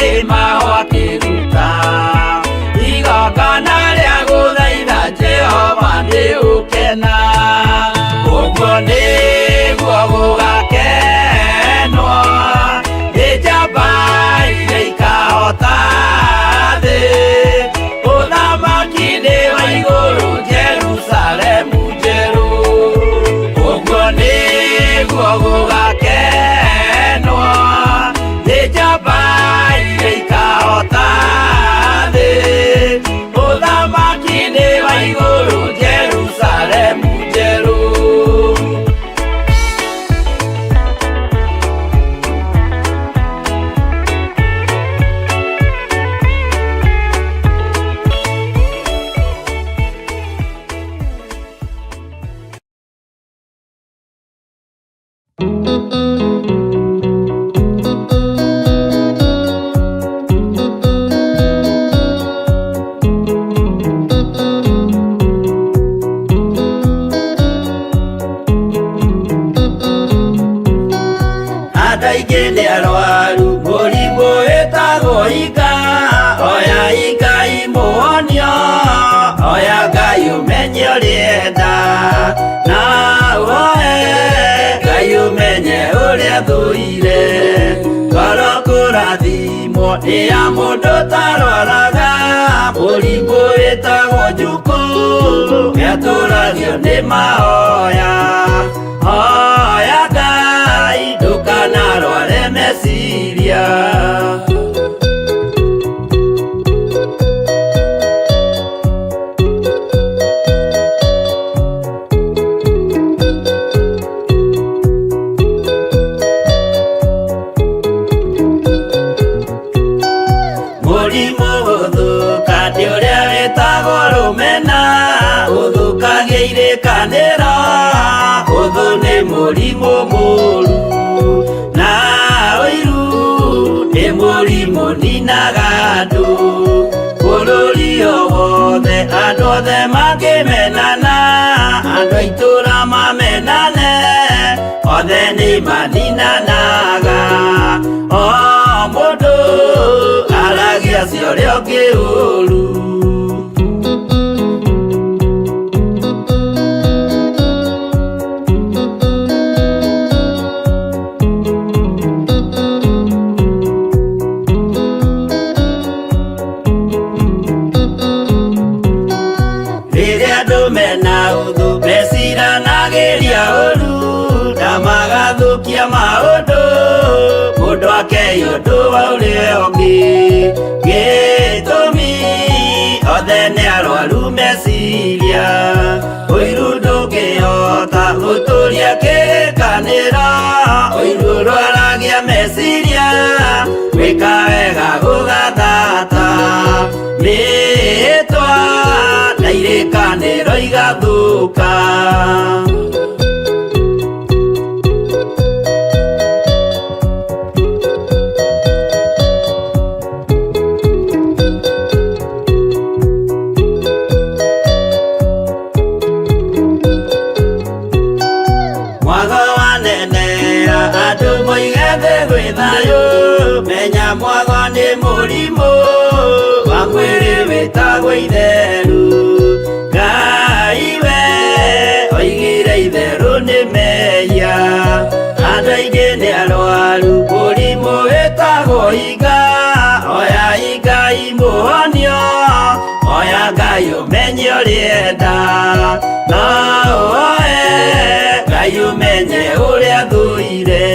maĩ mahũa kĩruta igongona rĩa gũthaitha Jehova nĩ ũkena. Ũguo nĩguo gũgakenwo nĩ njamba iria ikahota thĩ, ũthamaki-inĩ wa igũrũ Jerusalemu njerũ. Ũguo nĩguo gũgakenwo nĩ njamba iria ikahota thĩ, ũthamaki-inĩ wa igũrũ Jerusalemu njerũ. Aingĩ nĩ arwaru mũrimũ wĩtagwo ika, oya Ngai mũhonio, oya Ngai ũmenye ũrĩenda, na ũhoe Ngai ũmenye ũrĩa thũire. Ngoro kũrathimwo nĩ ya mũndũ tarwaraga mũrimũ wĩtagwo njuku, gĩatũragio nĩ mahoya. Hoya Ngai ndũkanarware meciria. Mũrimũ gũthũka nĩ ũrĩa wĩtagwo rũmena, ũthũkagia irĩkanĩro, ũthũ nĩ mũrimũ mũru, na ũiru nĩ mũrimũ ninaga andũ. Bũrũri o wothe andũ othe mangĩmenana, andũ a itũra mamenane, othe nĩ maninanaga. O mũndũ aragia cia ũrĩa ũngĩ ũru. Mena ũthũ meciranagĩria ũru na magathũkia maũndũ, mũndũ akei ũndũ wa ũrĩa ũngĩ. Gĩtũmi othe nĩ arwaru meciria, ũiru ndũngĩhota gũtũria kĩrĩkanĩro, ũiru ũrwaragia meciria, gwĩka wega gũgathata mĩĩtwa na irĩkanĩro igathũka. Mwago wanenera andũ moige thĩ gwĩ thayũ, menya mwago nĩ mũrimũ wa mwĩrĩ wĩtagwo itherũ. Ngai we oigire itherũ nĩ mehia, andũ aingĩ nĩ arwaru mũrimũ wĩtagwo ika, oya Ngai mũhonio, oya Ngai ũmenye ũrĩenda, na ũhoe Ngai ũmenye ũrĩa thũire.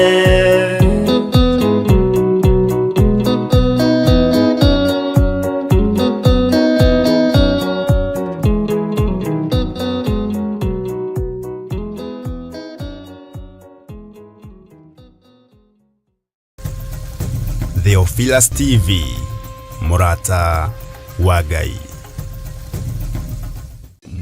Theophilus TV, mũrata wa Ngai.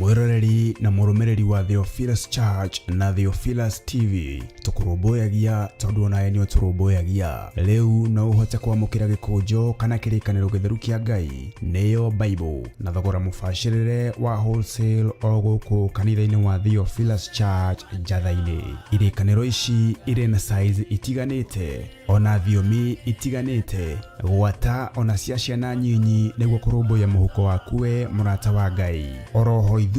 mwiroreri na murumiriri wa Theophilus Church na Theophilus TV tukuruboyagia tondu onaye ni turuboyagia riu no uhote kwamukira gikunjo kana kirikaniro githeru kia Ngai neyo Bible na thogora mubashirire wa wholesale o guku kanitha-ini wa Theophilus Church Njatha-ini. Irikaniro ici iri na size itiganite ona thiomi itiganite gwata ona cia ciana nyinyi niguo kurumbuya muhuko waku we murata wa Ngai. Oroho ithuĩ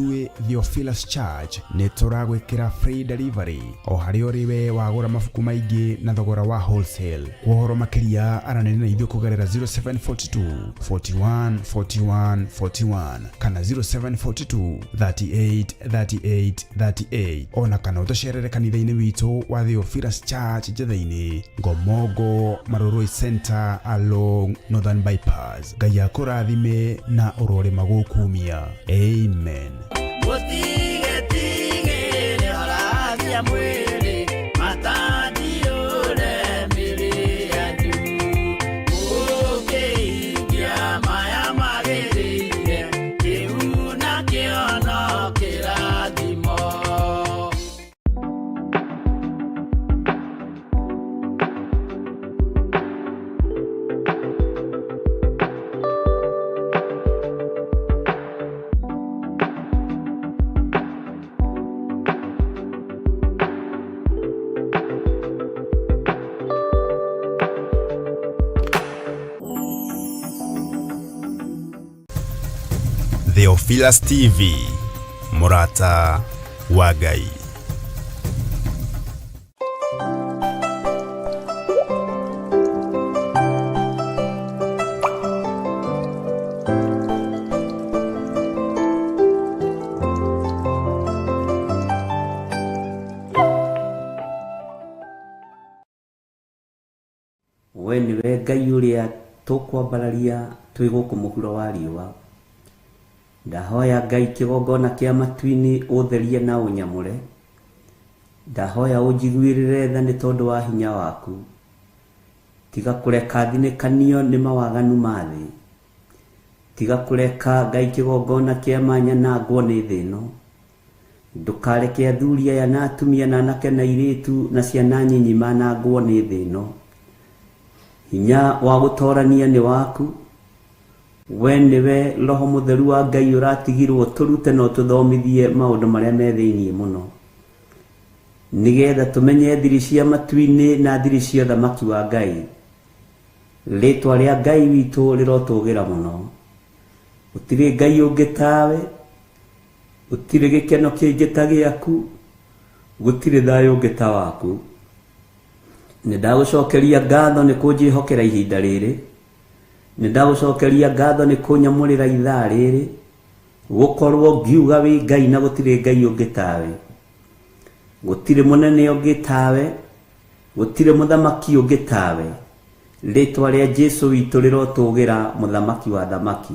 Theophilus Church ni turagwikira free delivery o hari uriwe wagura mabuku maingi na thogora wa wholesale. Kuhoro makiria aranene na ithuĩ kugerera 0742 41 41 41 kana 0742 38 38 38 ona kana utucerere kanitha-ini witu wa Theophilus Church Njatha-ini Ngomongo Maroroi Center along Northern Bypass. Ngai akurathime na urore magukumia. Amen. Theophilus TV, murata wa Ngai. We niwe Ngai uria tukwambararia twi guku muhuro wa riũa. Ndahoya Ngai kigongona kia matu-ini utherie na unyamure. Ndahoya unjiguirire tha ni tondu wa hinya waku. Tiga kureka thinikanio ni mawaganu ma thi. Tiga kureka Ngai kigongona kia manyanangwo ni thi ino. Ndukareke athuri aya na atumia na anake na airitu na ciana nyinyi manangwo ni thi ino. Hinya wa gutorania ni waku. We niwe Roho Mutheru wa Ngai uratigirwo turute no tuthomithie maundu maria me thiini muno nigetha tumenye thiri cia matu-ini na thiri cia thamaki wa Ngai. Ritwa ria Ngai witu rirotugira muno. Utire Ngai ungi tawe, utire gikeno kingi ta giaku, gutire thayu ungi ta waku. Nindagucokeria ngatho ni kunjihokera ihinda riri. Nindagucokeria ngatho ni kunyamurira ithaa riri gukorwo ngiuga wi Ngai na gutire Ngai ungi tawe. Gutire munene ungi tawe, gutire muthamaki ungi tawe. Ritwa ria Jesu witu rirotugira muthamaki wa thamaki.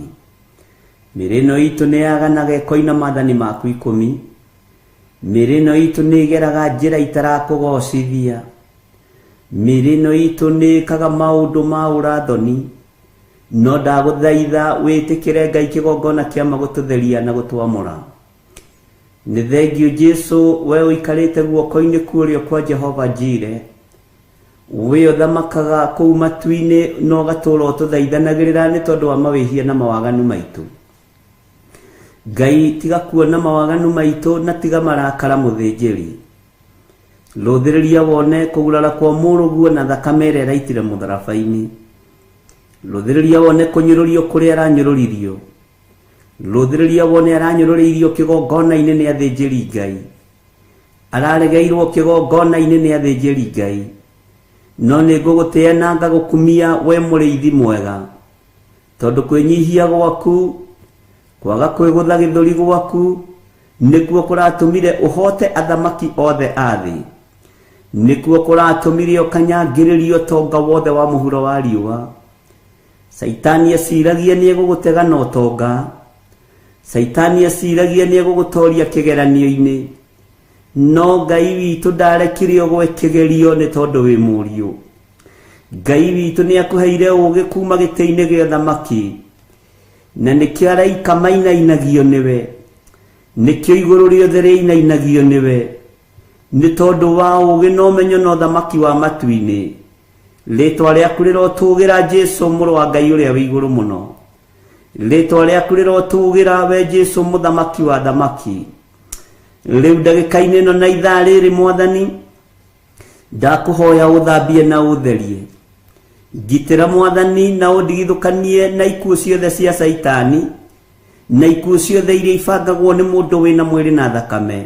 Mirino itu ni yaganaga koina mathani maku 10. Mirino itu ni geraga njira itarakugocithia. Mirino itu ni kaga maundu ma urathoni. No ndaguthaitha witikire Ngai kigongona kia magututheria na gutwamura. Ni thengio Jesu we uikarite guoko-ini kurio kwa Jehova Jire. We uthamakaga kuu matu-ini no gatura ututhaithanagirira ni tondu wa mawihia na mawaganu maitu. Ngai tiga kuona mawaganu maitu na tiga marakara muthinjiri. Ruthiriria wone kugurara kwa muruguo na thakame ria iraitire mutharabai-ini. Ruthiriria wone kunyururio kuria aranyururirio. Ruthiriria wone aranyururirio kigongona-ini ni athinjiri Ngai. Araregeirwo kigongona-ini ni athinjiri Ngai. No ni ngugutia na ngagukumia we muriithi mwega. Tondu kwinyihia gwaku, kwaga kwigutha githuri gwaku, nikuo kuratumire uhote athamaki othe athi. Nikuo kuratumire ukanyangiririo tonga wothe wa muhuro wa riũa. Saitani aciragia ni egugutega no tonga. Saitani aciragia ni egugutoria kigeranio-ini. No Ngai witu ndarekire ogwe kigerio ni tondu wi muriu. Ngai witu ni akuheire ugi kuma gite-ini gia thamaki. Na nikio araika mainainagio niwe. nikio iguru riothe riinagio niwe ni tondu wa ugi no menyo no thamaki wa matuini ritwa riaku rirotugira Jesu muru wa Ngai uria wi iguru muno ritwa riaku rirotugira we Jesu muthamaki wa thamaki riu ndagika-ini no na ithaa riri Mwathani ndakuhoya uthambie na utherie ngitira Mwathani na undigithukanie na ikuo ciothe cia Saitani na ikuo ciothe iria ibangagwo ni mundu wina mwiri na thakame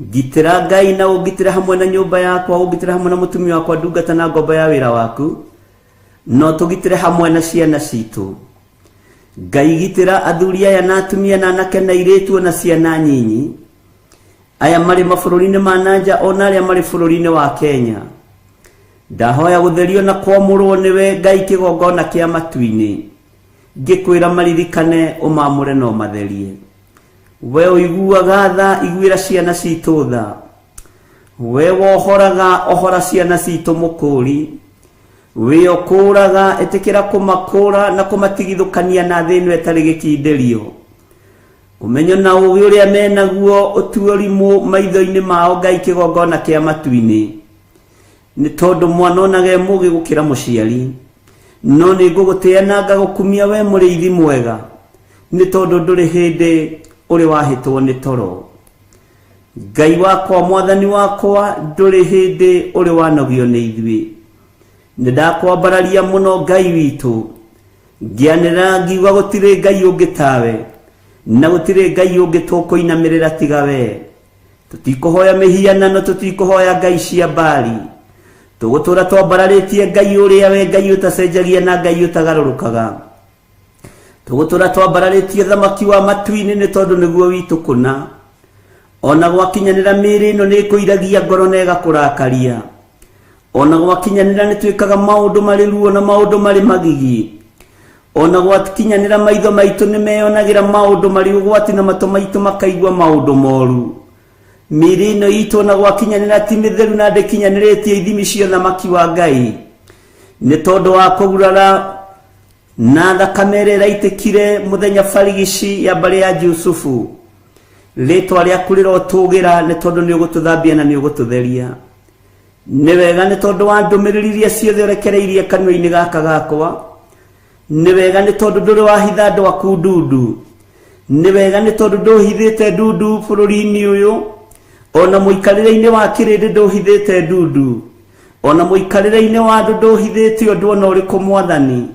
ngitira Ngai na ungitira hamwe na nyumba yakwa ungitira hamwe na mutumia wakwa ndungata na ngombo ya wira waku no tugitire hamwe na ciana citu Ngai gitira athuri aya na atumia na anake na iretu na ciana nyinyi aya mari mabũrũri-inĩ ma nanja ona aria mari bũrũri-inĩ wa Kenya ndahoya gutherio na kwamũrwo niwe Ngai kĩgongona kĩa matu-inĩ ngikwĩra maririkane umamũre no matherie we uiguaga tha iguĩra ciana citũ tha we wohoraga ohora ciana citũ mũkũri we okũraga etekera kũmakũra na kũmatigithũkania na thĩ ĩno ĩtarĩ gĩkindĩrio umenyo na ũgĩ ũrĩa menaguo ũtuorimu maitho-inĩ mao Ngai kĩgongona kĩa matu-inĩ nĩ tondũ mwana onage mũgĩ gũkĩra mũciari no nĩ ngũgũtĩa na ngagũkumia we mũrĩithi mwega nĩ tondũ ndũrĩ hĩndĩ ũrĩ wahĩtwo nĩ toro Ngai wakwa Mwathani wakwa ndũrĩ hĩndĩ ũrĩ wanogio nĩ ithuĩ nĩ ndakwambararia mũno Ngai witũ ngĩanĩrĩra ngiuga gũtirĩ Ngai ũngĩ tawe na gũtirĩ Ngai ũngĩ tũkũinamĩrĩra tiga we tũtikũhoya mĩhianano tũtikũhoya ngai cia Baali tũgũtũra twambararĩtie Ngai ũrĩa we Ngai ũtacenjagia na Ngai ũtagarũrũkaga tũgũtũra twambararĩtie thamaki wa matu-inĩ nĩ tondũ nĩguo witũ kũna ona gwakinyanĩra mĩĩrĩ ĩno nĩ ĩkũiragia ngoro na ĩgakũrakaria ona gwakinyanĩra nĩ twĩkaga maũndũ marĩ ruo na maũndũ marĩ magigi ona gwakinyanĩra maitho maitũ nĩ meyonagĩra maũndũ marĩ ũgwati na matũ maitũ makaigua maũndũ moru mĩĩrĩ ĩno itũ ona gwakinyanĩra ti mĩtheru na ndĩkinyanĩrĩtie ithimi cia thamaki wa Ngai nĩ tondũ wa kũgurara na thakame ĩrĩa ĩraitĩkire mũthenya barigici ya mbarĩ ya Jusufu rĩtwa rĩaku rĩrotũgĩra nĩ tondũ nĩ ũgũtũthambia na nĩ ũgũtũtheria nĩ wega nĩ tondũ wa ndũmĩrĩri iria ciothe ũrekereirie kanua-inĩ gaka gakwa nĩ wega nĩ tondũ ndũrĩ wahitha andũ aku ndundu nĩ wega nĩ tondũ ndũhithĩte ndundu bũrũri-inĩ ũyũ ona mũikarĩre-inĩ wa kĩrĩndĩ ndũhithĩte ndundu ona mũikarĩre-inĩ wa andũ ndũhithĩte ũndũ ona ũrĩkũ Mwathani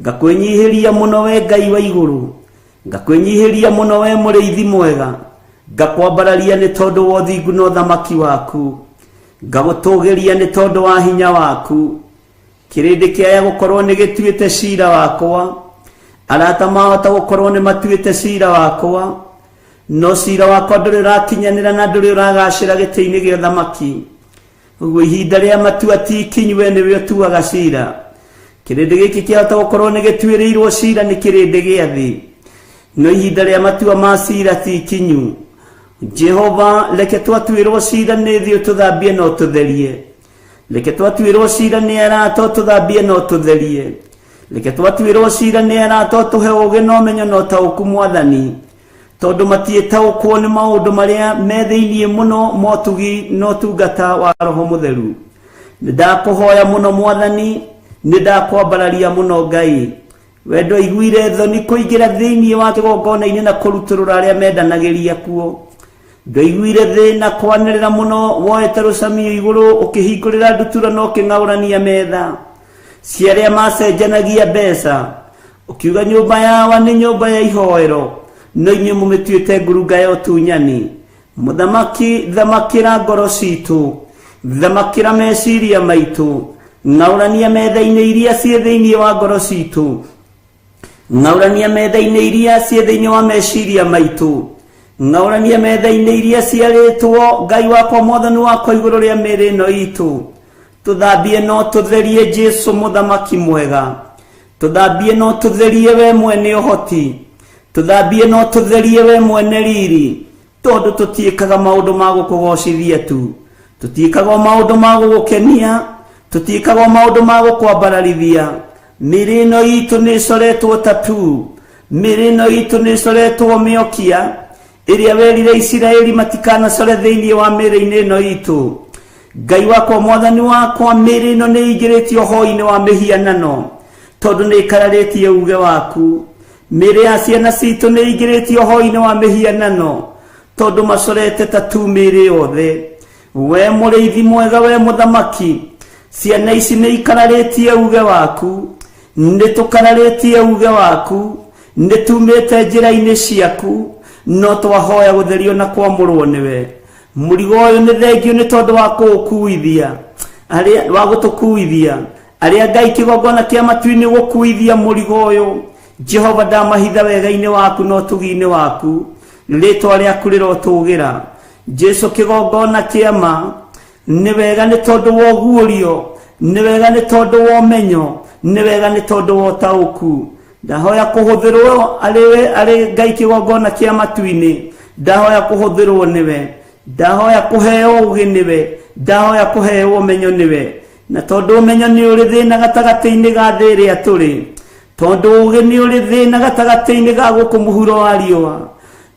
ngakwĩnyihĩria mũno we Ngai wa igũrũ ngakwĩnyihĩria mũno we mũrĩithi mwega ngakwambararia nĩ tondũ wa ũthingu na ũthamaki waku ngagũtũgĩria nĩ tondũ wa hinya waku kĩrĩndĩ kĩaya gũkorwo nĩ gĩtuĩte cira wakwa arata mahota gũkorwo nĩ matuĩte cira wakwa no cira wakwa ndũrĩ ũrakinyanĩra na ndũrĩ ũragacĩra gĩtĩ-inĩ gĩa ũthamaki ũguo ihinda rĩa matua ti ikinyu we nĩwe ũtuaga cira kĩrĩndĩ gĩkĩ kĩahota gũkorwo nĩ gĩtuĩrĩirwo cira nĩ kĩrĩndĩ gĩa thĩ no ihinda rĩa matua ma cira ti ikinyu Jehova reke twatuĩrwo cira nĩ thĩ ũtũthambie na ũtũtherie reke twatuĩrwo cira nĩ arata ũtũthambie na ũtũtherie reke twatuĩrwo cira nĩ arata ũtũhe ũgĩ na ũmenyo na ũtaũku Mwathani tondũ matiĩtaũkwo nĩ maũndũ marĩa me thĩiniĩ mũno ma ũtugi na ũtungata wa Roho Mũtheru nĩ ndakũhoya mũno Mwathani nĩ ndakwambararia mũno Ngai we ndũiguire thoni kũingĩra thĩiniĩ wa kĩgongona-inĩ na kũrutũrũra arĩa mendanagĩria kuo ndũiguire thĩna kwanĩrĩra mũno woete rũcamio igũrũ ũkĩhingũrĩra ndutura na ũkĩng'aũrania metha cia arĩa macenjanagia mbeca ũkiuga nyũmba yawa nĩ nyũmba ya ihoero no inyuĩ mũmĩtuĩte ngurunga ya ũtunyani mũthamaki thamakĩra ngoro citũ thamakĩra meciria maitũ ng'aũrania metha-inĩ iria ciĩ thĩiniĩ wa ngoro citũ ng'aũrania metha-inĩ iria ciĩ thĩiniĩ wa meciria maitũ ng'aũrania metha-inĩ iria ciarĩtwo Ngai wakwa Mwathani wakwa igũrũ rĩa mĩĩrĩ ĩno itũ tũthambie no tũtherie Jesu mũthamaki mwega tũthambie no tũtherie we mwene ũhoti tũthambie no tũtherie we mwene riri tondũ tũtiĩkaga maũndũ ma gũkũgocithia tu tũtiĩkaga maũndũ ma gũgũkenia tũtiĩkaga maũndũ ma gũkwambararithia mĩĩrĩ ĩno itũ nĩ ĩcoretwo tatu mĩĩrĩ ĩno itũ nĩ ĩcoretwo mĩokia iria werire Isiraeli matikana core thiini wa mĩĩrĩ-inĩ ĩno itũ. Ngai wakwa mwathani wakwa, mĩĩrĩ ĩno nĩ ĩingĩrĩtio hoi-inĩ wa mĩhianano tondũ nĩ ĩkararĩtie uge waku. Mĩĩrĩ ya ciana citũ nĩ ĩingĩrĩtio hoi-inĩ wa mĩhianano tondũ macorete tatu mĩĩrĩ yothe. We mũrĩithi mwega, we mũthamaki, ciana ici nĩ ikararĩtie uge waku, nĩ tũkararĩtie uge waku, nĩ tumĩte njĩra-inĩ ciaku, no twahoya gũtherio na kwamũrwo nĩwe. Mũrigo ũyũ nĩ thengio nĩ tondũ wa gũkuithia, wa gũtũkuithia arĩa Ngai kĩgongona kĩa matu-inĩ gũkuithia mũrigo ũyũ. Jehova ndamahitha wega-inĩ waku no tugi-inĩ waku, rĩtwa rĩaku rĩrotũgĩra. Jesu kĩgongona kĩama, nĩ wega nĩ tondũ wa ũguũrio, nĩ wega nĩ tondũ wa ũmenyo, nĩ wega nĩ tondũ wa ũtaũku. Ndahoya kũhũthĩrwo arĩ Ngai kĩgongona kĩa matu-inĩ, ndahoya kũhũthĩrwo nĩwe, ndahoya kũheo ũgĩ nĩwe, ndahoya kũheo ũmenyo nĩwe. Na tondũ ũmenyo nĩ ũrĩ thĩna gatagatĩ-inĩ ga thĩ ĩrĩa tũrĩ, tondũ ũgĩ nĩ ũrĩ thĩna gatagatĩ-inĩ ga gũkũ mũhuro wa riũa,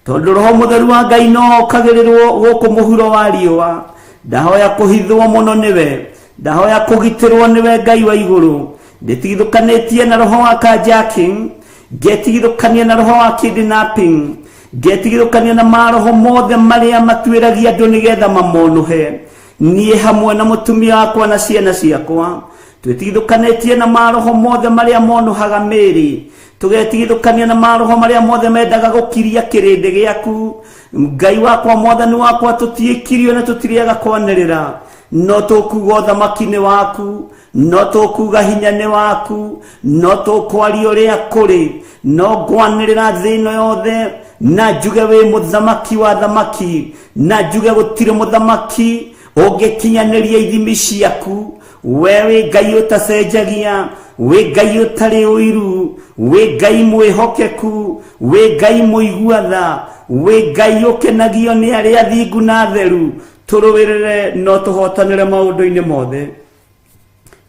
tondũ Roho Mũtheru wa Ngai no okagĩrĩrwo gũkũ mũhuro wa riũa, ndahoya kũhithwo mũno nĩwe, ndahoya kũgitĩrwo nĩwe Ngai wa igũrũ. Ndetigithũkanĩtie na roho wa carjacking, ngetigithũkania na roho wa kidnapping, ngetigithũkania na maroho mothe marĩa matuĩragia andũ nĩgetha mamonuhe. Niĩ hamwe na mũtumia wakwa na ciana ciakwa twĩtigithũkanĩtie na maroho mothe marĩa monuhaga mĩĩrĩ, tugetigithũkania na maroho marĩa mothe mendaga gũkiria kĩrĩndĩ gĩaku. Ngai wakwa mwathani wakwa, tũtiĩkirio na tũtirĩaga kwanĩrĩra, no tũkuga ũthamaki-inĩ waku, no tũkuga hinya nĩ waku, no tũkwaria ũrĩa kũrĩ, no ngwanĩrĩra thĩ ĩno yothe na njuge wĩ mũthamaki wa thamaki, na njuge gũtirĩ mũthamaki ũngĩkinyanĩria ithimi ciaku. We wĩ Ngai ũtacenjagia, wĩ Ngai ũtarĩ ũiru, wĩ Ngai mwĩhokeku, wĩ Ngai mũigua-tha, wĩ Ngai ũkenagio nĩ arĩa athingu na atheru. Tũrũĩrĩre no tũhotanĩre maũndũ-inĩ mothe.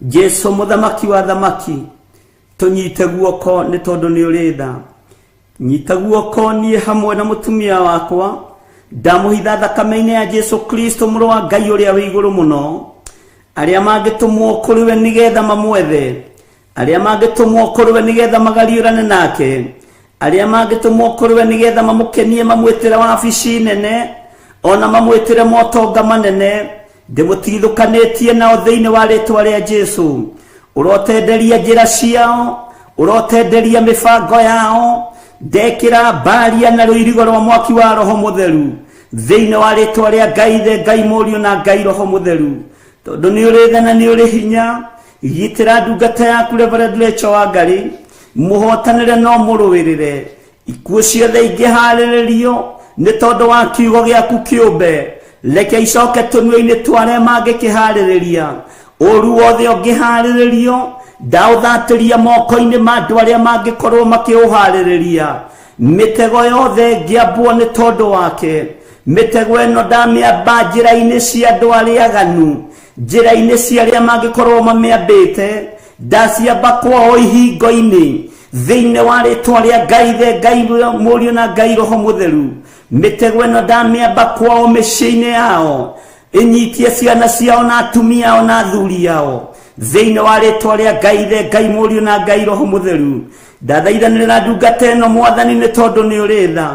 Jesu mũthamaki wa thamaki, tũnyite guoko nĩ tondũ nĩ ũrĩ tha. Nyita guoko niĩ hamwe na mũtumia wakwa, ndamũhitha thakame-inĩ ya Jesu Kristo mũrũ wa Ngai ũrĩa wĩ igũrũ mũno. Arĩa mangĩtũmwo kũrĩ we nĩgetha mamwethe, arĩa mangĩtũmwo kũrĩ we nĩgetha magariũrane nake, arĩa mangĩtũmwo kũrĩ we nĩgetha mamũkenie, mamwĩtĩre wabici nene, ona mamwĩtĩre motonga manene, ndĩmũtigithũkanĩtie nao thĩinĩ wa rĩtwa rĩa Jesu. Ũrotenderia njĩra ciao, ũrotenderia mĩbango yao, ndekĩra mbaria na rũirigo rwa mwaki wa Roho Mũtheru thĩinĩ wa rĩtwa rĩa Ngai Ithe, Ngai Mũriũ na Ngai Roho Mũtheru. Tondũ nĩ ũrĩ tha na nĩ ũrĩ hinya, gitĩra ndungata yaku Reverend Rachel Wangari, mũhotanĩre no mũrũĩrĩre. Ikuũ ciothe ingĩharĩrĩrio nĩ tondũ wa kiugo gĩaku kĩũmbe, reke icoke tũnua-inĩ twa arĩa mangĩkĩharĩrĩria. Ũru wothe ũngĩharĩrĩrio, ndaũthatĩria moko-inĩ ma andũ arĩa mangĩkorwo makĩũharĩrĩria. Mĩtego yothe ngĩambwo nĩ tondũ wake, mĩtego ĩno ndamĩamba njĩra-inĩ cia andũ arĩa aganu, njĩra-inĩ cia arĩa mangĩkorwo mamĩambĩte, ndaciamba kwao ihingo-inĩ thĩinĩ wa rĩtwa rĩa Ngai Ithe, Ngai Mũriũ na Ngai Roho Mũtheru. Mĩtego ĩno ndamĩamba kwao mĩciĩ-inĩ yao, ĩnyitie ciana ciao na atumia ao na athuri yao thĩinĩ wa rĩtwa rĩa Ngai Ithe, Ngai Mũriũ na Ngai Roho Mũtheru. Ndathaithanĩrĩra ndungata ĩno Mwathani nĩ tondũ nĩ ũrĩ tha,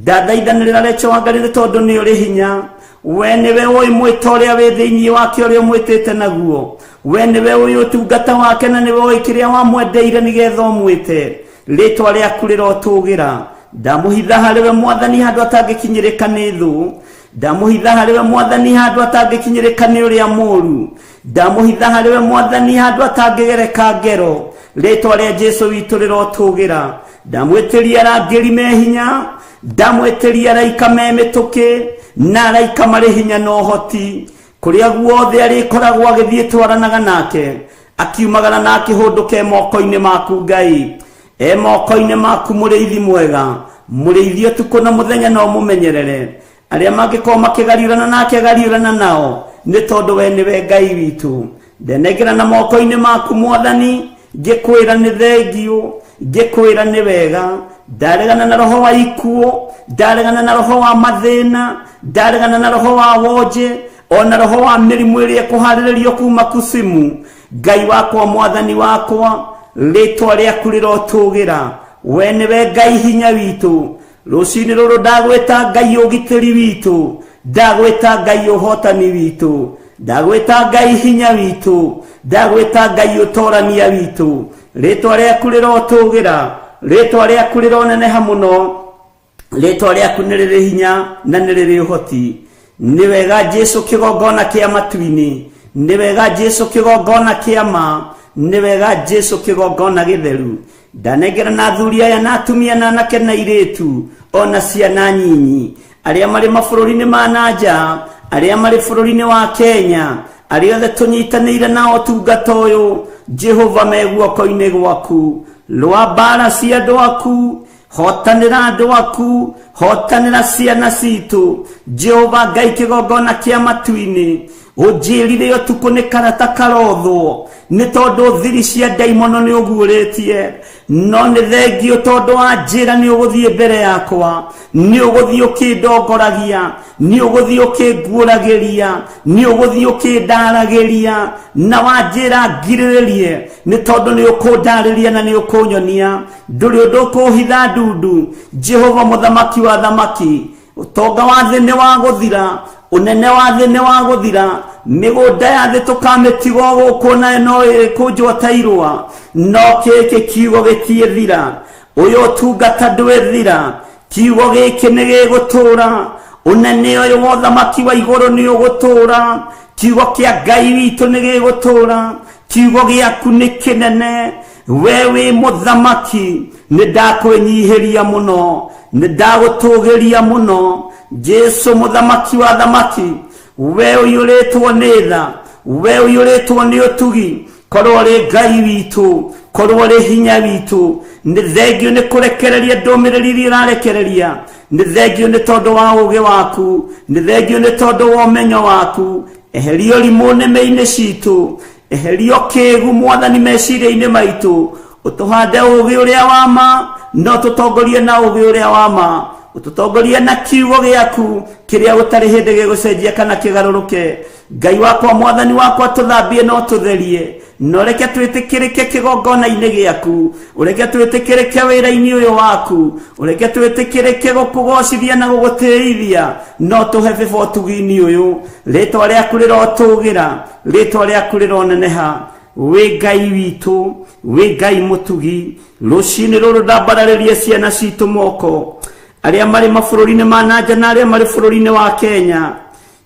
ndathaithanĩrĩra Rachel Wangari nĩ tondũ nĩ ũrĩ hinya. We nĩwe ũĩ mwĩta ũrĩa wĩ thĩinĩ wake ũrĩa ũmwĩtĩte naguo, we nĩwe ũĩ ũtungata wake na nĩwe ũĩ kĩrĩa wamwendeire nĩgetha ũmwĩte. Rĩtwa rĩaku rĩrotũgĩra. Ndamũhitha harĩ we Mwathani handũ atangĩkinyĩrĩka nĩ thũ, ndamũhitha harĩ we Mwathani handũ atangĩkinyĩrĩka nĩ ũrĩa mũũru, ndamũhitha harĩ we Mwathani handũ atangĩgereka ngero. Rĩtwa rĩa Jesu witũ rĩrotũgĩra. Ndamwĩtĩria arangĩri me hinya, ndamwĩtĩria araika me mĩtũkĩ na araika marĩ hinya na ũhoti, kũrĩa guothe arĩkoragwo agĩthiĩ twaranaga nake, akiumagara na akĩhũndũke moko-inĩ maku Ngai. Moko-inĩ maku mũrĩithi mwega, mũrĩithi ũtukũ na mũthenya no mũmenyerere. Arĩa mangĩkorwo makĩgariũrana nake gariũrana nao, nĩ tondũ we nĩwe Ngai witũ. Ndenengera na moko-inĩ maku Mwathani, ngĩkwĩra nĩ thengiũ, ngikwira ni wega ndaregana na roho wa ikuo ndaregana na roho wa mathina ndaregana na roho wa wonje ona roho wa mirimu iria kuhariririo kuma kusimu Ngai wakwa mwathani wakwa ritwa riaku rirotugira we niwe Ngai hinya witu rucini ruru ndagwita Ngai ugitiri witu ndagwita Ngai uhotani witu ndagwita Ngai hinya witu ndagwita Ngai utorania witu ritwa riaku rirotugira ritwa riaku rironeneha muno ritwa riaku niriri hinya na niriri uhoti ni wega Jesu kigongona kia matuini ni wega Jesu kigongona kia ma ni wega Jesu kigongona githeru ndanegera na thuria ya natumia na nake na iretu ona ciana nyinyi aria mari mabururi-ini ma nanja aria mari bururi-ini wa Kenya aria othe tunyitanire nao tungata uyu Jehova meguoko-ini gwaku rwa mbara cia andu aku hotanira andu aku hotanira ciana citu Jehova Ngai kigongona kia matuini ujirire utuku ni karata karothwo ni tondu thiri cia daimono ni uguretie no ni thengio tondu wa njira ni uguthie mbere yakwa ni uguthie ukindongoragia ni uguthie ukinguragiria ni uguthie ukindaragiria na wa njira ngiriririe ni tondu ni ukundariria na ni ukunyonia nduri undu kuhitha ndundu Jehova muthamaki wa thamaki utonga wa thi ni wa guthira unene wa thi ni wa guthira migunda ya thi tukametigo guku na no kunjwatairwa no keke kiugo gitie thira uyo tungata ndwethira kiugo giki ni gigutura unene uyu wa thamaki wa iguru ni ugutura kiugo kia Ngai witu ni gigutura kiugo giaku ni kinene wewe muthamaki ni ndakwenyihiria muno ni ndagutugiria muno Jesu muthamaki wa thamaki we uyuretwo ni tha we uyuretwo ni utugi korwo ri Ngai witu korwo ri hinya witu ni thengio ni kurekereria ndumiriri iria irarekereria ni thengio ni tondu wa ugi waku ni thengio ni tondu wa umenyo waku eherio rimu neme-ini citu eherio kigu mwathani meciria-ini maitu utuhande ugi uria wa ma no tutongorie na ugi uria wa ma ututongorie na kiugo giaku kiria gutari hindi gigucenjia kana kigaruruke Ngai wakwa mwathani wakwa tuthambie no tutherie no reke twitikirike kigongona-ini giaku ureke twitikirike wira-ini uyu waku ureke twitikirike gukugocithia na gugutirithia no tuhe biba utugi-ini uyu ritwa riaku rirotugira ritwa riaku rironeneha we Ngai witu we Ngai mutugi rucini ruru ndambararirie ciana citu moko aria mari mabururi-ini ma nanja na aria mari bururi-ini wa Kenya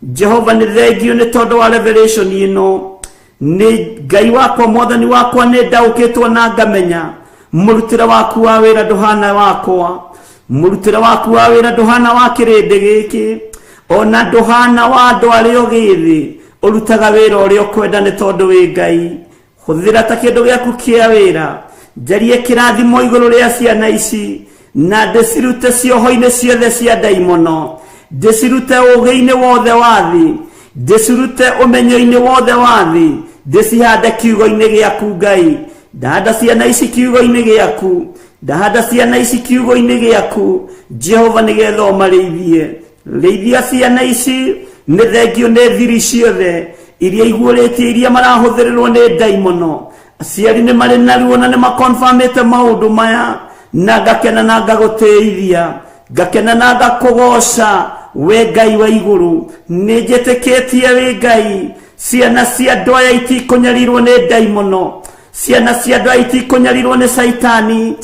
Jehova ni thengio ni tondu wa revelation ino ni Ngai wakwa mwathani wakwa ni ndaukitwo na ngamenya murutira waku wa wira nduhana wakwa murutira waku wa wira nduhana wa kirindi giki ona nduhana wa andu aria ugithi urutaga wira uria ukwenda ni tondu wi Ngai huthira ta kindu giaku kia wira njarie kirathimo iguru ria ciana ici na ndicirute cioho-ini ciothe cia daimono ndicirute ugi-ini wothe wa thi ndicirute umenyo-ini wothe wa thi ndicihande kiugo-ini giaku Ngai ndahanda ciana ici kiugo-ini giaku ndahanda ciana ici kiugo-ini giaku Jehova nigetha umarithie rithia ciana ici ni thengio ni thiri ciothe iria iguritie iria marahuthirirwo ni daimono aciari ni mari naruo na ni makonfirmite maundu maya na ngakena na ngaguteithia ngakena na ngakugoca we Ngai wa iguru ni njitikitie we Ngai ciana cia andu aya itikunyarirwo ni daimono ciana cia andu aya itikunyarirwo ni saitani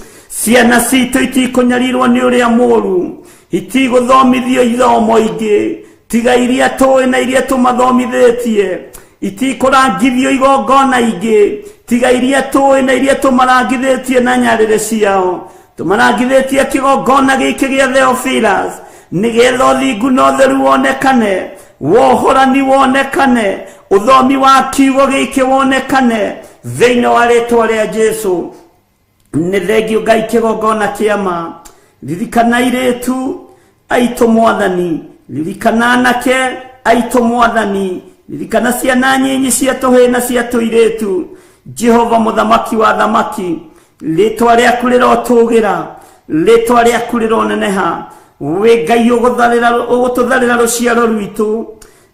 ciana citu itikunyarirwo ni uria muru itiguthomithio ithomo ingi tiga iria tuwi na iria tumathomithitie itikurangithio igongona ingi tiga iria tuwi na iria tumarangithitie na nyarire ciao tumarangithitie kigongona giki gia Theophilus nigetha uthingu na utheru wonekane wohorani wonekane uthomi wa kiugo giki wonekane thiini wa ritwa ria Jesu ni thengio Ngai kigongona kiama ririkana iritu aitu mwathani ririkana anake aitu mwathani ririkana ciana nyinyi cia tuhi na cia tuiritu Jehova muthamaki wa thamaki Litwa rĩaku rĩrotugira, litwa rĩaku rĩroneneha. We Ngai ũgũtũtharĩra rũciaro rwitũ,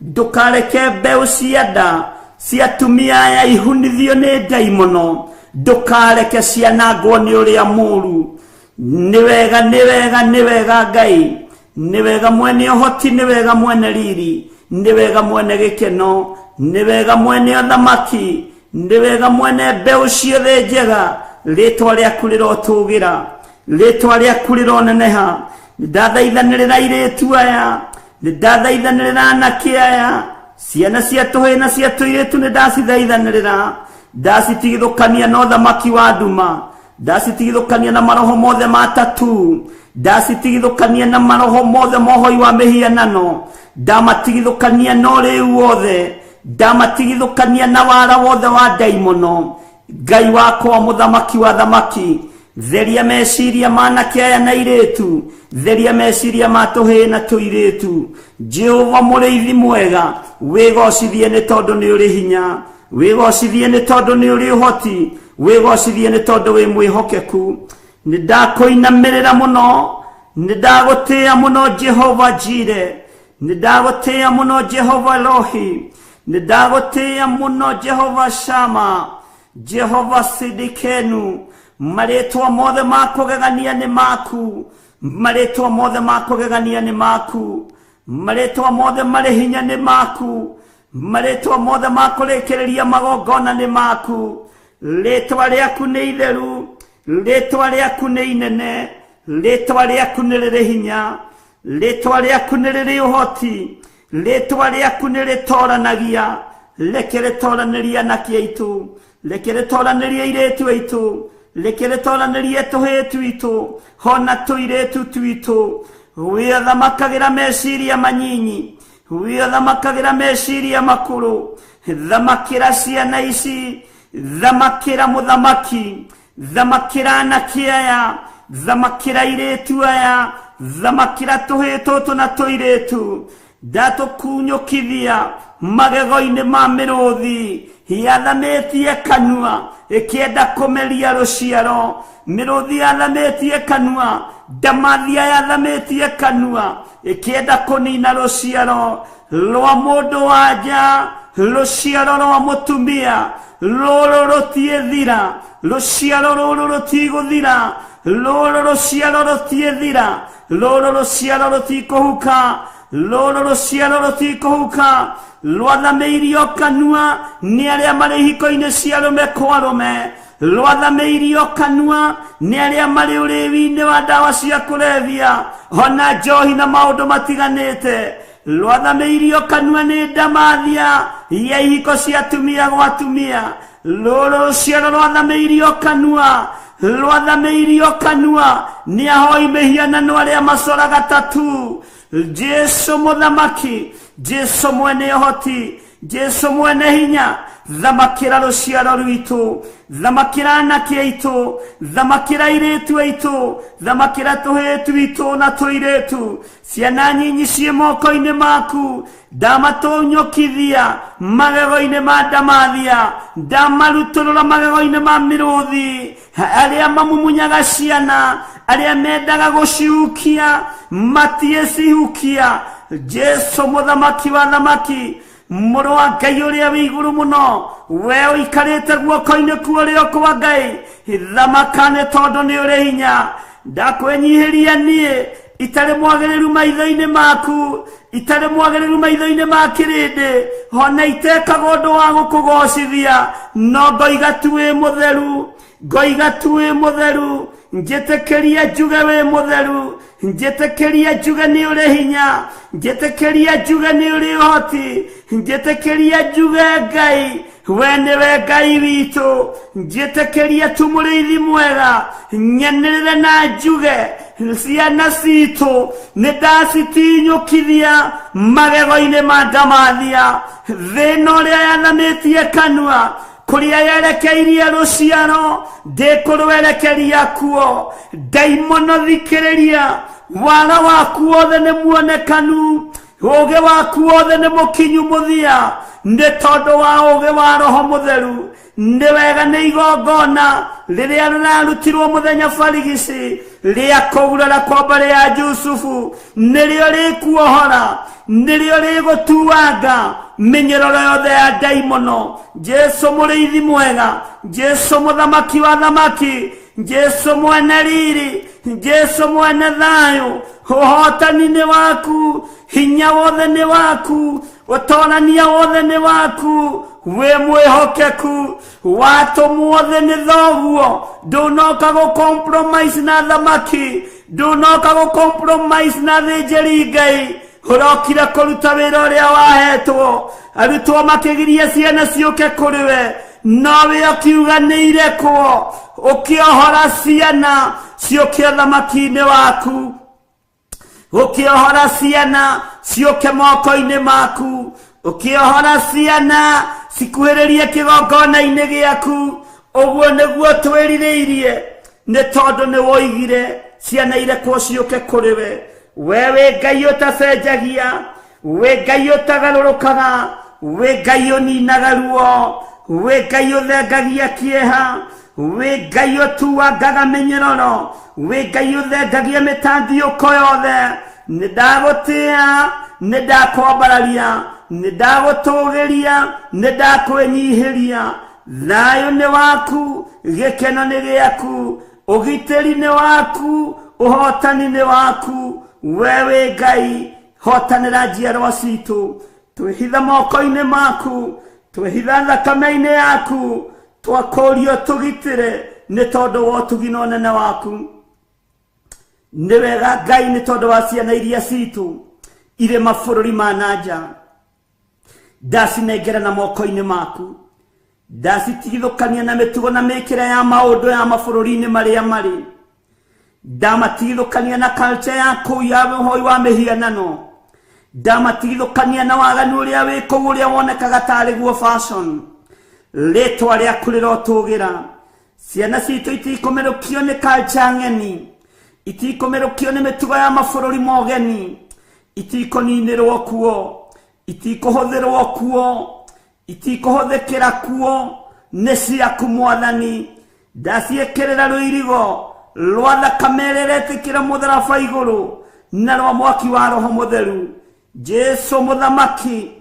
ndukareke mbeũ cia nda cia atumia aya ihunithio nĩ ndaimono, ndukareke cianangwo nĩ ũrĩa mũũru. Nĩ wega Ngai, nĩ wega mwene ũhoti, nĩ wega mwene riri, nĩ wega mwene gĩkeno, nĩ wega mwene ũthamaki, nĩ wega mwene mbeũ ciothe njega. Rĩtwa rĩaku rĩrotugira, rĩtwa rĩaku rĩroneneha. Ndathaithanĩrĩra airĩtu aya, ndathaithanĩrĩra anake aya, ciana cia tũhĩĩ na cia tũirĩtu nĩndacithaithanĩrĩra, ndacitigithũkania na ũthamaki wa nduma, ndacitigithũkania na maroho mothe matatu, ndacitigithũkania na maroho mothe mohoi wa mĩhianano, ndamatigithũkania na ũrĩu wothe, ndamatigithũkania na wara wothe wa ndaimono. Ngai wakwa mũthamaki wa thamaki, theria meciria manake aya na airĩtu, theria meciria ma tũhĩĩ na tũirĩtu. Jehova mũrĩithi mwega, wĩgocithie nĩ tondũ nĩ ũrĩ hinya, wĩgocithie nĩ tondũ nĩ ũrĩ ũhoti, wĩgocithie nĩ tondũ wĩ mwĩhokeku. Nĩndakũinamĩrĩra mũno, nĩndagũtĩĩa mũno Jehova Jire, nĩndagũtĩĩa mũno Jehova Elohi, nĩndagũtĩĩa mũno Jehova Shama, Jehova Sidikenu. Marĩtwa mothe ma kũgegania nĩ maku, marĩtwa mothe ma kũgegania nĩ maku, marĩtwa mothe marĩ hinya nĩ maku, marĩtwa mothe ma kũrĩkĩrĩria magongona nĩ maku. Rĩtwa rĩaku nĩ itheru, rĩtwa rĩaku nĩ inene, rĩtwa rĩaku nĩ rĩrĩ hinya, rĩtwa rĩaku nĩ rĩrĩ ũhoti, rĩtwa rĩaku nĩ rĩtoranagia. Reke rĩtoranĩrie anake aitũ, reke rĩtoranĩrie airĩtu aitũ, reke rĩtoranĩrie tũhĩĩ twitũ, hona tũirĩtu twitũ. Wĩthamakagĩra meciria manyinyi, wĩthamakagĩra meciria makũrũ, thamakĩra ciana ici, thamakĩra mũthamaki, thamakĩra anake aya, thamakĩra airĩtu aya, thamakĩra tũhĩĩ tũtũ na tũirĩtu. Ndatũkunyũkithia magego-inĩ ma mĩrũthi, yathamĩtie kanua ĩkĩenda kũmeria rũciaro. Mĩrũthi yathamĩtie kanua, ndamathia yathamĩtie kanua ĩkĩenda kũnina rũciaro rwa mũndũ wa nja, rũciaro rwa mũtumia. Rũrũ rũtiĩthira, rũciaro rũrũ rũtigũthira, rũrũ rũciaro rũtiĩthira, rũrũ rũciaro rũtikũhuka, rũrũ rũciaro rũtikũhuka. Rwathamĩirio kanua nĩ arĩa marĩ ihiko-inĩ cia rũme kwa rũme, rwathamĩirio kanua nĩ arĩa marĩ ũrĩwi-inĩ wa ndawa cia kũrebia, ona njohi na maũndũ matiganĩte. Rwathamĩirio kanua nĩ ndamathia ya ihiko cia atumia gwa atumia. Rũrũ rũciaro rwathamĩirio kanua, rwathamĩirio kanua nĩ ahoi mĩhianano arĩa macoraga tatu. Jesu mũthamaki, Jesu mwene ũhoti, Jesu mwene hinya, thamakĩra rũciaro rwitũ, thamakĩra anake aitũ, thamakĩra airĩtu aitũ, thamakĩra tũhĩĩ twitũ na tũirĩtu. Ciana nyinyi ciĩ moko-inĩ maku, ndamatũnyũkithia magego-inĩ ma ndamathia, ndamarutũrũra magego-inĩ ma mĩrũthi, arĩa mamumunyaga ciana, arĩa mendaga gũcihukia matiĩcihukia. Jesu mũthamaki wa thamaki, mũrũ wa Ngai ũrĩa wĩ igũrũ mũno, we ũikarĩte guoko-inĩ kwa ũrĩo kwa Ngai, thamaka nĩ tondũ nĩ ũrĩ hinya. Ndakwĩnyihĩria niĩ itarĩ mwagĩrĩru maitho-inĩ maku, itarĩ mwagĩrĩru maitho-inĩ ma kĩrĩndĩ, ona itekaga ũndũ wa gũkũgocithia, no ngoiga tu wĩ mũtheru, ngoiga tu wĩ mũtheru. Njĩtĩkĩria njuge wĩ mũtheru, njĩtĩkĩria njuge nĩ ũrĩ hinya, njĩtĩkĩria njuge nĩ ũrĩ ũhoti, njĩtĩkĩria njuge Ngai we nĩwe Ngai witũ. Njĩtĩkĩria tu mũrĩithi mwega, nyanĩrĩre na njuge ciana citũ nĩndacitinyũkithia magego-inĩ ma ndamathia. Thĩna ũrĩa yathamĩtie kanua, kũrĩa yerekeirie rũciaro, ndĩkũrwerekeria kuo. Ndaimono thikĩrĩria, wara waku wothe nĩ muonekanu, ũũgĩ waku wothe nĩ mũkinyu mũthia. nĩ tondũ wa ũũgĩ wa Roho Mũtheru. Nĩ wega nĩ igongona rĩrĩa rĩrarutirwo mũthenya barigici rĩa kũgurara kwa mbere ya Jusufu nĩrĩo rĩkuohora, nĩrĩo rĩgũtuanga mĩnyororo yothe ya ndaimono. Jesu mũrĩithi mwega, Jesu mũthamaki wa thamaki, Jesu mwene riri, Jesu mwene thayũ, ũhotani nĩ waku, hinya wothe nĩ waku, ũtonania wothe nĩ waku. We mwĩhokeku, watũmwo thĩ nĩ thoguo, ndũnoka gũcompromise na thamaki, ndũnoka gũcompromise na thĩnjĩri Ngai, ũrokire kũruta wĩra ũrĩa wahetwo. Arutwo makĩgiria ciana ciũke kũrĩ we, nowe ũkiuga nĩ irekwo, ũkĩohora ciana ciũke thamaki-inĩ waku, ũkĩohora ciana ciũke moko-inĩ maku, ũkĩohora ciana cikuhĩrĩrie kĩgongona-inĩ gĩaku. Ũguo nĩguo twĩrirĩirie, nĩ tondũ nĩ woigire ciana irekwo ciũke kũrĩ we. We wĩ Ngai ũtacenjagia, wĩ Ngai ũtagarũrũkaga, wĩ Ngai ũninaga ruo, wĩ Ngai ũthengagia kĩeha, wĩ Ngai ũtuangaga mĩnyororo, wĩ Ngai ũthengagia mĩtangĩũko yothe. Nĩ ndagũtĩĩa, nĩ ndakwambararia, nĩ ndagũtũũgĩria, nĩ ndakwĩnyihĩria. Thayũ nĩ waku, gĩkeno nĩ gĩaku, ũgitĩri nĩ waku, ũhotani nĩ waku. We wĩ Ngai, hotanĩra njiarwa citũ. Twĩhitha moko-inĩ maku, twĩhitha thakame-inĩ yaku, twakũũrio tũgitĩre nĩ tondũ wa ũtugi na ũnene waku. Nĩ wega Ngai nĩ tondũ wa ciana iria citũ irĩ mabũrũri ma nanja. Ndacinengera na moko-inĩ maku, ndacitigithũkania na mĩtugo na mĩkĩre ya maũndũ ya mabũrũri-inĩ marĩa marĩ. Ndamatigithũkania na culture ya kũu ya ũhoi wa mĩhianano. Ndamatigithũkania na waganu ũrĩa wĩ kũu ũrĩa wonekaga tarĩ guo fashion. Rĩtwa rĩaku rĩrotũũgĩra. Ciana citũ itikũmerũkio nĩ culture ng'eni, itikũmerũkio nĩ mĩtugo ya mabũrũri mogeni, itikũninĩrwo kuo, itikũhũthĩrwo kuo, itikũhũthĩkĩra kuo. Nĩ ciaku Mwathani, ndaciĩkĩrĩra rũirigo rwa thakame ĩrĩa ĩretĩkĩra mũtharaba igũrũ na rwa mwaki wa Roho Mũtheru. Jesu mũthamaki,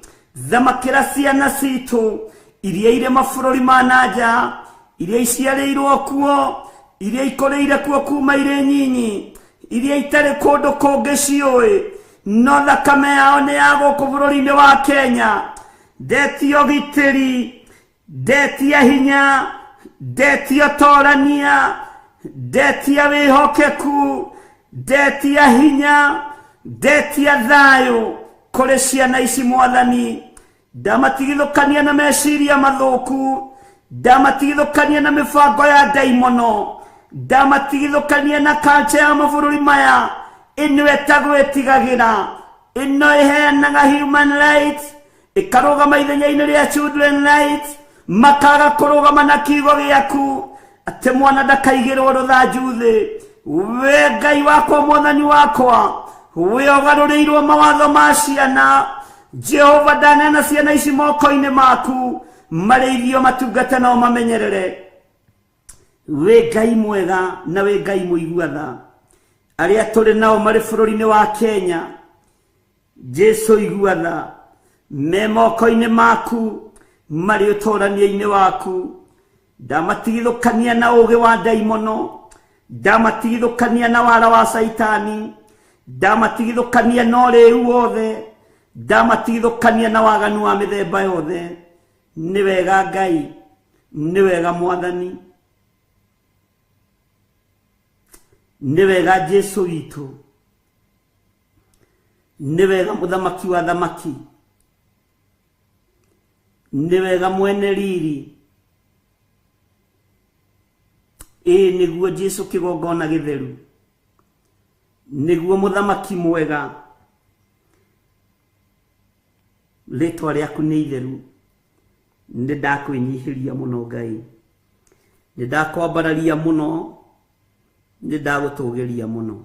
thamakĩra ciana citũ iria irĩ mabũrũri ma nanja, iria iciarĩirwo kuo, iria ikũrĩire kuo kuma irĩ nyinyi, iria itarĩ kũndũ kũngĩ ciũĩ, no thakame yao nĩ ya gũkũ bũrũri-inĩ wa Kenya. Ndetia ũgitĩri, ndetia hinya, ndetia ũtorania, ndetia wĩhokeku, ndetia hinya, ndetia thayũ kũrĩ ciana ici Mwathani. Ndamatigithũkania na meciria mathũku, ndamatigithũkania na mĩbango ya ndaimono, ndamatigithũkania na culture ya mabũrũri maya ĩno ĩtagwĩtigagĩra, ĩno ĩheanaga human rights, ĩkarũgama ithenya-inĩ rĩa children rights, makaga kũrũgama na kiugo gĩaku atĩ mwana ndakaigĩrwo rũthanju thĩ. We Ngai wakwa, Mwathani wakwa, we ũgarũrĩirwo mawatho ma ciana. Jehova, ndanena ciana ici moko-inĩ maku, marĩithio matungate nao mamenyerere. We Ngai mwega na we Ngai mũigua-tha, arĩa tũrĩ nao marĩ bũrũri-inĩ wa Kenya, Jesu igua-tha, me moko-inĩ maku, marĩ ũtũũrania-inĩ waku. Ndamatigithũkania na ũũgĩ wa ndaimono, ndamatigithũkania na wara wa Saitani, ndamatigithũkania na ũrĩu wothe, ndamatigithũkania na waganu wa mĩthemba yothe. Nĩ wega Ngai, nĩ wega Mwathani, nĩ wega Jesu witũ, nĩ wega mũthamaki wa thamaki, nĩ wega mwene riri. Nĩguo Jesu kĩgongona gĩtheru, nĩguo mũthamaki mwega. Rĩtwa rĩaku nĩ itheru. Nĩ ndakwĩnyihĩria mũno Ngai, nĩ ndakwambararia mũno, nĩ ndagũtũũgĩria mũno.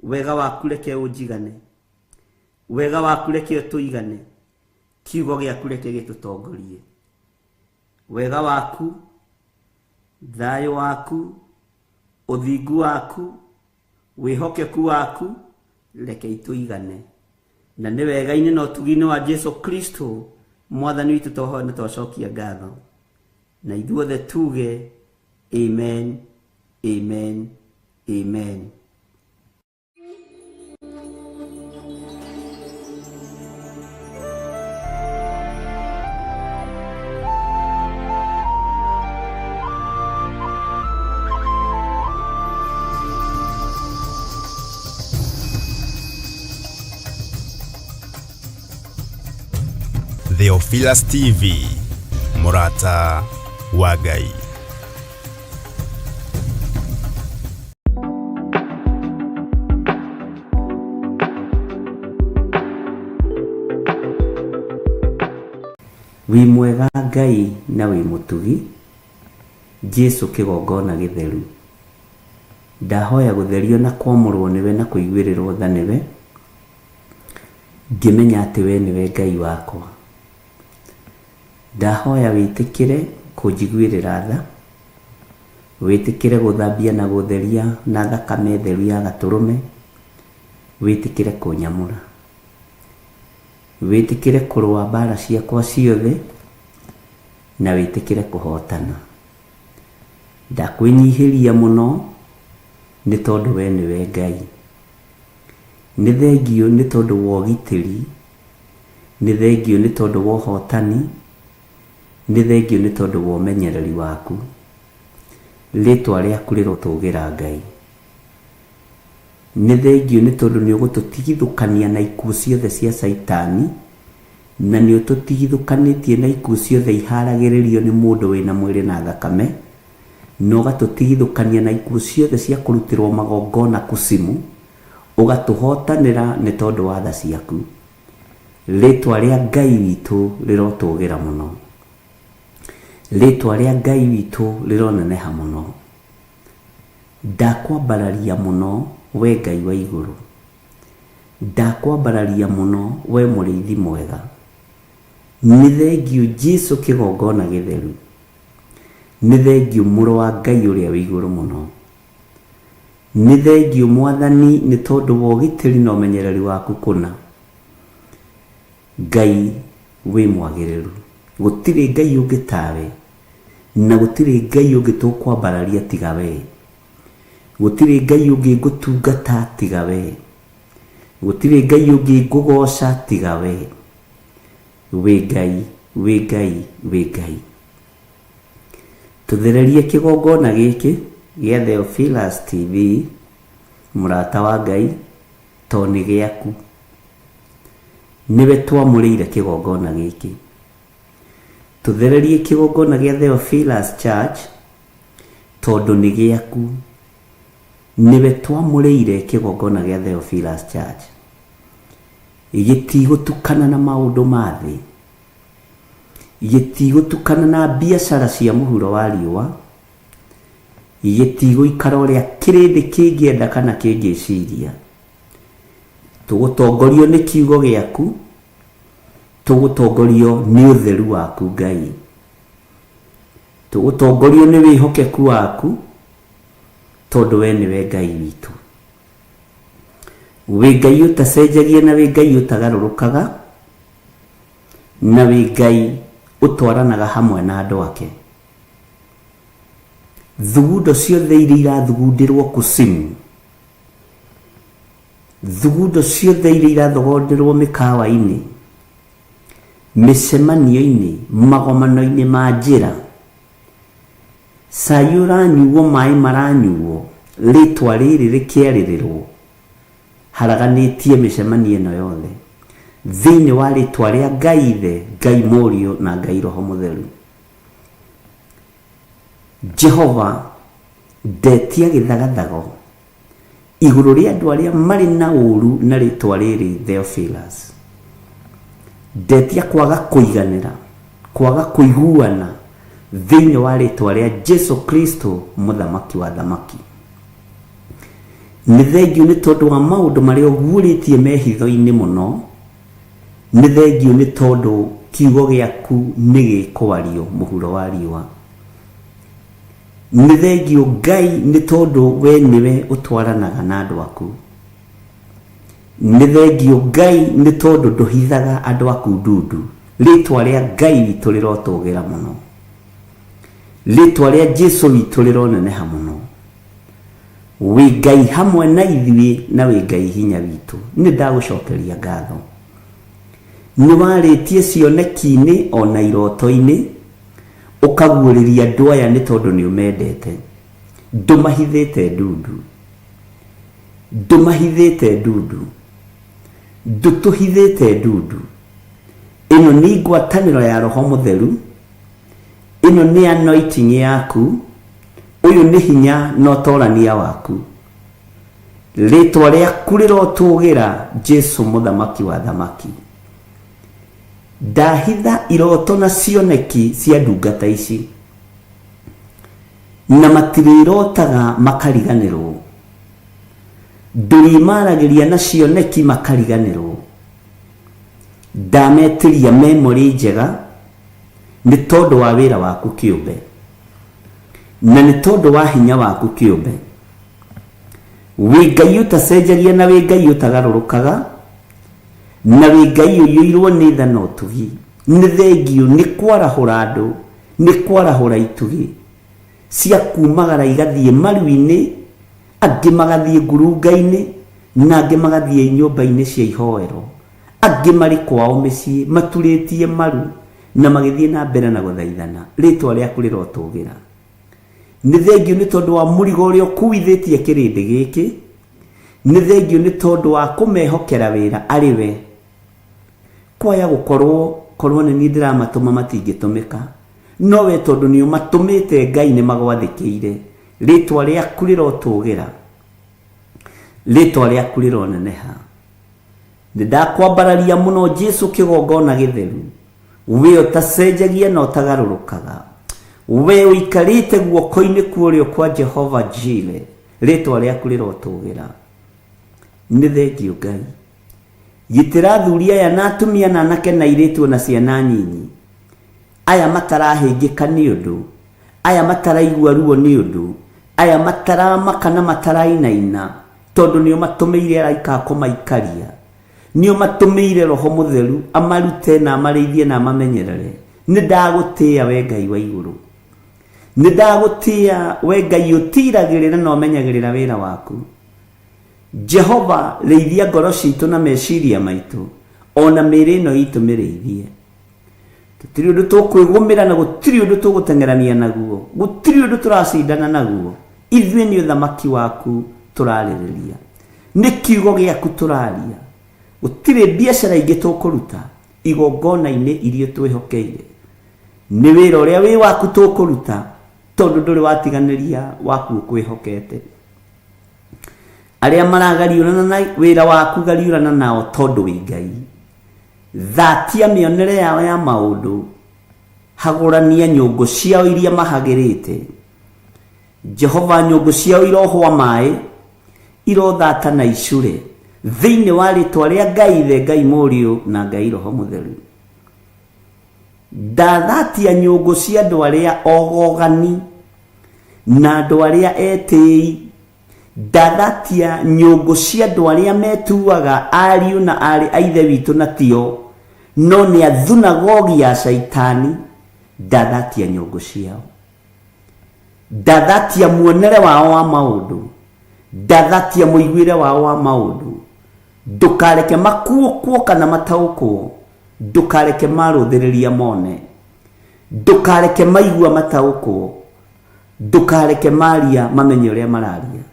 Wega waku reke ũnjigane, wega waku reke ũtũigane, kiugo gĩaku reke gĩtũtongorie. Wega waku, thayũ waku, ũthingu waku, wĩhokeku waku reke itũigane. Na nĩ wega-inĩ na ũtugi-inĩ wa Jesu Kristo Mwathani witũ tũhoya na twacokia ngatho. Na ithuothe tuge amen, amen, amen. Theophilus TV, Murata wa Ngai. Wi mwega Ngai na wi mutugi, Jesu kigongona githeru. Ndahoya gutherio na kwamũrwo niwe na kuiguĩrĩrwo tha niwe, ngĩmenya atĩ we niwe Ngai wakwa. Ndahoya wĩtĩkĩre kũnjiguĩrĩra tha, wĩtĩkĩre gũthambia na gũtheria na thakame theru ya gatũrũme, wĩtĩkĩre kũnyamũra, wĩtĩkĩre kũrũa mbara ciakwa ciothe, na wĩtĩkĩre kũhotana. Ndakwĩnyihĩria mũno nĩ tondũ we nĩwe Ngai. Nĩ thengio nĩ tondũ wa ũgitĩri, nĩ thengio nĩ tondũ wa ũhotani, nĩ thengio nĩ tondũ wa ũmenyereri waku. Rĩtwa rĩaku rĩrotũgĩra Ngai. Nĩ thengio nĩ tondũ nĩ ũgũtũtigithũkania na ikuũ ciothe cia Saitani, na nĩ ũtũtigithũkanĩtie na ikuũ ciothe iharagĩrĩrio nĩ mũndũ wĩna mwĩrĩ na thakame, na ũgatũtigithũkania na ikuũ ciothe cia kũrutĩrwo magongona kusimu, ũgatũhotanĩra nĩ tondũ wa tha ciaku. Rĩtwa rĩa Ngai witũ rĩrotũgĩra mũno. Rĩtwa rĩa Ngai witũ rĩroneneha mũno. Ndakwambararia mũno we Ngai wa igũrũ. Ndakwambararia mũno we mũrĩithi mwega. Nĩ thengio Jesu kĩgongona gĩtheru. Nĩ thengio mũrũ wa Ngai ũrĩa wĩ igũrũ mũno. Nĩ thengio Mwathani nĩ tondũ wa ũgitĩri na ũmenyereri waku kũna. Ngai wĩ mwagĩrĩru. Gũtirĩ Ngai ũngĩ tawe, na gũtirĩ Ngai ũngĩ tũkwambararia tiga we. Gũtirĩ Ngai ũngĩ ngũtungata tiga we. Gũtirĩ Ngai ũngĩ ngũgoca tiga we. Wĩ Ngai, wĩ Ngai, wĩ Ngai. Tũthererie kĩgongona gĩkĩ gĩa Theophilus TV, mũrata wa Ngai, to nĩ gĩaku. Nĩwe twamũrĩire kĩgongona gĩkĩ. Tũthererie kĩgongona gĩa Theophilus Church tondũ nĩ gĩaku. Nĩwe twamũrĩire kĩgongona gĩa Theophilus Church. Gĩtigũtukana na maũndũ ma thĩ. Gĩtigũtukana na biacara cia mũhuro wa riũa. Gĩtigũikara ũrĩa kĩrĩndĩ kĩngĩenda kana kĩngĩciria. Tũgũtongorio nĩ kiugo gĩaku, tũgũtongorio nĩ ũtheru waku Ngai. Tũgũtongorio nĩ wĩhokeku waku, tondũ we nĩwe Ngai witũ. Wĩ Ngai ũtacenjagia na wĩ Ngai ũtagarũrũkaga, na wĩ Ngai ũtwaranaga hamwe na andũ ake. Thugundo ciothe iria irathugundĩrwo kusimu, thugundo ciothe iria irathogonderwo mĩkawa-inĩ, mĩcemanio-inĩ, magomano-inĩ ma njĩra, cai ũranyuo, maĩ maranyuo, rĩtwa rĩrĩ rĩkĩarĩrĩrwo, haraganĩtie mĩcemanio ĩno yothe thĩinĩ wa rĩtwa rĩa Ngai Ithe, Ngai Mũriũ na Ngai Roho Mũtheru. Jehova ndetia gĩthagathago igũrũ rĩa andũ arĩa marĩ na ũru na rĩtwa rĩrĩ Theophilus. Ndetia kwaga kũiganĩra, kwaga kũiguana thĩinĩ wa rĩtwa rĩa Jesu Kristo, mũthamaki wa thamaki. Nĩ thengio nĩ tondũ wa maũndũ marĩa ũguũrĩtie mehitho-inĩ mũno. Nĩ thengio nĩ tondũ kiugo gĩaku nĩ gĩkwario mũhuro wa riũa. Nĩ thengio Ngai nĩ tondũ we nĩwe ũtwaranaga na andũ aku. Nĩ thengio Ngai nĩ tondũ ndũhithaga andũ aku ndundu. Rĩtwa rĩa Ngai witũ rĩrotũgĩra mũno. Rĩtwa rĩa Jesũ witũ rĩroneneha mũno. Wĩ Ngai hamwe na ithuĩ na wĩ Ngai hinya witũ. Nĩ ndagũcokeria ngatho. Nĩ warĩtie cioneki-inĩ ona iroto-inĩ ũkaguũrĩria andũ aya nĩ tondũ nĩ ũmendete. Ndũmahithĩte ndundu. Ndũmahithĩte ndundu. Ndũtũhithĩte ndundu. Ĩno nĩ ngwatanĩro ya Roho Mũtheru. Ĩno nĩ anointing yaku. Ũyũ nĩ hinya na ũtorania waku. Rĩtwa rĩaku rĩrotũgĩra Jesũ mũthamaki wa thamaki. Ndahitha iroto na cioneki cia ndungata ici. Na matirĩrotaga makariganĩrwo. Ndũrimaragĩria na cioneki makariganĩrwo. Ndametĩria memory njega nĩ tondũ wa wĩra waku kĩũmbe. Na nĩ tondũ wa hinya waku kĩũmbe. Wĩ Ngai ũtacenjagia na wĩ Ngai ũtagarũrũkaga. Na wĩ Ngai ũiyũirwo nĩ tha na ũtugi. Nĩ thengio nĩ kwarahũra andũ. Nĩ kwarahũra itugi cia kumagara igathiĩ maru-inĩ, angĩ magathiĩ ngurunga-inĩ, na angĩ magathiĩ nyũmba-inĩ cia ihoero. Angĩ marĩ kwao mĩciĩ maturĩtie maru na magĩthiĩ na mbere na gũthaithana. Rĩtwa rĩaku rĩrotũgĩra. Nĩ thengio nĩ tondũ wa mũrigo ũrĩa ũkuithĩtie kĩrĩndĩ gĩkĩ. Nĩ thengio nĩ tondũ wa kũmehokera wĩra arĩ we. Kwaya gũkorwo nĩ niĩ ndĩramatũma matingĩtũmĩka. No we tondũ nĩ ũmatũmĩte Ngai nĩ magwathĩkĩire. Rĩtwa rĩaku rĩrotũgĩra. Rĩtwa rĩaku rĩroneneha. Nĩ ndakwambararia mũno Jesũ kĩgongona gĩtheru. We ũtacenjagia na ũtagarũrũkaga. We ũikarĩte guoko-inĩ kuorĩo kwa Jehova Jire. Rĩtwa rĩaku rĩrotũgĩra. Nĩ thengio Ngai. Gitĩra athuri aya na atumia na anake na airĩtu na ciana nyinyi. Aya matarahĩngĩka nĩ ũndũ. Aya mataraigua ruo nĩ ũndũ. Aya mataramaka na matarainaina. Tondũ nĩ ũmatũmĩire araika kũmaikaria. Nĩ ũmatũmĩire Roho Mũtheru amarute na amarĩithie na amamenyerere. Nĩ ndagũtĩĩa we Ngai wa igũrũ. Nĩ ndagũtĩĩa we Ngai ũtiragĩrĩra na ũmenyagĩrĩra wĩra waku. Jehova, rĩithia ngoro citũ na meciria maitũ. Ona mĩĩrĩ ĩno itũ mĩrĩithie. Gũtirĩ ũndũ tũkwĩgũmĩra na gũtirĩ ũndũ tũgũteng'erania naguo. Gũtirĩ ũndũ tũracindana naguo. Ithuĩ nĩ ũthamaki waku tũrarĩrĩria. Nĩ kiugo gĩaku tũraria. Gũtirĩ biacara ingĩ tũkũruta igongona-inĩ iria twĩhokeire. Nĩ wĩra ũrĩa wĩ waku tũkũruta tondũ ndũrĩ watiganĩria waku ũkwĩhokete. Arĩa maragariũrana na wĩra waku gariũrana nao tondũ wĩ Ngai. Thatia mĩonere yao ya maũndũ. Hagũrania nyũngũ ciao iria mahagĩrĩte. Jehova, nyũngũ ciao irohwa maĩ, irothata na icure thĩinĩ wa rĩtwa rĩa Ngai the Ngai Mũriũ na Ngai Roho Mũtheru. Ndathatia nyũngũ cia andũ arĩa ogogani na andũ arĩa etĩĩ. Ndathatia nyũngũ cia andũ arĩa metuaga ariũ na arĩ a ithe witũ na tio, no nĩ athunagogi ya Shaitani. Ndathatia nyũngũ ciao. Ndathatia muonere wao wa maũndũ. Ndathatia mũiguĩre wao wa maũndũ. Ndũkareke makuokwo kana mataũkwo. Ndũkareke marũthĩrĩria mone. Ndũkareke maigua mataũkwo. Ndũkareke maria mamenye ũrĩa mararia.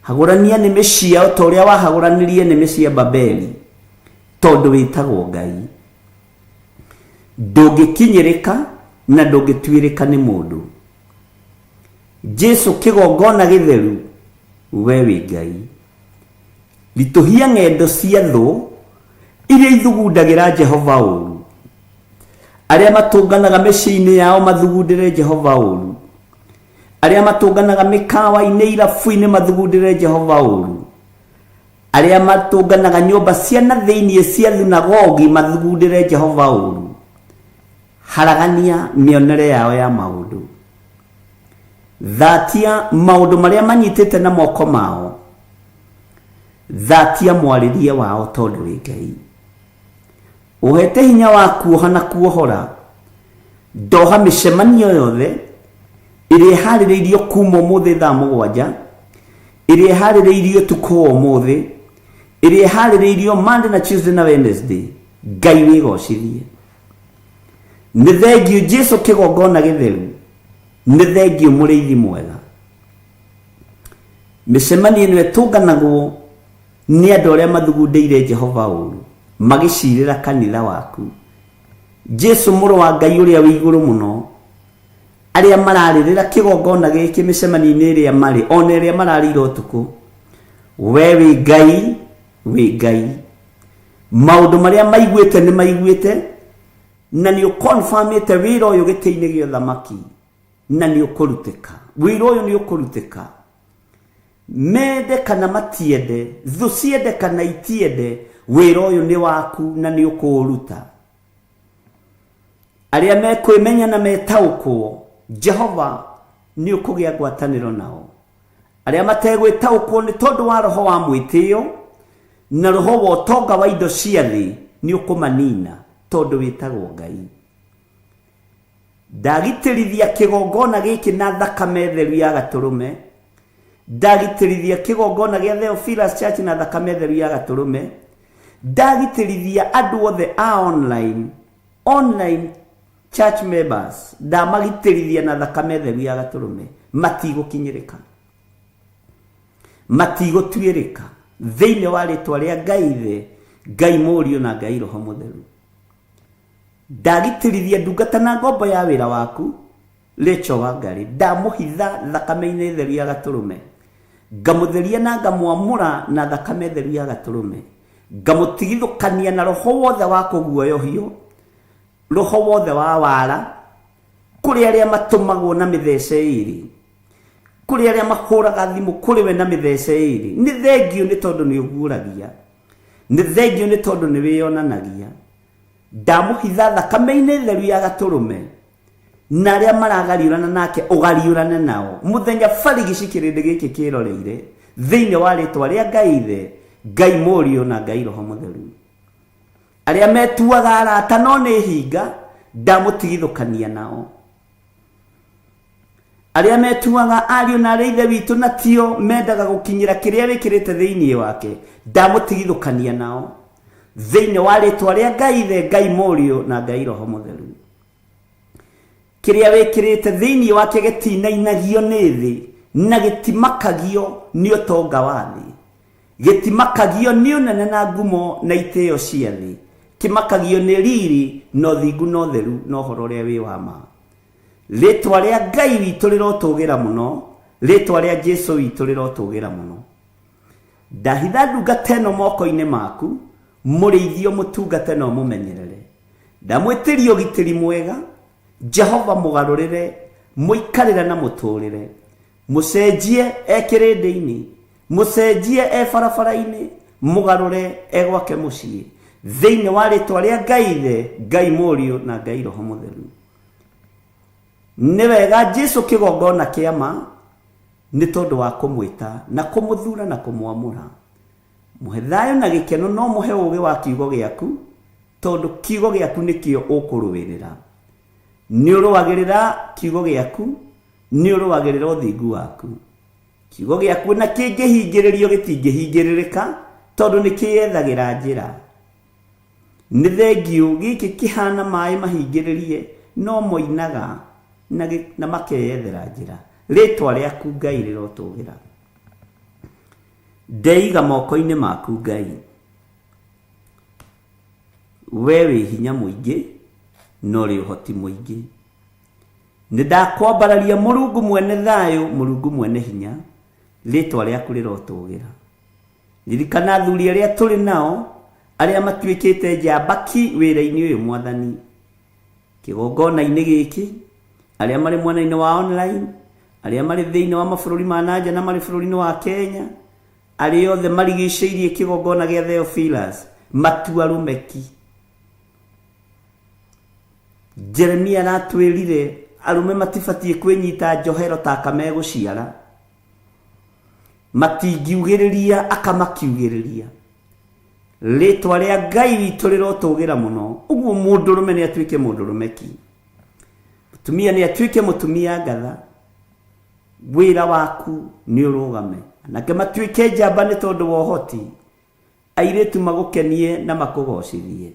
Hagũrania nĩmĩ ciao ta ũrĩa wahagũranirie nĩmĩ cia Babeli, tondũ wĩtagwo Ngai. Ndũngĩkinyĩrĩka na ndũngĩtuĩrĩka nĩ mũndũ. Jesũ kĩgongona gĩtheru, we wĩ Ngai. Ritũhia ng'endo cia thũ iria ithugundagĩra Jehova ũru. Arĩa matũnganaga mĩciĩ-inĩ yao mathugundĩre Jehova ũru. Arĩa matũnganaga mĩkawa-inĩ irabu-inĩ mathugundĩre Jehova ũru. aria matunganaga nyumba cia na thiini cia thunagogi mathugundire Jehova uru haragania mionere yao ya maundu dhatia maundu maria manyitite na moko mao dhatia mwaririe wao tondu wi Ngai uhete hinya wa kuohana kuohora ndoha micemanio yothe iri haririirio kuma muthi thaa 7 iri haririirio tuko muthi iri haririirio Monday na Tuesday na Wednesday Ngai wigocithie nĩ thengio Jesu kigongona githeru nĩ thengio mũrĩithi mwega micemanio ĩno ĩtũnganagwo nĩ andũ arĩa mathugundeire Jehova ũru magĩcirĩra kanitha waku Jesu mũrũ wa Ngai ũrĩa wĩ igũrũ mũno arĩa mararĩrĩra kigongona gĩkĩ micemanio-inĩ ĩrĩa marĩ ona ĩrĩa mararĩra ũtukũ we wĩ Ngai maũndũ marĩa maiguĩte nĩ maiguĩte na nĩ ũkonfirmĩte wĩra ũyũ gĩtĩ-inĩ gĩa ũthamaki na nĩ ũkũrutĩka wĩra ũyũ nĩ ũkũrutĩka mende kana matiende thũ ciende kana itiende wĩra ũyũ nĩ waku na nĩ ũkũũruta arĩa mekwĩmenya na metaũkwo Jehova nĩ ũkũgĩa ngwatanĩro nao arĩa mategwĩtaũkwo nĩ tondũ wa roho wa mwĩtĩo na roho wa ũtonga wa indo cia thĩ nĩ ũkũmanina tondu witagwo Ngai ndagitĩrithia kigongona gĩkĩ na thakame theru ya gatũrũme ndagitĩrithia kigongona gĩa Theophilus Church na thakame theru ya gatũrũme ndagitĩrithia andũ othe a online church members ndamagitĩrithia na thakame theru ya gatũrũme matigũkinyĩrĩka matigũtuĩrĩka thĩinĩ wa rĩtwa rĩa Ngai thĩ Ngai Mũriũ na Ngai Roho Mũtheru ndagitĩrithia ndungata na ngombo ya wĩra waku Rachel Wangari ndamũhitha thakame-inĩ theru ya gatũrũme ngamũtheria na ngamwamũra na thakame theru ya gatũrũme ngamũtigithũkania na roho wothe wa kũguoyohio roho wothe wa wara kũrĩ arĩa matũmagwo na mĩthece ĩrĩ kũrĩ arĩa mahũraga thimũ kũrĩ we na mĩthece ĩrĩ nĩ thengio nĩ tondũ nĩ ũguũragia nĩ thengio nĩ tondũ nĩ wĩyonanagia ndamũhitha thakame-inĩ theru ya gatũrũme na arĩa maragariũrana nake ũgariũrane nao mũthenya barigici kĩrĩndĩ gĩkĩ kĩroreire thĩinĩ wa rĩtwa rĩa Ngai thĩ Ngai Mũriũ na Ngai Roho Mũtheru arĩa metuaga arata no nĩ hinga ndamũtigithũkania nao arĩa metuaga ariũ na arĩa ithe witũ na tio mendaga gũkinyĩra kĩrĩa wĩkĩrĩte thĩinĩ wake ndamũtigithũkania nao thĩinĩ wa rĩtwa rĩa Ngai thĩ Ngai Mũriũ na Ngai Roho Mũtheru kĩrĩa wĩkĩrĩte thĩinĩ wake gĩtinainagio nĩ thĩ na gĩtimakagio nĩ ũtonga wa thĩ gĩtimakagio nĩ ũnene na ngumo na itĩo cia thĩ kĩmakagio nĩ riri na ũthingu na ũtheru na ũhoro ũrĩa wĩ wa ma rĩtwa rĩa Ngai witũ rĩrotũgĩra mũno rĩtwa rĩa Jesũ witũ rĩrotũgĩra mũno ndahitha ndungata ĩno moko-inĩ maku mũrĩithio mũtungate no mũmenyerere ndamwĩtĩria ũgitĩri mwega Jehova mũgarũrĩre mũikarĩre na mũtũrĩre mũcenjie ekĩrĩndĩ-inĩ mũcenjie barabara-inĩ mũgarũre gwake mũciĩ thĩinĩ wa rĩtwa rĩa Ngai thĩ Ngai Mũriũ na Ngai Roho Mũtheru nĩ wega Jesũ kĩgongona kĩama nĩ tondũ wa kũmwĩta na kũmũthura na kũmwamũra mũhe thayũ na gĩkeno no mũhe ũũgĩ wa kiugo gĩaku tondũ kiugo gĩaku nĩkĩo ũkũrũĩrĩra nĩ ũrũagĩrĩra kiugo gĩaku nĩ ũrũagĩrĩra ũthingu waku kiugo gĩaku na kĩngĩhingĩrĩrio gĩtingĩhingĩrĩrĩka tondũ nĩ kĩyethagĩra njĩra nĩ thengio gĩkĩ kĩhana maĩ mahingĩrĩrie no moinaga na makeyethera njĩra rĩtwa rĩaku Ngai rĩrotũgĩra ndeiga moko-inĩ maku Ngai we wĩ hinya mũingĩ no rĩ ũhoti mũingĩ nĩ ndakwambararia Mũrungu mwene thayũ Mũrungu mwene hinya rĩtwa rĩaku rĩrotũgĩra ririkana athuri arĩa tũrĩ nao arĩa matuĩkĩte njambaki wĩra-inĩ ũyũ Mwathani kĩgongona-inĩ gĩkĩ arĩa marĩ mwena-inĩ wa online arĩa marĩ thĩinĩ wa mabũrũri ma nanja na marĩ bũrũri-inĩ wa Kenya arĩ othe marigicĩirie kĩgongona gĩa Theophilus matuarũmeki. Jeremia aratwĩrire arũme matibatiĩ kwĩnyita njohero taka megũciara, matingiugĩrĩria akamakiugĩrĩria. Rĩtwa rĩa Ngai witũ rĩrotũgĩra mũno, ũguo mũndũrũme nĩ atuĩke mũndũrũmeki, mũtumia nĩ atuĩke mũtumia ngatha. Wĩra waku nĩ ũrũgame, nake matuĩke njamba nĩ tondũ wa ũhoti, airĩtu magũkenie na makũgocithie.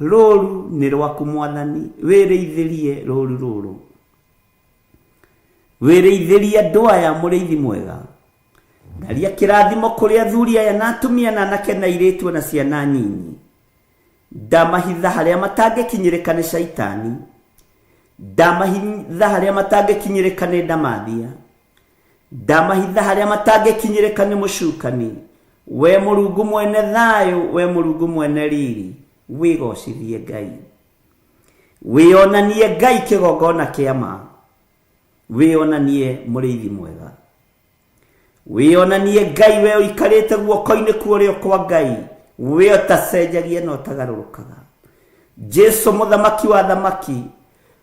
Rũru nĩ rwaku Mwathani, wĩrĩithĩrie rũru rũrũ. Wĩrĩithĩrie andũ aya mũrĩithi mwega. Ndaria kĩrathimo kũrĩ athuri aya na atumia na anake na airĩtu na ciana nyinyi. Ndamahitha harĩa matangĩkinyĩrĩka nĩ Shaitani. Ndamahitha harĩa matangĩkinyĩrĩka nĩ ndamathia. Ndamahitha harĩa matangĩkinyĩrĩka nĩ mũcukani. We Mũrungu mwene thayũ, we Mũrungu mwene riri, wĩgocithie Ngai. Wĩonanie Ngai kĩgongona kĩa ma. Wĩonanie mũrĩithi mwega. Wĩonanie Ngai we ũikarĩte guoko-inĩ kuorĩo kwa Ngai, we ũtacenjagia na ũtagarũrũkaga. Jesu mũthamaki wa thamaki,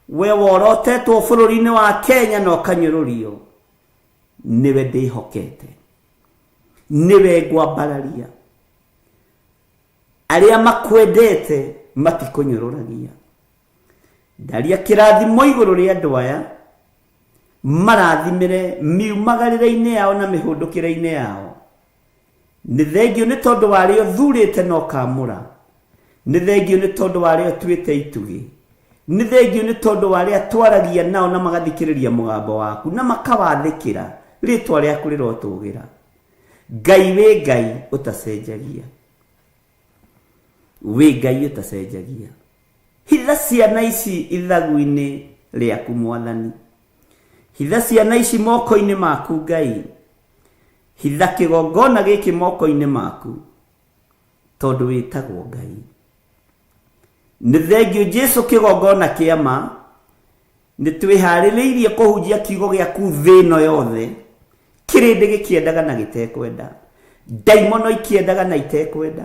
we worotetwo bũrũri-inĩ wa Kenya na ũkanyũrũrio. Niwe ndĩhokete, niwe ngwambararia. Arĩa makwendete matikũnyũrũragia. Ndaria kĩrathimo igũrũ rĩa andũ aya, marathimĩre miumagarĩre-inĩ yao na mĩhũndũkĩre-inĩ yao. Nĩ thengio nĩ tondũ warĩo thurĩte na ũkamũra. Nĩ thengio nĩ tondũ warĩo tuĩte itugĩ. Nĩ thengio nĩ tondũ warĩo twaragia nao na magathikĩrĩria mũgambo waku na makawathĩkĩra. Rĩtwa rĩaku rĩrotũgĩra. Ngai wĩ Ngai ũtacenjagia. Wĩ Ngai ũtacenjagia. Hitha ciana ici ithagu-inĩ rĩaku Mwathani. Hitha ciana ici moko-inĩ maku Ngai. Hitha kĩgongona gĩkĩ moko-inĩ maku, tondũ wĩtagwo Ngai. Nĩ thengio Jesu kĩgongona kĩa ma. Nĩ twĩharĩrĩirie kũhunjia kiugo gĩaku thĩ ĩno yothe. Kĩrĩndĩ gĩkĩendaga na gĩtekwenda. Ndaimono ikĩendaga na itekwenda.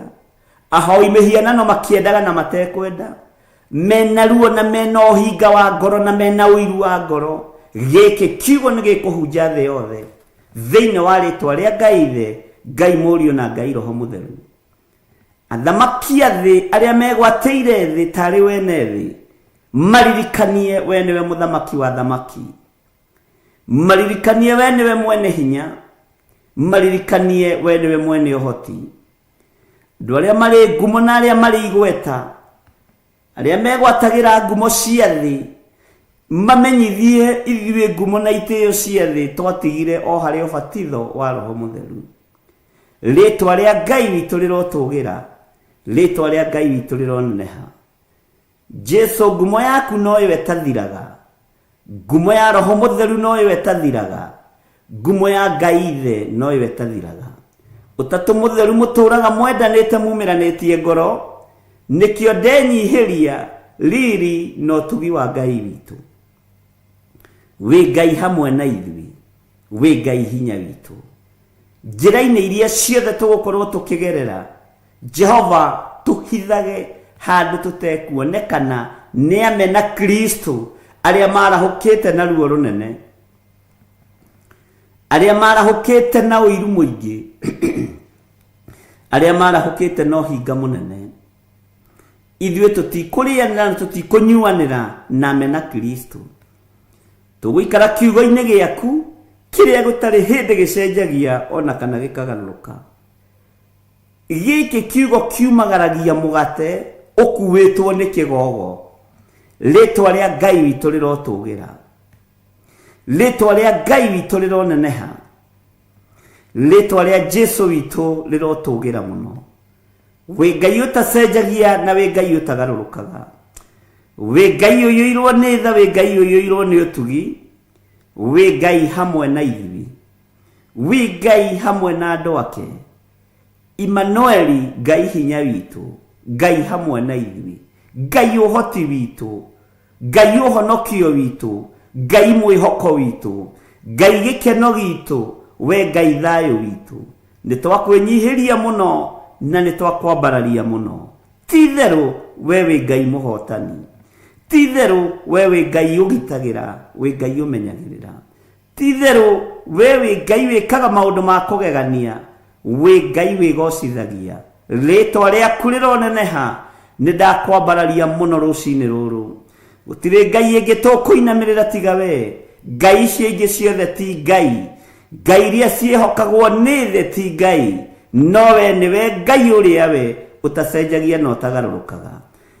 Ahoi mĩhianano makĩendaga na matekwenda. Mena ruo na mena ũhinga wa ngoro na mena ũiru wa ngoro. Gĩkĩ kiugo nĩ gĩkũhunja thĩ yothe, thĩinĩ wa rĩtwa rĩa Ngai Ithe, Ngai Mũriũ na Ngai Roho Mũtheru. Athamaki a thĩ arĩa megwatĩire thĩ tarĩ wene thĩ, maririkanie we nĩwe mũthamaki wa thamaki. Maririkanie we nĩwe mwene hinya. Maririkanie we nĩwe mwene ũhoti. Andũ arĩa marĩ ngumo na arĩa marĩ igweta, arĩa megwatagĩra ngumo cia thĩ, mamenyithie ithuĩ ngumo na itĩo cia thĩ twatigire o harĩ ũbatitho wa Roho Mũtheru. Rĩtwa rĩa Ngai witũ rĩrotũgĩra. Rĩtwa rĩa Ngai witũ rĩroneneha. Jesu, ngumo yaku no ĩwe ĩtathiraga. Ngumo ya Roho Mũtheru no ĩwe ĩtathiraga. Ngumo ya Ngai Ithe no ĩwe ĩtathiraga. Ũtatũ Mũtheru mũtũraga mwendanĩte mumĩranĩtie ngoro. Nĩkĩo ndenyihĩria riri no ũtugi wa Ngai witũ. Wĩ Ngai hamwe na ithuĩ. Wĩ Ngai hinya witũ. Njĩra-inĩ iria ciothe tũgũkorwo tũkĩgerera, Jehova tũhithage handũ tũtekuonekana nĩ amena Kristo arĩa marahũkĩte na ruo rũnene, arĩa marahũkĩte na ũiru mũingĩ, arĩa marahũkĩte na ũhinga mũnene. Ithuĩ tũtikũrĩanĩra na tũtikũnyuanĩra na amena Kristo. Tũgũikara kiugo-inĩ gĩaku kĩrĩa gũtarĩ hĩndĩ gĩcenjagia ona kana gĩkagarũrũka. Gĩkĩ kiugo kiumagaragia mũgate ũkuĩtwo nĩ kĩgogo. Rĩtwa rĩa Ngai witũ rĩrotũgĩra. Rĩtwa rĩa Ngai witũ rĩroneneha. Rĩtwa rĩa Jesu witũ rĩrotũgĩra mũno. Wĩ Ngai ũtacenjagia na wĩ Ngai ũtagarũrũkaga. Wĩ Ngai ũiyũirwo nĩ tha, wĩ Ngai ũiyũirwo nĩ ũtugi. Wĩ Ngai hamwe na ithuĩ. Wĩ Ngai hamwe na andũ ake. Immanueli, Ngai hinya witũ. Ngai hamwe na ithuĩ. Ngai ũhoti witũ. Ngai ũhonokio witũ. Ngai mwĩhoko witũ. Ngai gĩkeno gitũ. We Ngai thayũ witũ. nĩ twakwĩnyihĩria mũno na nĩ twakwambararia mũno. Ti-itherũ we wĩ Ngai mũhotani, ti-itherũ we wĩ Ngai ũgitagĩra, wĩ Ngai ũmenyagĩrĩra, ti-itherũ we wĩ Ngai wĩkaga maũndũ ma kũgegania, wĩ Ngai wĩgocithagia. Rĩĩtwa rĩaku rĩroneneha. Nĩ ndakwambararia mũno rũcinĩ rũrũ. Gũtirĩ Ngai ĩngĩ tũkũinamĩrĩra tiga we. Ngai icio ingĩ ciothe ti Ngai. Ngai iria ciĩhokagwo nĩ thĩ ti Ngai. No we nĩwe Ngai ũrĩa we ũtacenjagia na ũtagarũrũkaga.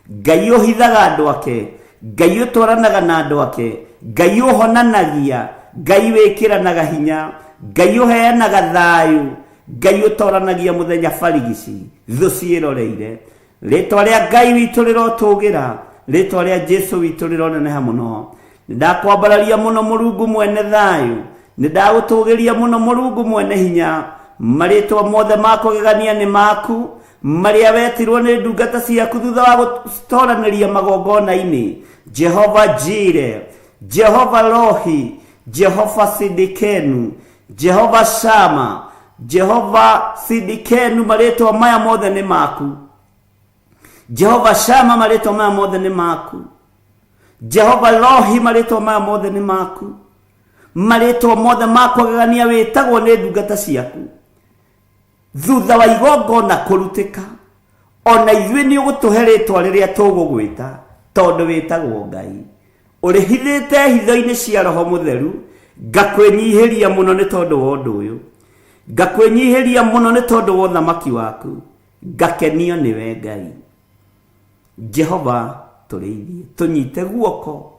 Ngai ũhithaga andũ ake, Ngai ũtwaranaga na andũ ake, Ngai ũhonanagia, Ngai wĩkĩranaga hinya, Ngai ũheanaga thayũ, Ngai ũtoranagia mũthenya barigici thũ ciĩroreire. Rĩĩtwa rĩa Ngai witũ rĩrotũgĩra, rĩĩtwa rĩa Jesũ witũ rĩroneneha mũno. Nĩndakwambararia mũno Mũrungu mwene thayũ, nĩndagũtũgĩria mũno Mũrungu mwene hinya. Marĩĩtwa mothe ma kũgegania nĩ maku, marĩa wetirwo nĩ ndungata ciaku thutha wa gũtoranĩria magongona-inĩ. Jehova Jire, Jehova Rohi, Jehova Sidikenu, Jehova Shama, Jehova Sidikenu, marĩĩtwa maya mothe nĩ maku. Jehova Shama, marĩĩtwa maya mothe nĩ maku. Jehova Rohi, marĩĩtwa maya mothe nĩ maku. Marĩĩtwa mothe ma kũgegania wĩtagwo nĩ ndungata ciaku thutha wa igongona kũrutĩka. Ona ithuĩ nĩ ũgũtũhe rĩĩtwa rĩrĩa tũgũgwĩta, tondũ wĩtagwo Ngai. Ũrĩhithĩte hitho-inĩ cia Roho Mũtheru. Ngakwĩnyihĩria mũno nĩ tondũ wa ũndũ ũyũ, ngakwĩnyihĩria mũno nĩ tondũ wa ũthamaki waku. Ngakenio nĩwe Ngai. Jehova tũrĩithie, tũnyite guoko,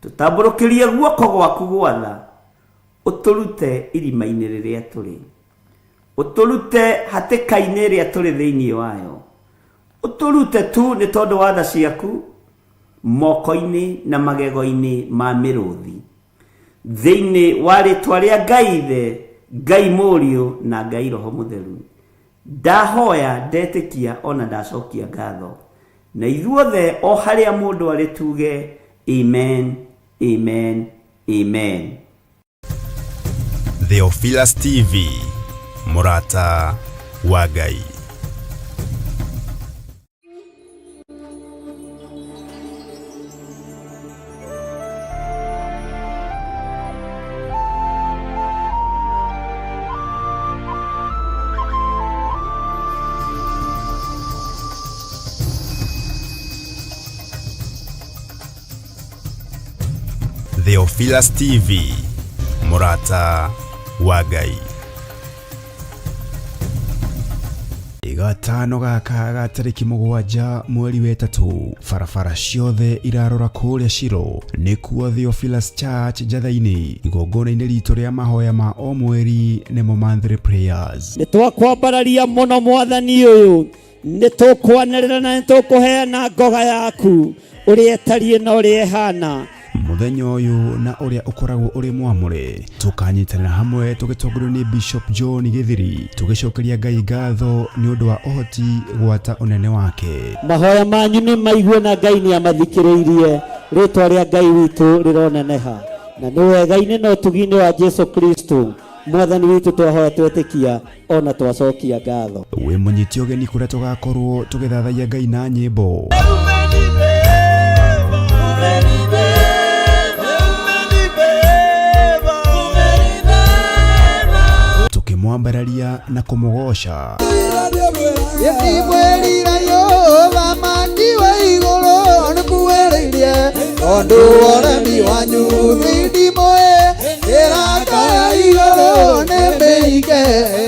tũtambũrũkĩrie guoko gwaku gwatha, ũtũrute irima-inĩ rĩrĩa tũrĩ, ũtũrute hatĩka-inĩ ĩrĩa tũrĩ thĩinĩ wayo, ũtũrute tu nĩ tondũ wa tha ciaku moko-inĩ na magego-inĩ ma mĩrũthi, thĩinĩ wa rĩĩtwa rĩa Ngai Ithe, Ngai Mũriũ na Ngai Roho Mũtheru. Ndahoya, ndetĩkia, ona ndacokia ngatho, na ithuothe o harĩa mũndũ arĩ tuge amen, amen, amen. Theophilus TV, mũrata wa Ngai. Theophilus TV, mũrata wa Ngai. Gatano gaka ga tarĩki 7 mweri wa 3, barabara ciothe irarora kũrĩa Shiro nĩkuo Theophilus Church Njatha-inĩ, igongona-inĩ ritũ rĩa mahoya ma o mweri nĩmo monthly prayers. Nĩtwakwambararia mũno Mwathani ũyũ, nĩtũkwanĩrĩra na nĩtũkũheana ngoga yaku ũrĩa ĩtariĩ na ũrĩa ĩhana. Mũthenya ũyũ na ũrĩa ũkoragwo ũrĩ mwamũre, tũkanyitanĩra hamwe tũgĩtongorio nĩ Bishop John Gĩthiri, tũgĩcokeria Ngai ngatho nĩ ũndũ wa ũhoti gwata ũnene wake. Mahoya manyu nĩ maigwe na Ngai nĩ amathikĩrĩirie, rĩĩtwa rĩa Ngai witũ rĩroneneha, na nĩ wega-inĩ na ũtugi-inĩ wa Jesũ Kristo Mwathani witũ twahoya twetĩkia, ona twacokia ngatho. Wĩ mũnyiti ũgeni kũrĩa tũgakorwo tũgĩthathaiya Ngai na nyĩmbo. Tukimwambararia na kumugosha.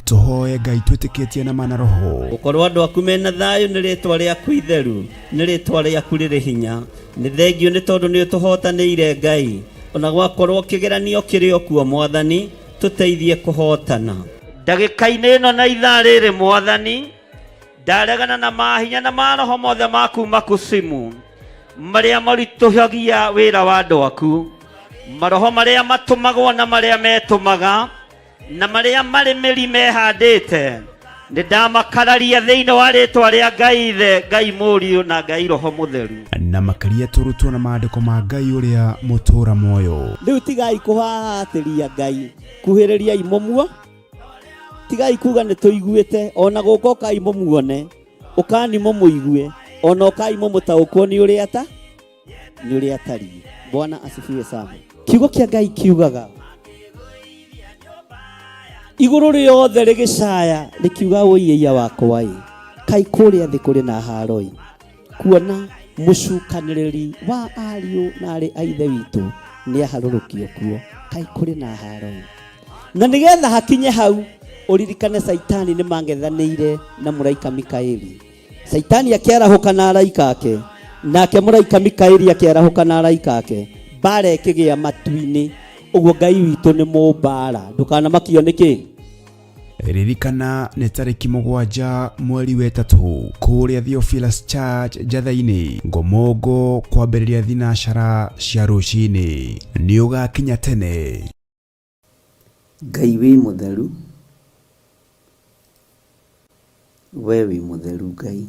Tuhoye Ngai twĩtĩkĩtie na mana roho. Gũkorwo andũ aku mena thayũ nĩ rĩĩtwa rĩaku itheru, nĩ rĩĩtwa rĩaku rĩrĩ hinya. Nĩ thengio nĩ tondũ nĩ ũtũhotanĩire Ngai, ona gwakorwo kĩgeranio kĩrĩ o kuo Mwathani, tũteithie kũhotana. Ndagĩka-inĩ ĩno na ithaa rĩrĩ Mwathani, ndaregana na mahinya na maroho mothe maku makusimu marĩa maritũhagia wĩra wa andũ aku, maroho marĩa matũmagwo na marĩa metũmaga na marĩa marĩ mĩri mehandĩte. Nĩ ndamakararia thĩinĩ wa rĩĩtwa rĩa Ngai Ithe, Ngai Mũriũ na Ngai Roho Mũtheru, na makaria tũrutwo na maandĩko ma Ngai ũrĩa mũtũũra muoyo. Rĩu tigai kũhahatĩria Ngai, kuhĩrĩriai mũmua tigai kuga nĩ tũiguĩte, ona gũkũ kai mũmuone, ũkani mũmũigue, ona ũkai mũmũtaũkwo nĩ ũrĩa atariĩ. Bwana asifiwe sana. Kiugo kĩa Ngai kiugaga igũrũ rĩothe rĩgĩcaya rĩkiuga ũiyia wakwa kai kũrĩa thĩ kũrĩ na haro kuona mũcukanĩrĩri wa ariũ na arĩ a ithe witũ nĩ aharũrũkio kuo, kai kũrĩ na haro. Na nĩgetha hakinye hau, ũririkane Saitani nĩ mang'ethanĩire na mũraika Mikaeli. Saitani akĩarahũka na araika ake, nake mũraika Mikaeli akĩarahũka na araika ake, mbara ĩkĩgĩa matu-inĩ. Ũguo Ngai witũ nĩ mũmbara, ndũkanamakio nĩkĩ. Ririkana nĩ tarĩki 7 mweri wa 3 kũrĩa Theophilus Church Njatha-inĩ Ngomongo kwambĩrĩria thinacara cia rũcinĩ. Nĩ ũgakinya tene. Ngai wĩ mũtheru, we wĩ mũtheru Ngai.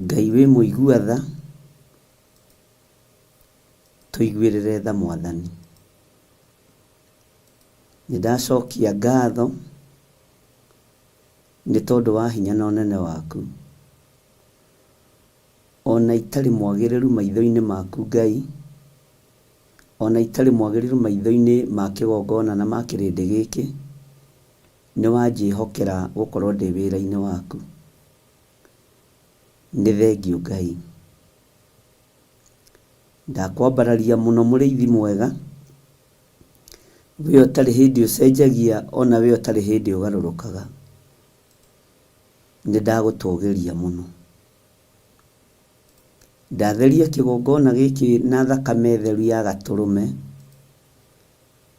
Ngai wĩ mũigua tha, tũiguĩrĩre tha Mwathani. Nĩndacokia ngatho nĩ tondũ wa hinya na ũnene waku, ona itarĩ mwagĩrĩru maitho-inĩ maku Ngai, ona itarĩ mwagĩrĩru maitho-inĩ ma kĩgongona na ma kĩrĩndĩ gĩkĩ, nĩ wanjĩhokera gũkorwo ndĩ wĩra-inĩ waku. Nĩ thengio Ngai. Ndakwambararia mũno mũrĩithi mwega, we ũtarĩ hĩndĩ ũcenjagia, ona we ũtarĩ hĩndĩ ũgarũrũkaga. Nĩ ndagũtũgĩria mũno. Ndatheria kĩgongona gĩkĩ na thakame theru ya Gatũrũme.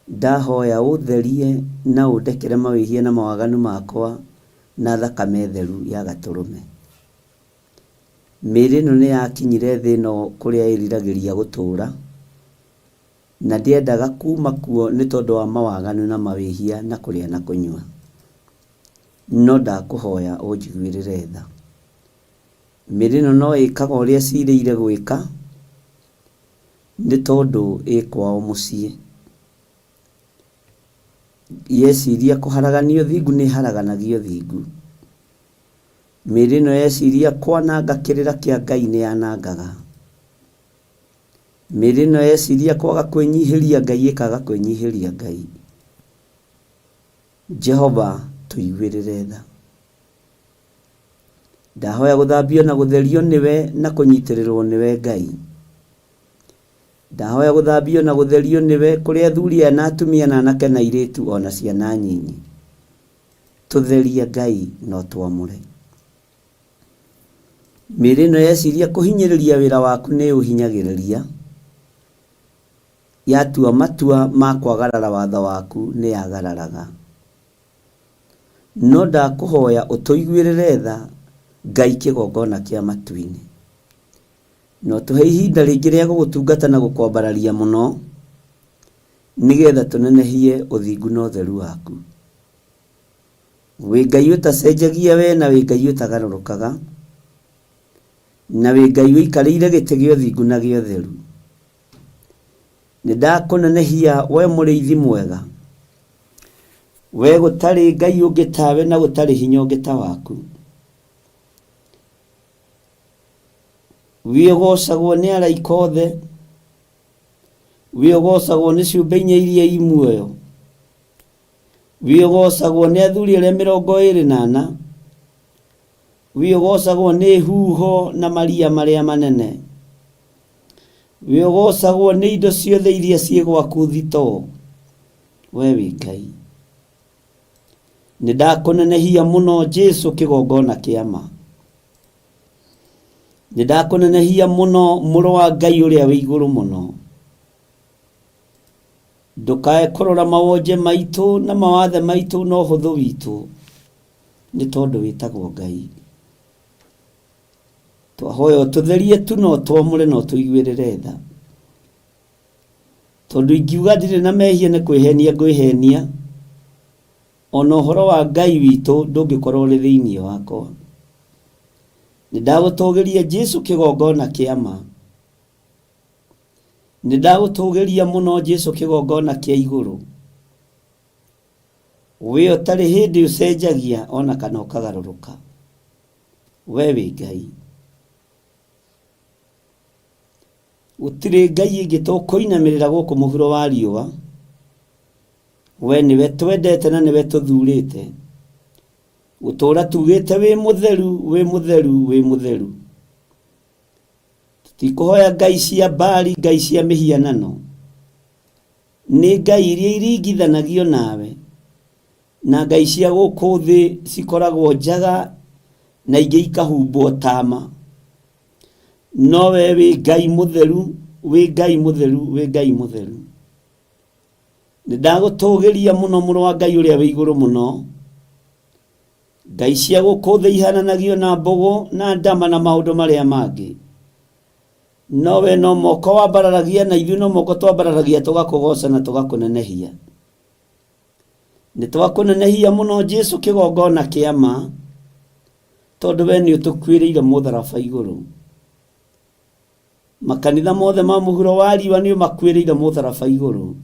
Ndahoya ũtherie na ũndekere mawĩhia na mawaganu makwa na thakame theru ya Gatũrũme. Mĩĩrĩ ĩno nĩ yakinyire thĩ ĩno kũrĩa ĩriragĩria gũtũũra, na ndiendaga kuma kuo nĩ tondũ wa mawaganu na mawĩhia na kũrĩa na kũnyua. No ndakũhoya ũnjiguĩrĩre tha. Mĩĩrĩ ĩno no ĩkaga ũrĩa ciirĩire gwĩka nĩ tondũ ĩkwao mũciĩ. Yeciria kũharaganio thingu nĩ haraganagio thingu. Mĩĩrĩ ĩno yeciria kwananga kĩrĩra kĩa Ngai nĩ yanangaga. Mĩĩrĩ ĩno yeciria kwaga kwĩnyihĩria Ngai ĩkaga kwĩnyihĩria Ngai. Jehova tũiguĩrĩre tha. Ndahoya gũthambio na gũtherio nĩwe na kũnyitĩrĩrwo nĩwe Ngai. Ndahoya gũthambio na gũtherio nĩwe kũrĩ athuri aya na atumia na anake na airĩtu ona ciana nyinyi. Tũtherie Ngai no twamũre. Mĩĩrĩ ĩno yeciria kũhinyĩrĩria wĩra waku nĩ ũhinyagĩrĩria. Yatua matua ma kwagarara watho waku nĩ yagararaga. No ndakũhoya ũtũiguĩrĩre tha Ngai kĩgongona kĩa matu-inĩ. No tũhe ihinda rĩngĩ rĩa gũgũtungata na gũkwambararia mũno, nĩgetha tũnenehie ũthingu na ũtheru waku. Wĩ Ngai ũtacenjagia we na wĩ Ngai ũtagarũrũkaga, na wĩ Ngai ũikarĩire gĩtĩ gĩa ũthingu na gĩa ũtheru. Nĩndakũnenehia we mũrĩithi mwega, we gũtarĩ Ngai ũngĩ tawe na gũtarĩ hinya ũngĩ ta waku. We ũgocagwo nĩ araika othe, we ũgocagwo nĩ ciũmbe inya iria i muoyo, we ũgocagwo nĩ athuri arĩa 24, we ũgocagwo nĩ huho na maria marĩa manene, we ũgocagwo nĩ indo ciothe iria ciĩ gwaku thito. We wĩ Ngai. Nĩndakũnenehia mũno Jesũ kĩgongona kĩa ma. Nĩndakũnenehia mũno mũrũ wa Ngai ũrĩa wĩ igũrũ mũno. Ndũkae kũrora mawonje maitũ na mawathe maitũ na ũhũthũ witũ, nĩ tondũ wĩtagwo Ngai. Twahoya ũtũtherie tu no twamũre no tũiguĩrĩre tha. Tondũ ingiuga ndirĩ na mehia nĩ kwĩhenia ngwĩhenia, ona ũhoro wa Ngai witũ ndũngĩkorwo ũrĩ thĩinĩ wakwa. Nĩndagũtũgĩria Jesũ kĩgongona kĩa ma. Nĩndagũtũgĩria mũno Jesũ kĩgongona kĩa igũrũ. we otari hindi ucenjagia ona kana ukagaruruka we wi Ngai utire Ngai ingi tukuinamirira guku muhuro wa riua we niwe twendete na niwe tuthurite gutura tugite wi mutheru wi mutheru wi mutheru tutikuhoya ngai cia mbari ngai cia mihianano ni ngai iria iringithanagio nawe na ngai cia guku thi cikoragwo njaga na ingi ikahumbwo tama no we wi ngai mutheru wi ngai mutheru wi ngai mutheru ndagutugiria muno muru wa ngai uria wi iguru muno ngai cia guku thi ihananagio na mbogo na ndama na maundu maria mangi no we no moko wa bararagia na ithu no moko twa bararagia tugakugoca na tugakunenehia ni twakunenehia muno Jesu kigongona kiama tondu we ni utukwiriire mutharaba iguru makanitha mothe ma muhuro wa riua ni makwiriire mutharaba iguru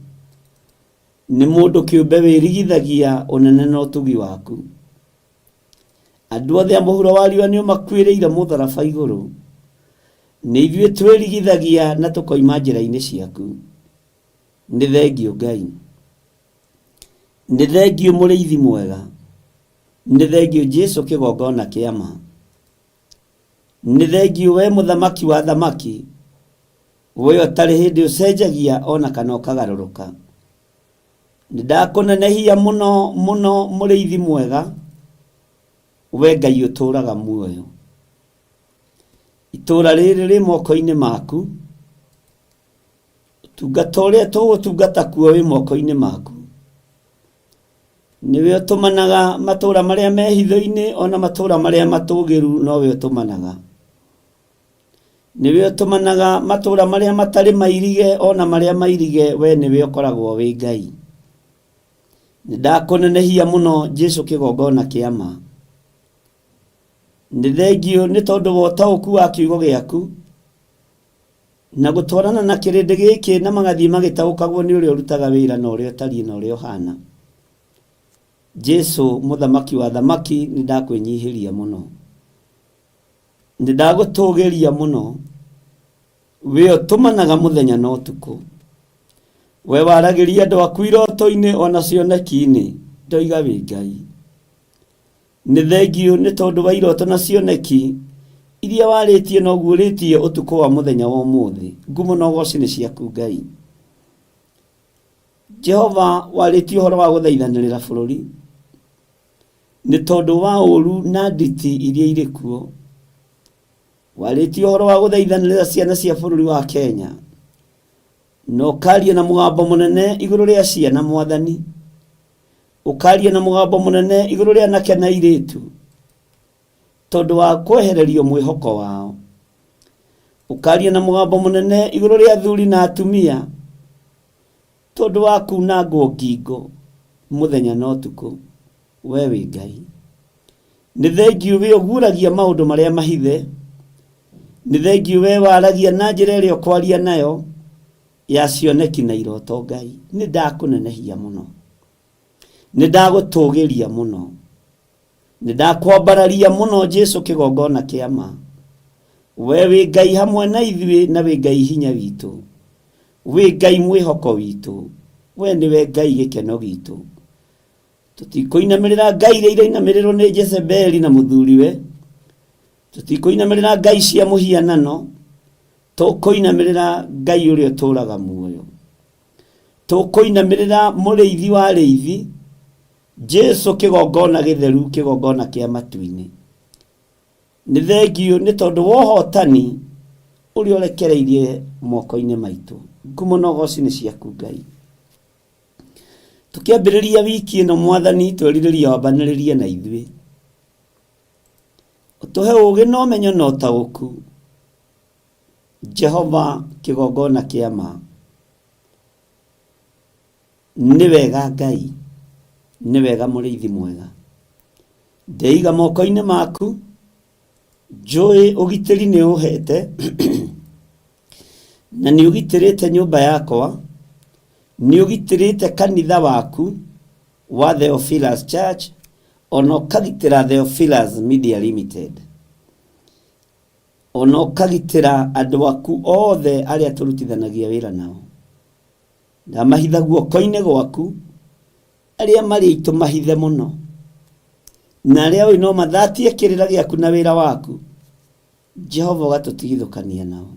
ni mundu kiumbe wirigithagia unene na utugi waku andu othe a muhuro wa riua ni makwiriire mutharaba iguru ni ithuĩ twirigithagia na tukoima njĩra-inĩ ciaku ni thengio Ngai ni thengio mũrĩithi mwega ni thengio Jesu kigongona kiama ni thengio we muthamaki wa thamaki we otari hindi ucenjagia ona kana ukagaruruka ni ndakunenehia muno muno mũrĩithi mwega we Ngai uturaga muoyo itura riri ri moko-ini maku tungata uria tugutungata kuo wi moko-ini maku niwe utumanaga matura maria me hitho-ini ona matura maria matugiru no we utumanaga niwe utumanaga matura maria matari mairige ona maria mairige we niwe ukoragwo wi Ngai ni ndakunenehia muno Jesu kigongona kiama ni thengio ni tondu wa utauku wa kiugo giaku na gutwarana na kirindi giki na magathi magitaukagwo ni uria urutaga wira na uria utari na uria uhana Jesu muthamaki wa thamaki ni ndakwenyihiria muno ni ndagutugiria muno we utumanaga muthenya na utuku we waragiria andu aku iroto-ini ona cioneki-ini ndoiga wi Ngai ni thengio ni tondu wa iroto na cioneki iria waritie no guuritie utuku wa muthenya wa umuthi ngumo no goci ni ciaku Ngai Jehova waritie uhoro wa guthaithanirira bururi ni tondu wa uru na nditi iria iri kuo waritie uhoro wa guthaithanirira ciana cia bururi wa Kenya no karia na mugambo munene iguru ria ciana mwathani ukaria na mugambo munene iguru ria nake na iritu tondu wa kwehererio mwihoko wao ukaria na mugambo munene iguru ria athuri na atumia tondu wa kunangwo ngingo muthenya na utuku we wi Ngai ni thengio we uguragia maundu maria mahithe ni thengio we waragia na njira iria kwaria nayo ya cioneki na iroto Ngai ni ndakunenehia muno ni ndagutugiria muno ni ndakwambararia muno Jesu kigongona kiama we wi Ngai hamwe na ithuĩ na wi Ngai hinya witu wi Ngai mwihoko witu we niwe Ngai gikeno gitu tutikuinamirira Ngai iria inamiriro ni Jezebeli na muthuriwe tutikuinamirira Ngai cia muhianano tukuinamirira Ngai uria uturaga muoyo tukuinamirira mũrĩithi wa rĩithi Jesu kigongona githeru kigongona kia matu-ini ni thengio ni tondu wa hotani uria urekereirie moko-ini maitu ngumo no goci ni ciaku Ngai tukiambiriria wiki ino mwathani twiririria wambaniririe na ithuĩ utuhe ugi no menyo no tauku Jehova kigongona kiama ni wega Ngai ni wega mũrĩithi mwega ndeiga moko-ini maku njũĩ ũgitĩri nĩ ũhete na nĩ ũgitĩrĩte nyũmba yakwa nĩ ũgitĩrĩte kanitha waku wa Theophilus Church, ona ukagitira Theophilus Media Limited, ona ukagitira andu aku othe aria turutithanagia wira nao. Ndamahitha guoko-ini gwaku aria mari itu mahithe muno, na aria wi no mathatie kirira giaku na wira waku. Jehova gatutigithukania nao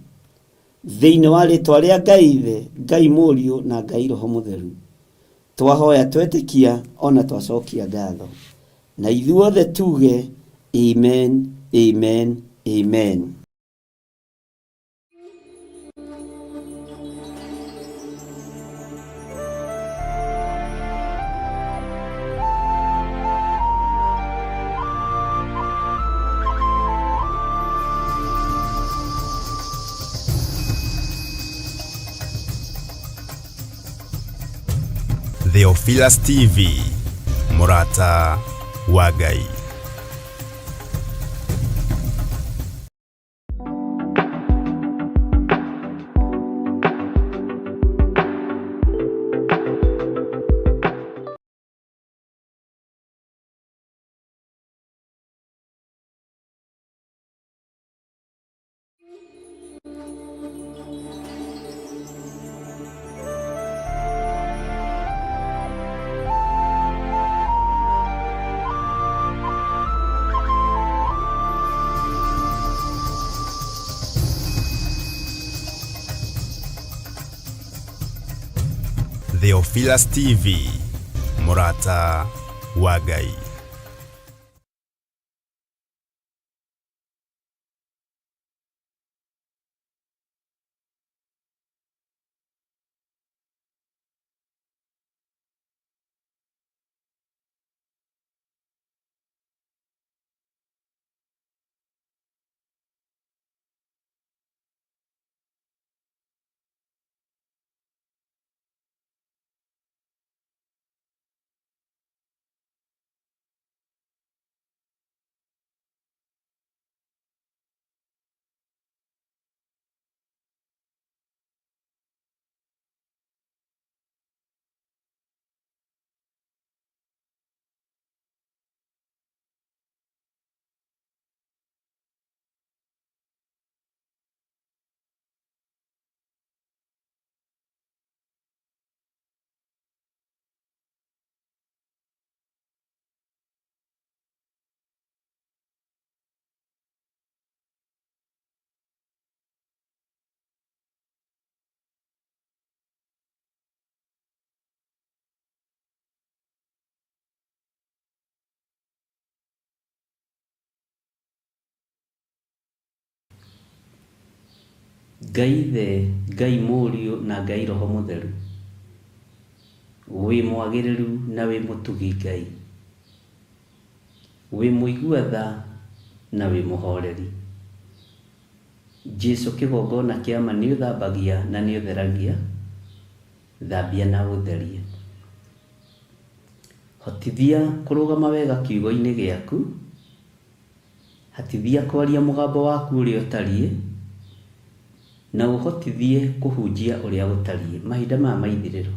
thiini wa ritwa ria Ngai Ithe, Ngai Mũriũ na Ngai Roho Mũtheru. Twahoya twetikia ona twacokia ngatho, na ithuothe tuge amen, amen, amen. Theophilus TV, Murata wa Ngai. Theophilus TV, Murata wa Ngai. Ngai Ithe, Ngai Mũriũ na Ngai Roho Mũtheru, wi mwagĩrĩru na wi mũtugi Ngai, wi mũigua tha na wi mũhoreri. Jesu kĩgongona kĩa ma nĩ ũthambagia na nĩ ũtheragia, thambia na ũtherie. Hotithia kũrũgama wega kiugo-inĩ gĩaku, hatithia kwaria mũgambo waku ũrĩa ũtariĩ, na ũhotithie kũhunjia ũrĩa gũtariĩ mahinda maya maithirĩro,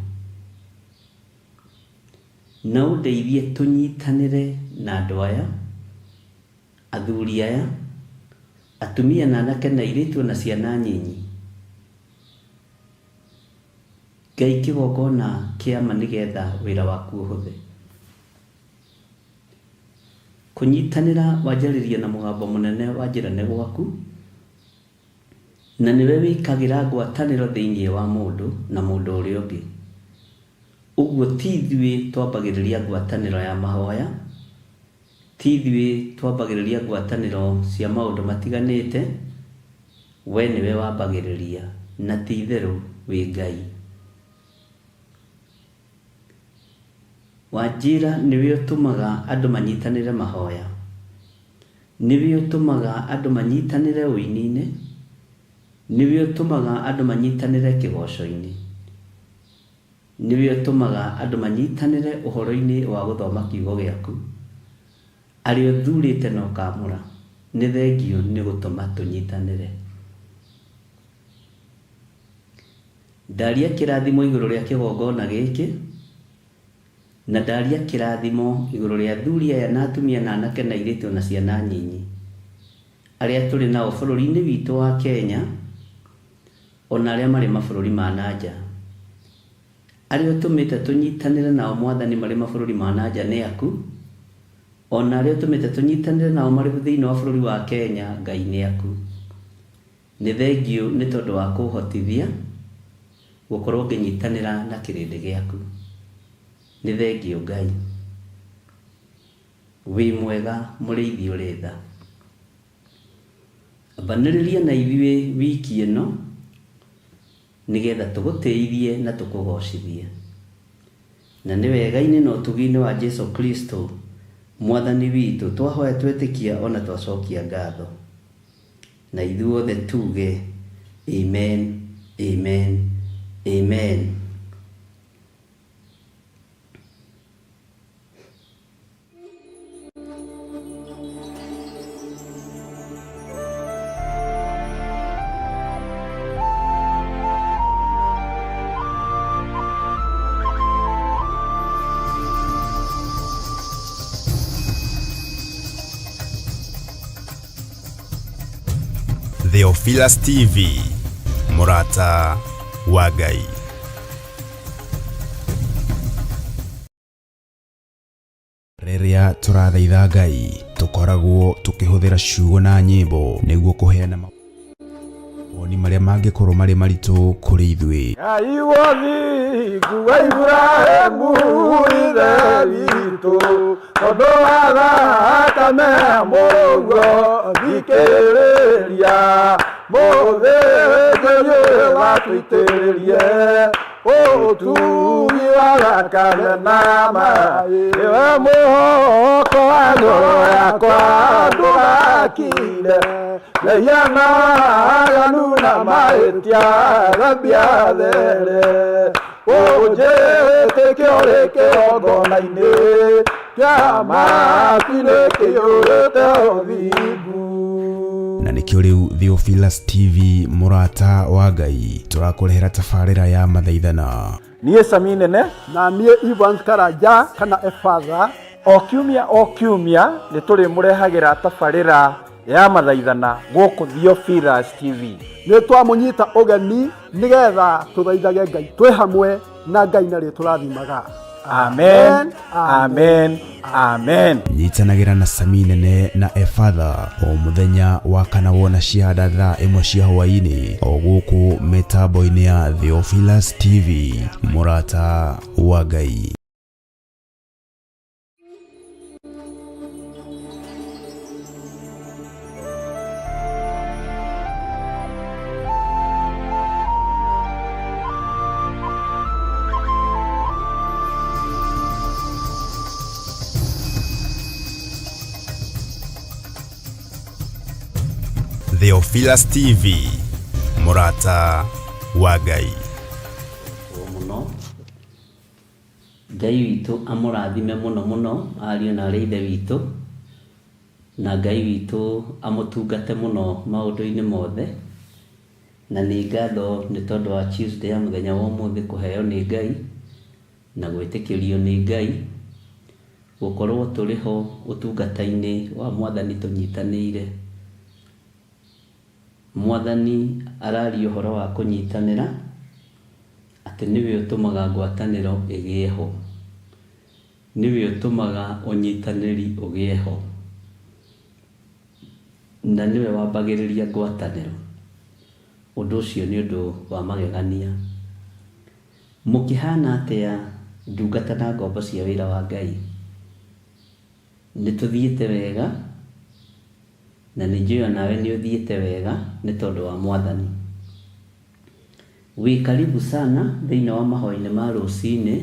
na ũndeithie tũnyitanĩre na andũ aya, athuri aya, atumia na anake na airĩtu na ciana nyinyi. Ngai kĩgongona kĩa ma nĩgetha wĩra waku ũhũthe. Kũnyitanĩra wanjarĩria na mũgambo mũnene wanjĩrane gwaku, na niwe wĩkagĩra ngwatanĩro thĩinĩ wa mũndũ na mũndũ ũrĩa ũngĩ. Ũguo ti ithuĩ twambagĩrĩria ngwatanĩro ya mahoya, ti ithuĩ twambagĩrĩria ngwatanĩro cia maũndũ matiganĩte, we niwe wambagĩrĩria, na ti itherũ wĩ Ngai. Wanjĩra niwe ũtũmaga andũ manyitanĩre mahoya, niwe ũtũmaga andũ manyitanĩre ũini-inĩ, niwe ũtũmaga andũ manyitanĩre kĩgoco-inĩ, niwe ũtũmaga andũ manyitanĩre ũhoro-inĩ wa gũthoma kiugo gĩaku, arĩa ũthurĩte na ũkamũra. Nĩ thengio nĩ gũtũma tũnyitanĩre. Ndaria kĩrathimo igũrũ rĩa kĩgongona gĩkĩ, na ndaria kirathimo iguru ria athuri aya na atumia na anake na airĩtu na ciana nyinyi aria turi nao bũrũri-inĩ witũ wa Kenya ona aria marĩ mabũrũri ma nanja aria ũtũmĩte tũnyitanĩre nao Mwathani marĩ mabũrũri ma nanja nĩ aku ona aria ũtũmĩte tũnyitanĩre nao marĩ thĩinĩ wa bũrũri wa Kenya Ngai nĩ aku. Nĩ thengiũ nĩ tondũ wa kũhotithia gũkorwo ngĩnyitanĩra na kĩrĩndĩ gĩaku. Nĩ thengiũ Ngai. Wĩ mwega mũrĩithi ũrĩ tha. Ambanĩrĩria na ithuĩ wiki ĩno nĩgetha tũgũtĩithie na tũkũgocithie. Na nĩ wega-inĩ na ũtugi-inĩ wa Jesu Kristo Mwathani witũ twahoya twetĩkia ona twacokia ngatho. Na ithuothe tuge amen, amen, amen. Theophilus TV, Murata wa Ngai. Rĩrĩa tũrathaitha Ngai tũkoragwo tũkĩhũthĩra ciugo na nyĩmbo nĩguo kũheana mawoni marĩa mangĩkorwo marĩ maritũ kũrĩ ithuĩ. Ngai wothingu wa Ibrahimu ithe witũ tondũ wa thakame mũguo thikĩrĩria mũthĩnjĩri watũitĩrĩrie ũtugi wa thakame na maaĩ we mũhoko wa ngoro yakwa ndũgakire lehiana aganu na mahĩtia thambia there ũnjĩtĩkio rĩ kĩgongona-inĩ kĩa matu-inĩ kĩiyũrĩte ũthingu. Na nĩkĩo rĩu Theophilus TV Murata wa Ngai tũrakũrehera tabarĩra ya mathaithana. Niĩ Sami Nene na niĩ Evans Karanja kana Efatha o kiumia nĩ tũrĩmũrehagĩra tabarĩra ya mathaithana gũkũ Theophilus TV. Nĩ twamũnyita ũgeni nĩgetha tũthaithage Ngai twĩ hamwe na Ngai na rĩtwa tũrathimaga. Amen, amen, amen. Nyitanagĩra na Sami Nene na Efatha o mũthenya wa kana wona ciada thaa 1 cia hwaĩ-inĩ o gũkũ mĩtambo-inĩ ya Theophilus TV Murata wa Ngai. Theophilus TV Murata wa Ngai. Mũno Ngai witũ amũrathime mũno ariũ na arĩ ithe witũ na Ngai witũ amũtungate mũno maũndũ-inĩ mothe. Na nĩ ngatho nĩ tondũ wa Tuesday ya mũthenya wa ũmũthĩ kũheo nĩ Ngai na gwĩtĩkĩrio nĩ Ngai gũkorwo tũrĩ ho ũtungata-inĩ wa Mwathani tũnyitanĩire. Mwathani araria ũhoro wa kũnyitanĩra atĩ nĩwe ũtũmaga ngwatanĩro ĩgĩe ho, nĩwe ũtũmaga ũnyitanĩri ũgĩe ho, na nĩwe wambagĩrĩria ngwatanĩro. Ũndũ ũcio nĩ ũndũ wa magegania. Mũkĩhana atĩa ndungata na ngombo cia wĩra wa Ngai? Nĩ tũthiĩte wega na nĩnjũĩ nawe nĩ ũthiĩte wega nĩ tondũ wa Mwathani. Wĩ karibu sana thĩinĩ wa mahoya-inĩ ma rũcinĩ.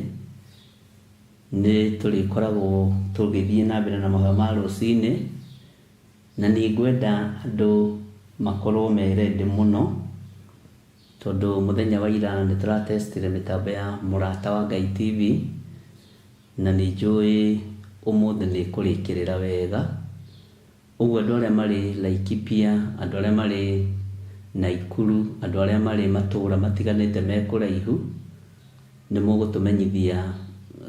Nĩ tũrĩkoragwo tũgĩthiĩ na mbere na mahoya ma rũcinĩ na nĩ ngwenda andũ makorwo merende mũno tondũ mũthenya wa ira nĩ tũratestire mĩtambo ya Murata wa Ngai TV na nĩ njũĩ ũmũthĩ nĩ kũrĩkĩrĩra wega. Ũguo andũ arĩa marĩ Laikipia, andũ arĩa marĩ Naikuru, andũ arĩa marĩ matũũra matiganĩte me kũraihu nĩ mũgũtũmenyithia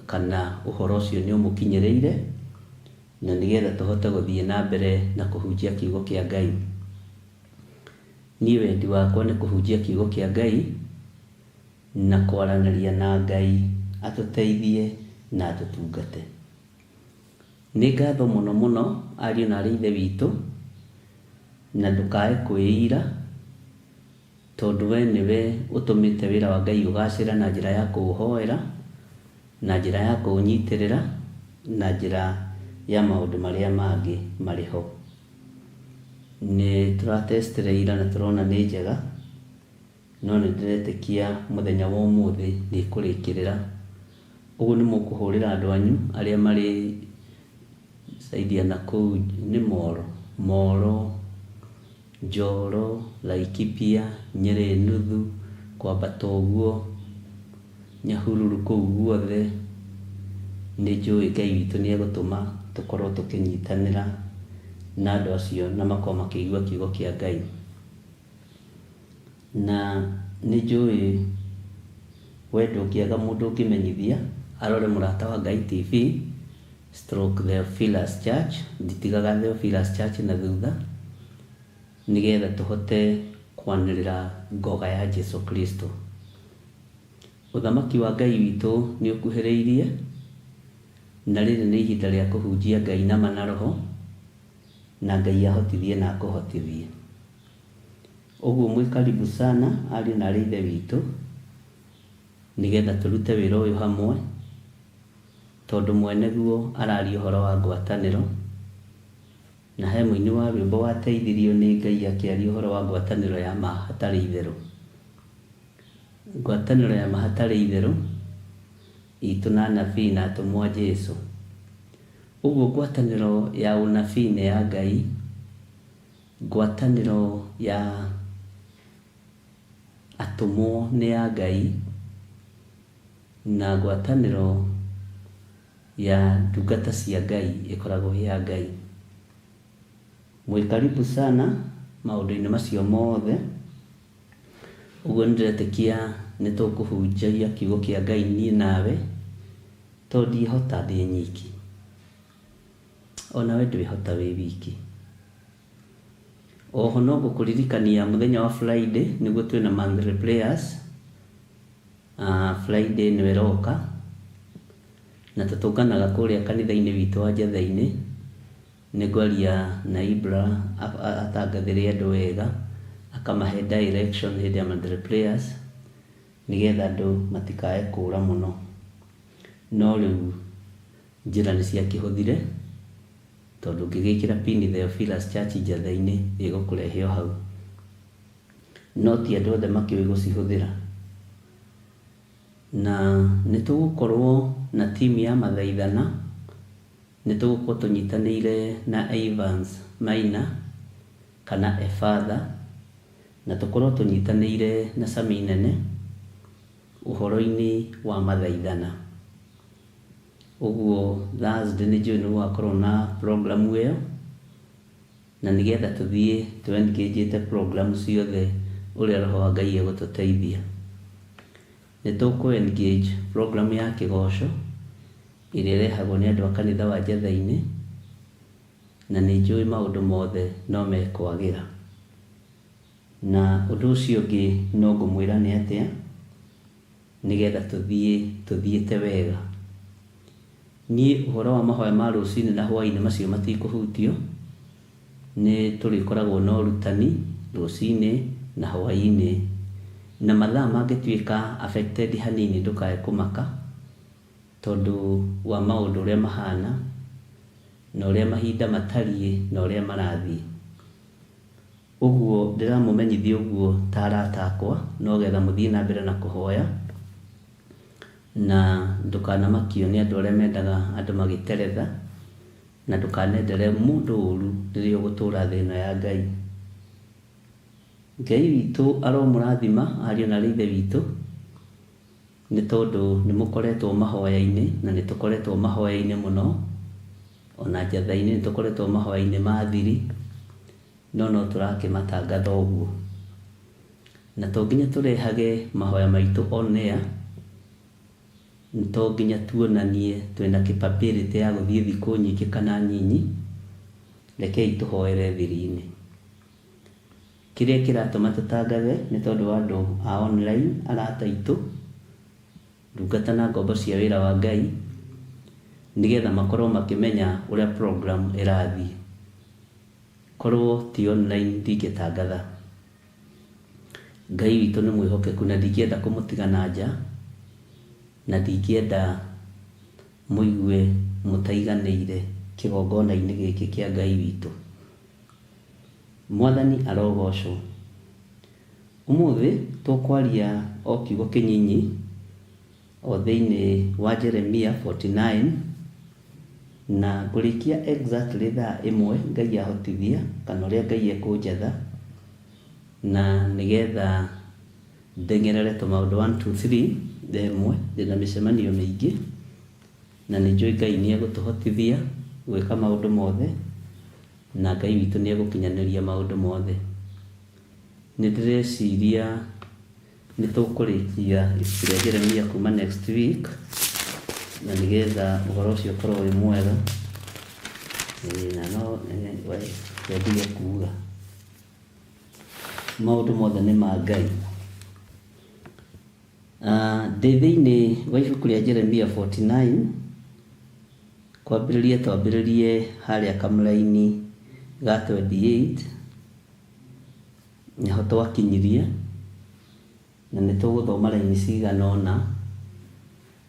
kana ũhoro ũcio nĩ ũmũkinyĩrĩire, na nĩgetha tũhote gũthiĩ na mbere na kũhunjia kiugo kĩa Ngai. Niĩ wendi wakwa nĩ kũhunjia kiugo kĩa Ngai na kwaranĩria na Ngai atũteithie na atũtungate. Nĩ ngatho mũno mũno ariũ na aarĩ a Ithe witũ, na ndũkae kwĩira, tondũ we nĩwe ũtũmĩte wĩra wa Ngai ũgacĩra na njĩra ya kũũhoera, na njĩra ya kũũnyitĩrĩra, na njĩra ya maũndũ marĩa mangĩ marĩ ho. Nĩ tũratestereira na tũrona nĩ njega, no nĩ ndĩretĩkia mũthenya wa ũmũthĩ nĩ kũrĩkĩrĩra. Ũguo nĩ mũkũhũrĩra andũ anyu arĩa marĩ saidia na kũu nĩ Moro, Njoro, Laikipia, Nyeri nuthu, kwambata ũguo, Nyahururu kũu guothe. Nĩ njũĩ Ngai witũ nĩ egũtũma tũkorwo tũkĩnyitanĩra na andũ acio na makorwo makĩigua kiugo kĩa Ngai. Na nĩ njũĩ we ndũngĩaga mũndũ ũngĩmenyithia arore Mũrata wa Ngai TV / Theophilus Church. Nditigaga Theophilus Church na thutha, nĩgetha tũhote kwanĩrĩra ngoga ya Jesu Kristo. Ũthamaki wa Ngai witũ nĩ ũkuhĩrĩirie, na rĩrĩ nĩ ihinda rĩa kũhunjia Ngai na ma na roho, na Ngai ahotithie na akũhotithie. Ũguo mwĩ karibu sana ariũ na aarĩ a Ithe witũ, nĩgetha tũrute wĩra ũyũ hamwe, tondũ mwene guo araria ũhoro wa ngwatanĩro, na he mũini wa rwĩmbo wateithirio nĩ Ngai akĩaria ũhoro wa ngwatanĩro ya ma hatarĩ itherũ. Ngwatanĩro ya ma hatarĩ itherũ itũ na anabii na atũmwo a Jesu. Ũguo ngwatanĩro ya ũnabii nĩ ya Ngai, ngwatanĩro ya atũmwo nĩ ya Ngai, na ngwatanĩro ya ndungata cia Ngai ĩkoragwo ya Ngai. Mwĩ karibu sana maũndũ-inĩ macio mothe. Ũguo nĩ ndĩretĩkia nĩ tũkũhunjia kiugo kĩa Ngai niĩ nawe, tondũ ndiĩhota ndĩ nyiki, ona we ndwĩhota wĩ wiki. Oho no ngũkũririkania mũthenya wa Friday nĩguo twĩna monthly prayers. Friday nĩwe roka, na tũtũnganaga kũrĩa kanitha-inĩ witũ wa Njatha-inĩ. Nĩngwaria na Ibra atangathĩre andũ wega, akamahe direction hĩndĩ ya monthly prayers, nĩgetha andũ matikae kũũra mũno. No rĩu njĩra nĩ ciakĩhũthire, tondũ ngĩgĩkĩra pin Theophilus Church Njatha-inĩ ĩgũkũrehe o hau. No ti andũ othe makĩũĩ gũcihũthĩra. Na nĩ tũgũkorwo na timu ya mathaithana, nĩ tũgũkorwo tũnyitanĩire na Evans Maina kana Efatha, na tũkorwo tũnyitanĩire na Sami Nene ũhoro-inĩ wa mathaithana. Ũguo Thursday nĩ njũĩ nĩ gũgakorwo na program ĩyo, na nĩgetha tũthiĩ tũ-engage program ciothe ũrĩa roho wa Ngai egũtũteithia. Nĩ tũkũ-engage program ya kĩgoco ĩrĩa ĩrehagwo nĩ andũ a kanitha wa Njatha-inĩ, na nĩ njũĩ maũndũ mothe no mekwagĩra. Na ũndũ ũcio ũngĩ no ngũmwĩra nĩ atĩa, nĩgetha tũthiĩte wega. Niĩ ũhoro wa mahoya ma rũcinĩ na hwaĩ-inĩ macio matikũhutio. Nĩ tũrĩkoragwo na ũrutani rũcinĩ na hwaĩ-inĩ, na mathaa mangĩtuĩka affected hanini ndũkae kũmaka, tondũ wa maũndũ ũrĩa mahana na ũrĩa mahinda matariĩ na ũrĩa marathiĩ. Ũguo ndĩramũmenyithia ũguo ta arata akwa, no getha mũthiĩ na mbere na kũhoya, na ndũkanamakio nĩ andũ arĩa mendaga andũ magĩteretha, na ndũkanendere mũndũ ũru rĩrĩa ũgũtũũra thĩ ĩno ya Ngai. Ngai witũ aromũrathima ariũ na aarĩ a Ithe witũ, nĩ tondũ nĩ mũkoretwo mahoya-inĩ, na nĩ tũkoretwo mahoya-inĩ mũno. Ona Njatha-inĩ nĩ tũkoretwo mahoya-inĩ ma thiri, no tũrakĩmatangatha ũguo. Na to nginya tũrehage mahoya maitũ on air, nto nginya tuonanie twina capability ya guthie thikũ nyingĩ kana nyinyi, rekei tũhoere thiri-inĩ. Kĩrĩa kĩratũma tũtangathe nĩ tondũ wa andũ a online, arata aitũ, ndungata na ngombo cia wĩra wa Ngai, nĩgetha makorwo makĩmenya ũrĩa program ĩrathiĩ. Korwo ti online ndingĩtangatha. Ngai witũ nĩ mwĩhokeku na ndingĩenda kũmũtiga na nja, na ndingĩenda mũigue mũtaiganĩire kĩgongona-inĩ gĩkĩ kĩa Ngai witũ. Mwathani arogocwo. Ũmũthĩ tũkwaria o kiugo kĩnyinyi o thĩinĩ wa Jeremia 49, na ngũrĩkia exactly thaa 1 Ngai ahotithia kana ũrĩa Ngai ekũnjatha, na nĩgetha ndengerere tũmaũndũ 1 2 3 themwe. Ndĩna mĩcemanio mĩingĩ na nĩnjũĩ Ngai nĩ egũtũhotithia gwĩka maũndũ mothe, na Ngai witũ nĩ egũkinyanĩria maũndũ mothe. Nĩ ndĩreciria nĩ tũkũrĩkia ibuku rĩa Jeremia kuma next week, na nĩgetha ũhoro ũcio ũkorwo wĩ mwega. Na no wendige kuuga maũndũ mothe nĩ ma Ngai. Ndĩ thĩinĩ wa ibuku rĩa Jeremia 49, twambĩrĩrie harĩa kamũra-inĩ ga 28 nĩho twakinyirie, na nĩ tũgũthoma raini cigana ũna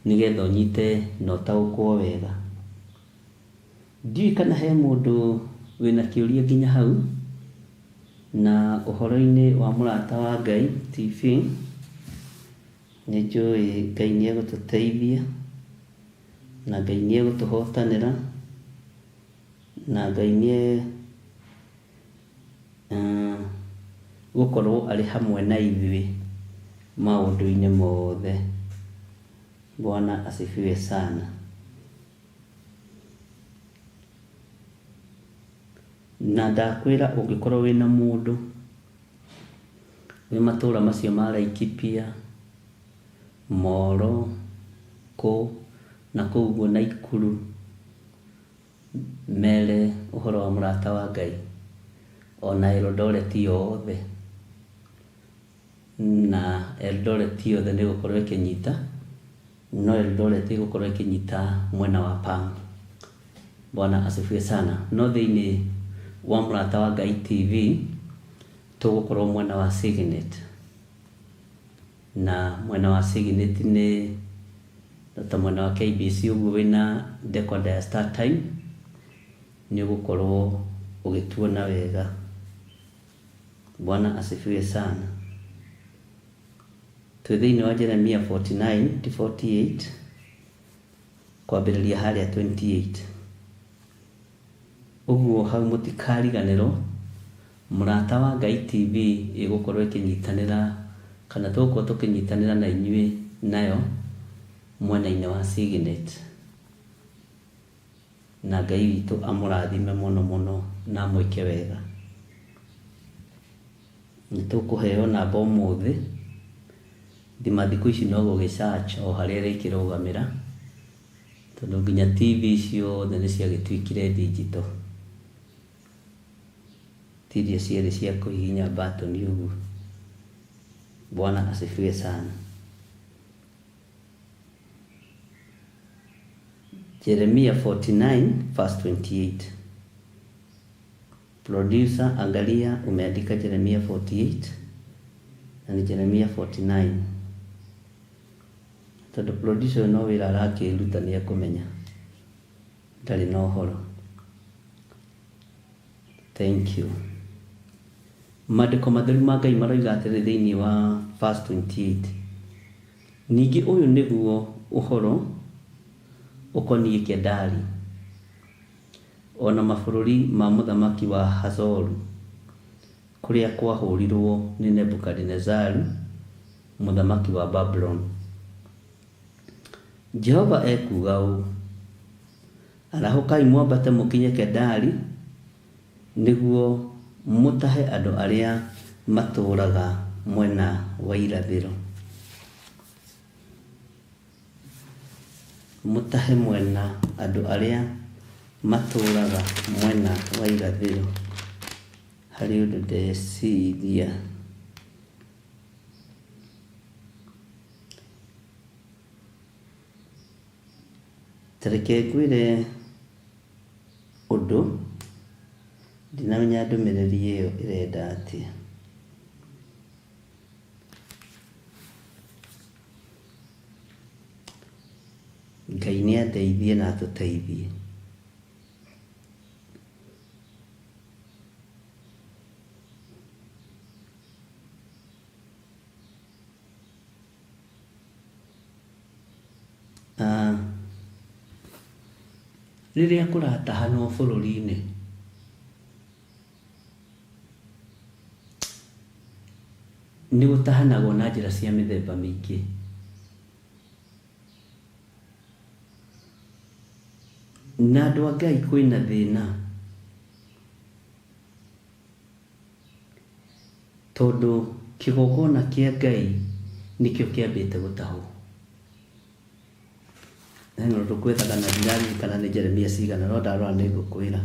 nĩgetha ũnyite na ũtaũkwo wega. Ndiũĩ kana he mũndũ wĩna kĩũria nginya hau, na ũhoro-inĩ wa mũrata wa Ngai TV, nĩ njũĩ Ngai nĩ egũtũteithia, na Ngai nĩ egũtũhotanĩra, na Ngai nĩ gũkorwo arĩ hamwe na ithuĩ maũndũ-inĩ mothe. Bwana asifiwe sana. Na ndakwĩra ũngĩkorwo wĩna mũndũ wĩ matũũra macio ma Laikipia, Moro, na kũu Naikuru, mere ũhoro wa mũrata wa Ngai, ona Eldoret yothe, na Eldoret yothe nĩ gũkorwo ĩkĩnyita, no Eldoret ĩgũkorwo ĩkĩnyita mwena wa Pam. Bwana asifiwe sana. No thĩinĩ wa mũrata wa Ngai TV tũgũkorwo mwena wa Signet, na mwena wa Signet nĩ ta mwena wa KBC. Ũguo wĩna decoder ya Star Time nĩ ũgũkorwo ũgĩtuona wega. Bwana asifiwe sana. Twĩ thĩinĩ wa Jeremia 49 to 48, kwambĩrĩria harĩa 28. Ũguo hau mũtikariganĩrwo, mũrata wa Ngai TV ĩgũkorwo ĩkĩnyitanĩra, kana tũgũkorwo tũkĩnyitanĩra na inyuĩ nayo mwena-inĩ wa Signet. Na Ngai witũ amũrathime mũno mũno na mwĩke wega. Nĩ tũkũheo namba ũmũthĩ, thima thikũ ici no gũgĩsearch o harĩa ĩrĩkĩrũgamĩra, tondũ nginya TV ciothe nĩ ciagĩtuĩkire digital, ti iria ciarĩ cia kũhihinya button ũguo. Bwana asifiwe sana. Jeremia 49 verse 28. Producer, angalia umeandika Jeremia 48 na ni Jeremia 49. Tondũ producer no wĩra arakĩruta nĩ ekũmenya, ndarĩ na ũhoro. Thank you. Maandĩko matheru ma Ngai maroiga atĩrĩ thĩinĩ wa verse 28. Ningĩ ũyũ nĩguo ũhoro ũkoniĩ Kedari, ona mabũrũri ma mũthamaki wa Hazoru, kũrĩa kwahũrirwo nĩ Nebukadinezaru mũthamaki wa Babylon. Jehova ekuga ũũ: arahũkai mwambate mũkinye Kedari, nĩguo mũtahe andũ arĩa matũũraga mwena wa irathĩro. mutahe mwena andu aria maturaga mwena wa irathiro hari undu ndeciria tareke ngwire undu ndinamenya ndumiriri iyo irenda atia. Ngai nĩ ateithie na atũteithie. Rĩrĩa kũratahanwo bũrũri-inĩ nĩ gũtahanagwo na njĩra cia mĩthemba mĩingĩ. Na andũ a Ngai kwĩna thĩna tondũ kĩgongona kĩa Ngai nĩkĩo kĩambĩte gũtahwo. No ndũkwethaga na ndiraririkana nĩ Jeremia cigana no ndarora nĩ ngũkwĩra.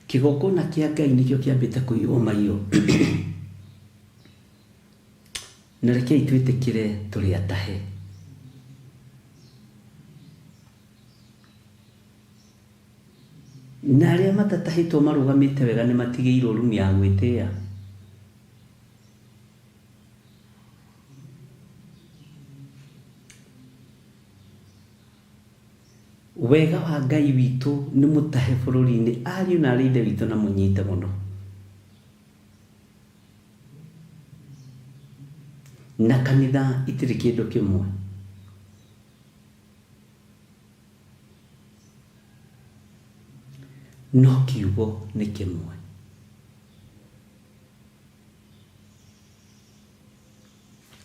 Kĩgongona kĩa Ngai nĩkĩo kĩambĩte kũiywo maiyo. Na rekei twĩtĩkĩre tũrĩ atahe. Na arĩa matatahĩtwo marũgamĩte wega nĩ matigĩirwo rumu ya gwĩtĩĩa. Wega wa Ngai witũ nĩ mũtahe bũrũri-inĩ, ariũ na arĩ ithe witũ na mũnyite mũno. Na kanitha itirĩ kĩndũ kĩmwe. No kiugo nĩ kĩmwe.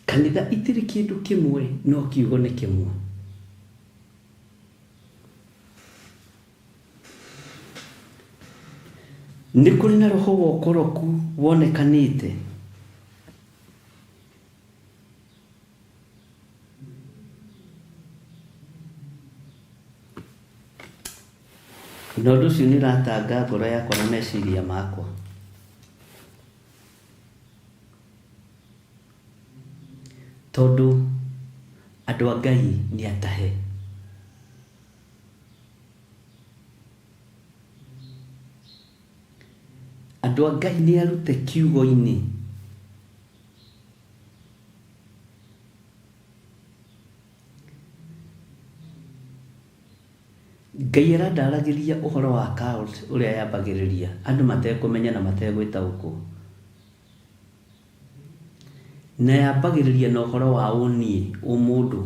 Kanitha itirĩ kĩndũ kĩmwe no kiugo nĩ kĩmwe. Nĩ kũrĩ na roho wa ũkoroku wonekanĩte. Na ũndũ ũcio nĩ ũratanga ngoro yakwa na meciria makwa. Tondũ andũ a Ngai nĩ atahe. Andũ a Ngai nĩ arute kiugo-inĩ. Ngai arandaragĩria ũhoro wa account ũrĩa yambagĩrĩria andũ matekũmenya na mategwĩtaũkwo. Na yambagĩrĩria na ũhoro wa ũniĩ ũmũndũ.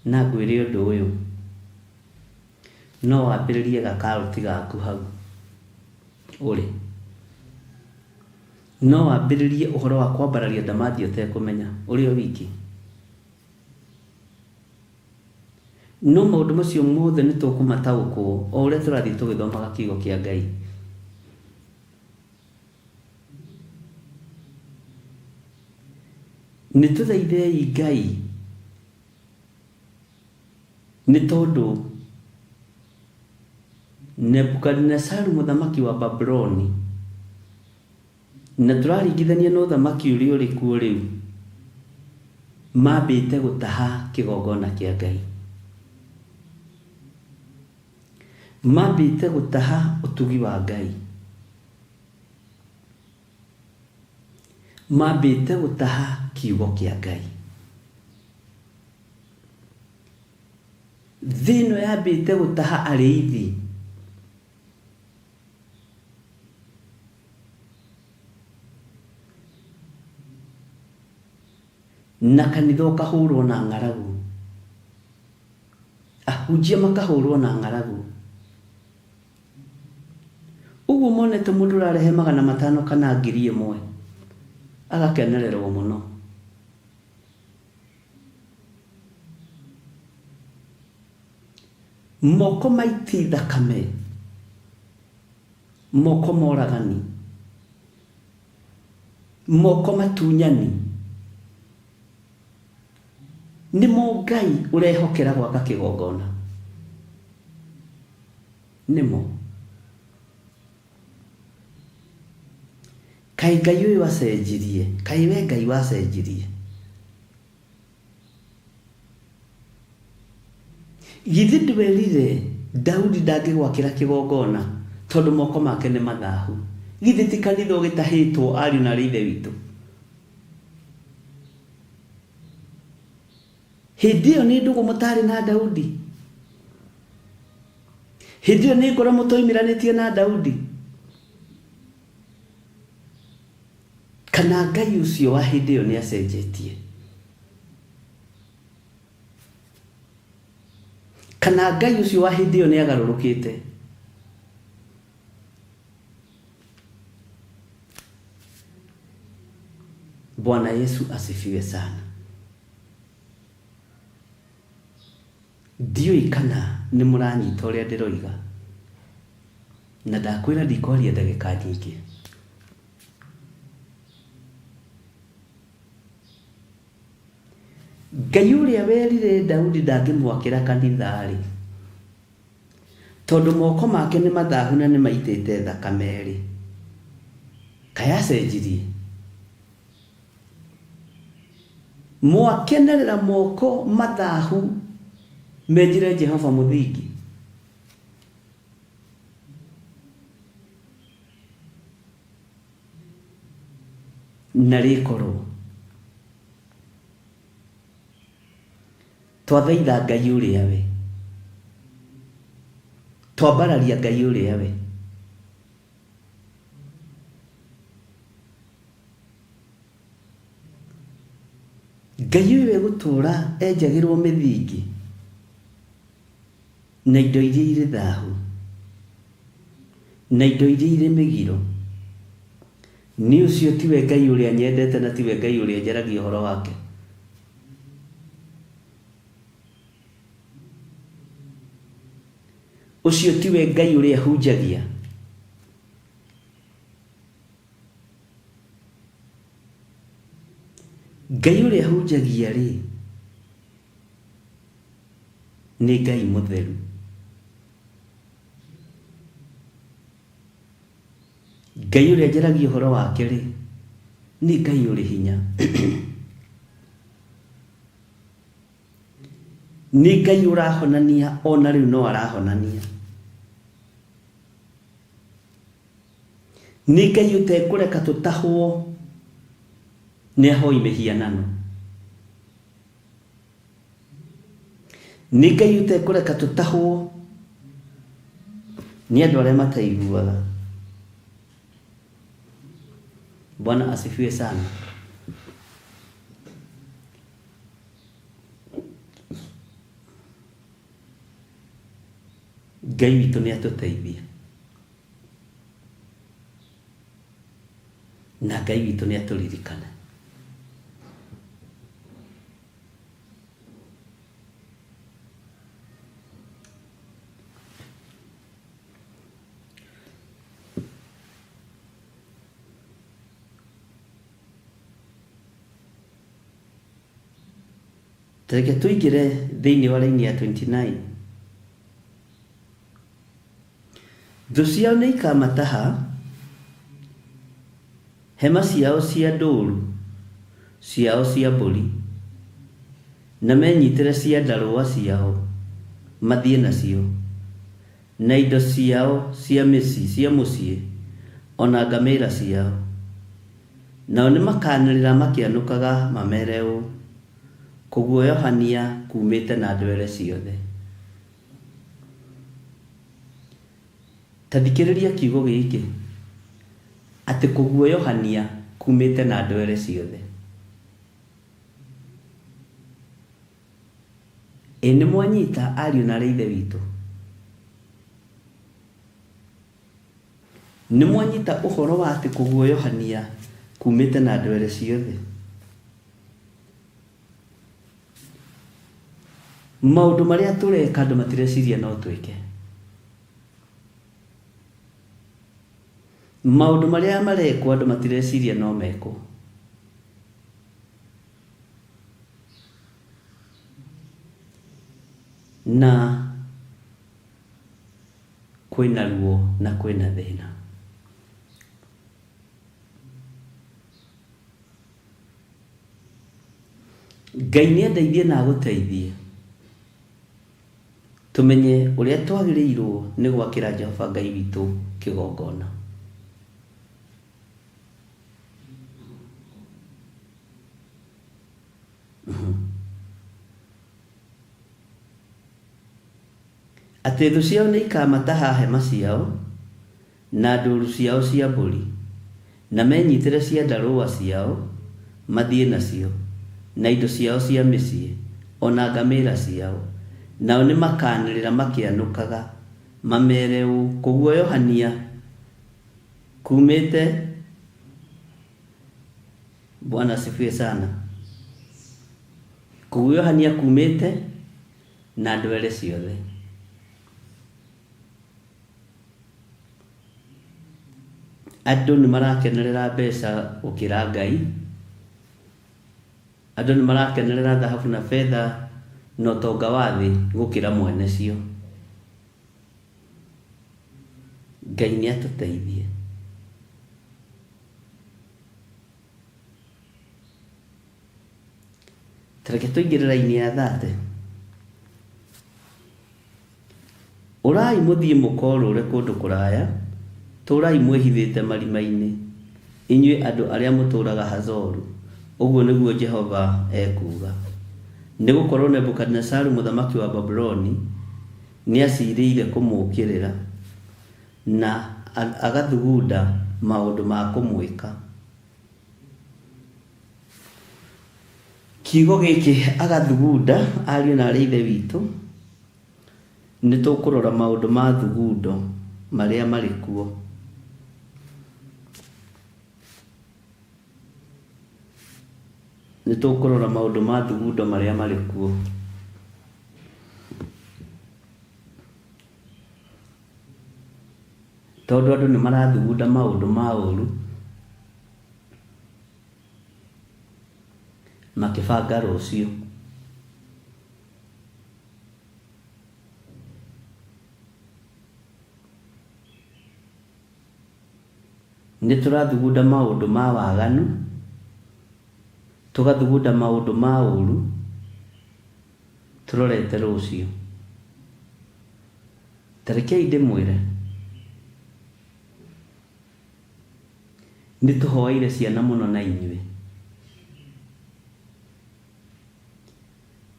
Na ngwĩre ũndũ ũyũ no wambĩrĩrie gakaũnti gaku hau ũrĩ. No wambĩrĩrie ũhoro wa kwambararia ndamathi ũtekũmenya ũrĩ o wiki. No maũndũ macio mothe nĩ tũkũmataũkwo o ũrĩa tũrathiĩ tũgĩthomaga kiugo kĩa Ngai. Nĩ tũthaithei Ngai nĩ tondũ Nebukadnezaru mũthamaki wa Babuloni, na tũraringithania na ũthamaki ũrĩa ũrĩ kuo rĩu, mambĩte gũtaha kĩgongona kĩa Ngai. Mambĩte gũtaha ũtugi wa Ngai. Mambĩte gũtaha kiugo kĩa Ngai. Thĩ ĩno yambĩte gũtaha arĩithi. Na kanitha ũkahũrwo na ng'aragu. Ahunjia makahũrwo na ng'aragu. Ũguo monete mũndũ ũrarehe 500 kana 1000 agakenererwo mũno. moko maiti thakame, moko moragani, moko matunyani, nimo Ngai urehokera gwaka kigongona, nimo kai Ngai uyu wacenjirie, kai we Ngai wacenjirie. Githi ndwerire Daudi ndangĩgwakĩra kĩgongona tondũ moko make nĩ mathahu. Githi ti kanitha ũgĩtahĩtwo ariũ na ithe witũ. Hĩndĩ ĩyo nĩ ndũgũ mũtarĩ na Daudi. Hĩndĩ ĩyo nĩ ngoro mũtoimiranĩtie na Daudi. Kana Ngai ũcio wa hĩndĩ ĩyo nĩ acenjetie. Kana Ngai ũcio wa hĩndĩ ĩyo nĩ agarũrũkĩte. Bwana Yesu asifiwe sana. Ndiũĩ kana nĩ mũranyita ũrĩa ndĩroiga, na ndakwĩra ndikwaria ndagĩka nyingĩ. Ngai ũrĩa werire Daudi ndangĩmwakĩra kanitha-rĩ, tondũ moko make nĩ mathahu na nĩ maitĩte thakame-rĩ, kaĩ acenjirie? Mwakenerera moko mathahu menjire Jehova mũthingi? Na rĩkorwo twathaitha Ngai ũrĩa we, twambararia Ngai ũrĩa we, Ngai ũyũ egũtũũra enjagĩrwo mĩthingi na indo iria irĩ thahu na indo iria irĩ mĩgiro. Nĩ ũcio tiwe Ngai ũrĩa nyendete na tiwe Ngai ũrĩa njaragia ũhoro wake. Ũcio tiwe Ngai ũrĩa hunjagia. Ngai ũrĩa hunjagia-rĩ nĩ Ngai mũtheru. Ngai ũrĩa njaragia ũhoro wake-rĩ nĩ Ngai ũrĩ hinya. Nĩ Ngai ũrahonania, ona rĩu no arahonania. Nĩ Ngai ũtekũreka tũtahwo nĩ ahoi mĩhianano. Nĩ Ngai ũtekũreka tũtahwo nĩ andũ arĩa mataiguaga. Bwana asifiwe sana. Ngai witũ nĩ atũteithia. Na Ngai witũ nĩ atũririkana. Reke tũingĩre thĩinĩ wa raini ya 29. Thũ ciao nĩ ikamataha, hema ciao cia ndũũru, ciao cia mbũri, na menyitĩre cia ndarũa ciao mathiĩ nacio, na indo ciao cia mĩci cia mũciĩ, ona ngamĩĩra ciao. Nao nĩ makanĩrĩra makĩanũkaga mamere ũũ: kũguoyohania kumĩte na ndwere ciothe. Ta thikĩrĩria kiugo gĩkĩ, atĩ kũguoyohania kumĩte na ndwere ciothe. Nĩ mwanyita ariũ na ithe witũ? Nĩ mwanyita ũhoro wa atĩ kũguoyohania kumĩte na ndwere ciothe? maundu maria tureka andu matireciria no twike, maundu maria marekwo andu matireciria no mekwo. Na kwina ruo na kwina thina. Ngai nĩ endeithie na gũteithie tumenye uria twagĩrĩirwo nĩ gwakĩra Jehova Ngai witũ kĩgongona. Atĩ thũ ciao nĩ ikamataha hema ciao na ndũũru ciao cia mbũri, na menyitĩre ciandarũa ciao mathiĩ nacio, na indo ciao cia mĩciĩ, ona ngamĩra ciao, nao nĩ makanĩrĩra makĩanũkaga, mamere ũũ, kũguoyohania kumĩte. Bwana asifiwe sana. Kũguoyohania kumĩte na ndwere ciothe. Andũ nĩ marakenerera mbeca gũkĩra Ngai. Andũ nĩ marakenerera thahabu na fedha na ũtonga wa thĩ gũkĩra mwene cio. Ngai nĩ atũteithie. Tareke tũingĩre raini ya 30. Ũrai mũthiĩ mũkorũre kũndũ kũraya, tũrai mwĩhithĩte marima-inĩ, inyuĩ andũ arĩa mũtũũraga Hazoru, ũguo nĩguo Jehova ekuga. Nĩ gũkorwo Nebukadnezaru mũthamaki wa Babuloni nĩ acirĩire kũmũũkĩrĩra na agathugunda maũndũ ma kũmwĩka. Kiugo gĩkĩ agathugunda, ariũ na arĩ ithe witũ, nĩ tũkũrora maũndũ ma thugundo marĩa marĩ kuo. Nĩ tũkũrora maũndũ ma thugundo marĩa marĩ kuo. Tondũ andũ nĩ marathugunda maũndũ ma ũru, makĩbanga rũciũ. Nĩ tũrathugunda maũndũ ma waganu, tũgathugunda maũndũ ma ũru, tũrorete rũciũ. Tarekei ndĩmwĩre, nĩ tũhoeire ciana mũno na inyuĩ,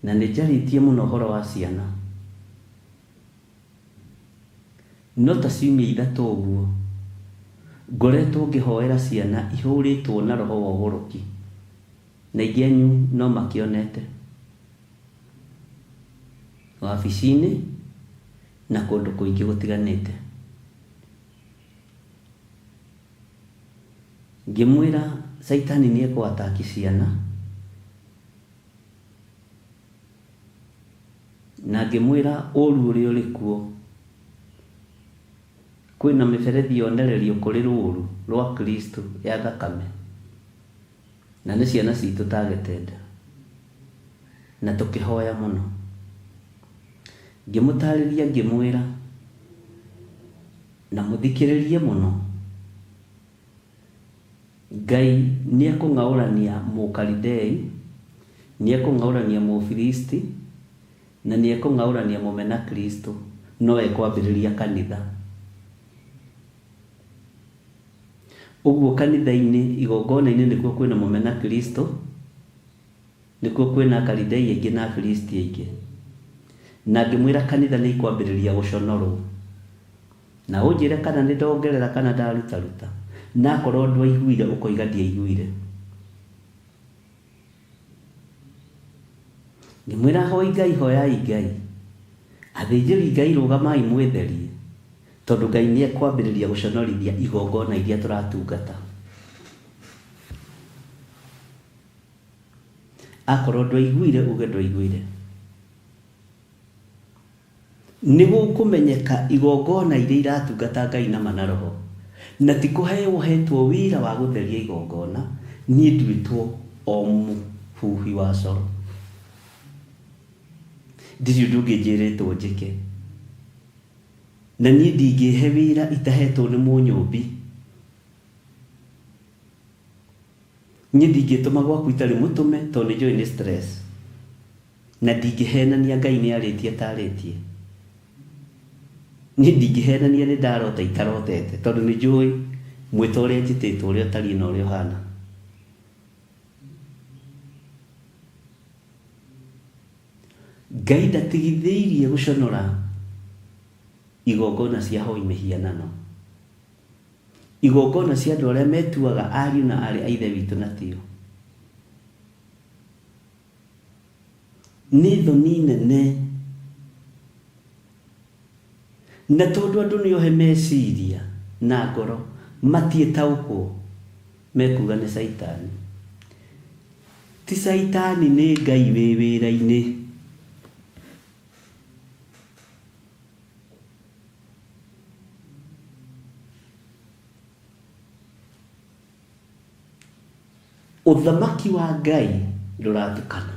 na nĩ njarĩtie mũno ũhoro wa ciana. No ta ciumia 3 ũguo ngoretwo ngĩhoera ciana ihũrĩtwo na roho wa ũgũrũki, na ingĩ anyu no makĩonete wabici-inĩ na kũndũ kũingĩ gũtiganĩte. Ngĩmwĩra Saitani nĩ ekũataki ciana, na ngĩmwĩra ũũru ũrĩa ũrĩ kuo. Kwĩna mĩberethi yonererio kũrĩ rũũru rwa Kristo ya thakame, na nĩ ciana citũ tagetenda, na tũkĩhoya mũno. Ngĩmũtarĩria ngĩmwĩra, na mũthikĩrĩrie mũno, Ngai nĩ ekũng'aũrania Mũkalidei, nĩ ekũng'aũrania Mũfilisti, na nĩ ekũng'aũrania mũmena Kristo, no ekwambĩrĩria kanitha. Ũguo kanitha-inĩ, igongona-inĩ nĩkuo kwĩna mũmena Kristo, nĩkuo kwĩna Akalidei aingĩ na Afilisti aingĩ. Na ngĩmwĩra kanitha nĩ ikwambĩrĩria gũconorwo, na ũnjĩre kana nĩ ndongerera kana ndarutaruta, na akorwo ndwaiguire ũkoiga ndiaiguire. Ngĩmwĩra hoi Ngai, hoyai Ngai, athĩnjĩri Ngai rũgamai mwĩtherie, tondũ Ngai nĩ ekwambĩrĩria gũconorithia igongona iria tũratungata. Akorwo ndwaiguire uge ndwaiguire. nĩguo kũmenyeka igongona iria iratungata Ngai na roho, na ti kũheo hetwo wĩra wa gũtheria igongona. Niĩ nduĩtwo o mũhuhi wa coro, ndirĩ ũndũ ũngĩ njĩrĩtwo njĩke, na niĩ ndingĩhe wĩra itahetwo nĩ mũnyũmbi. Niĩ ndingĩtũma gwaku itarĩ mũtũme tondũ nĩ njũĩ nĩ stress, na ndingĩhenania Ngai nĩ arĩtie atarĩtie. Niĩ ndingĩhenania nĩ ndarota itarotete tondũ nĩ njũĩ mwĩta ũrĩa njĩtĩtwo ũrĩa ũtariĩ na ũrĩa ũhana. Ngai ndatigithĩirie gũconora igongona cia hoi mĩhianano, igongona cia andũ arĩa metuaga ariũ na arĩ a Ithe witũ na tio. Nĩ thoni nene, na tondũ andũ nĩohe meciria na ngoro matiĩtaũkwo, mekuga nĩ Saitani. Ti Saitani, nĩ Ngai wĩ wĩra-inĩ. Ũthamaki wa Ngai ndũratukana.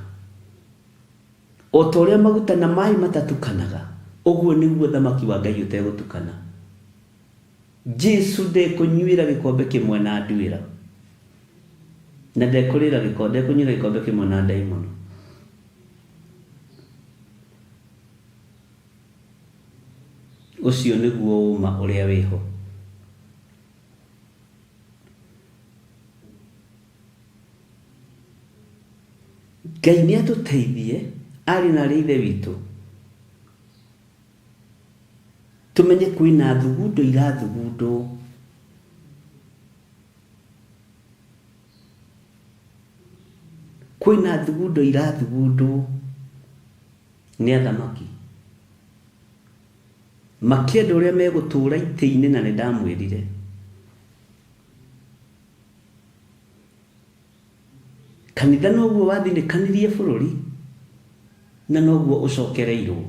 O ta ũrĩa maguta na maaĩ matatukanaga, ũguo nĩguo ũthamaki wa Ngai ũtegũtukana. Jesu ndekũnyuĩra gĩkombe kĩmwe na nduĩra, na ndekũnyuĩra gĩkombe kĩmwe na ndaimono. Ũcio nĩguo ũma ũrĩa wĩho. Ngai nĩ atũteithie arĩ na arĩ Ithe witũ tũmenye kwĩna thugundo irathugundwo. Kwĩna thugundo irathugundwo nĩ athamaki makĩenda ũrĩa megũtũũra itĩ-inĩ, na nĩ ndamwĩrire kanitha noguo wathinĩkanirie bũrũri, na noguo ũcokereirwo.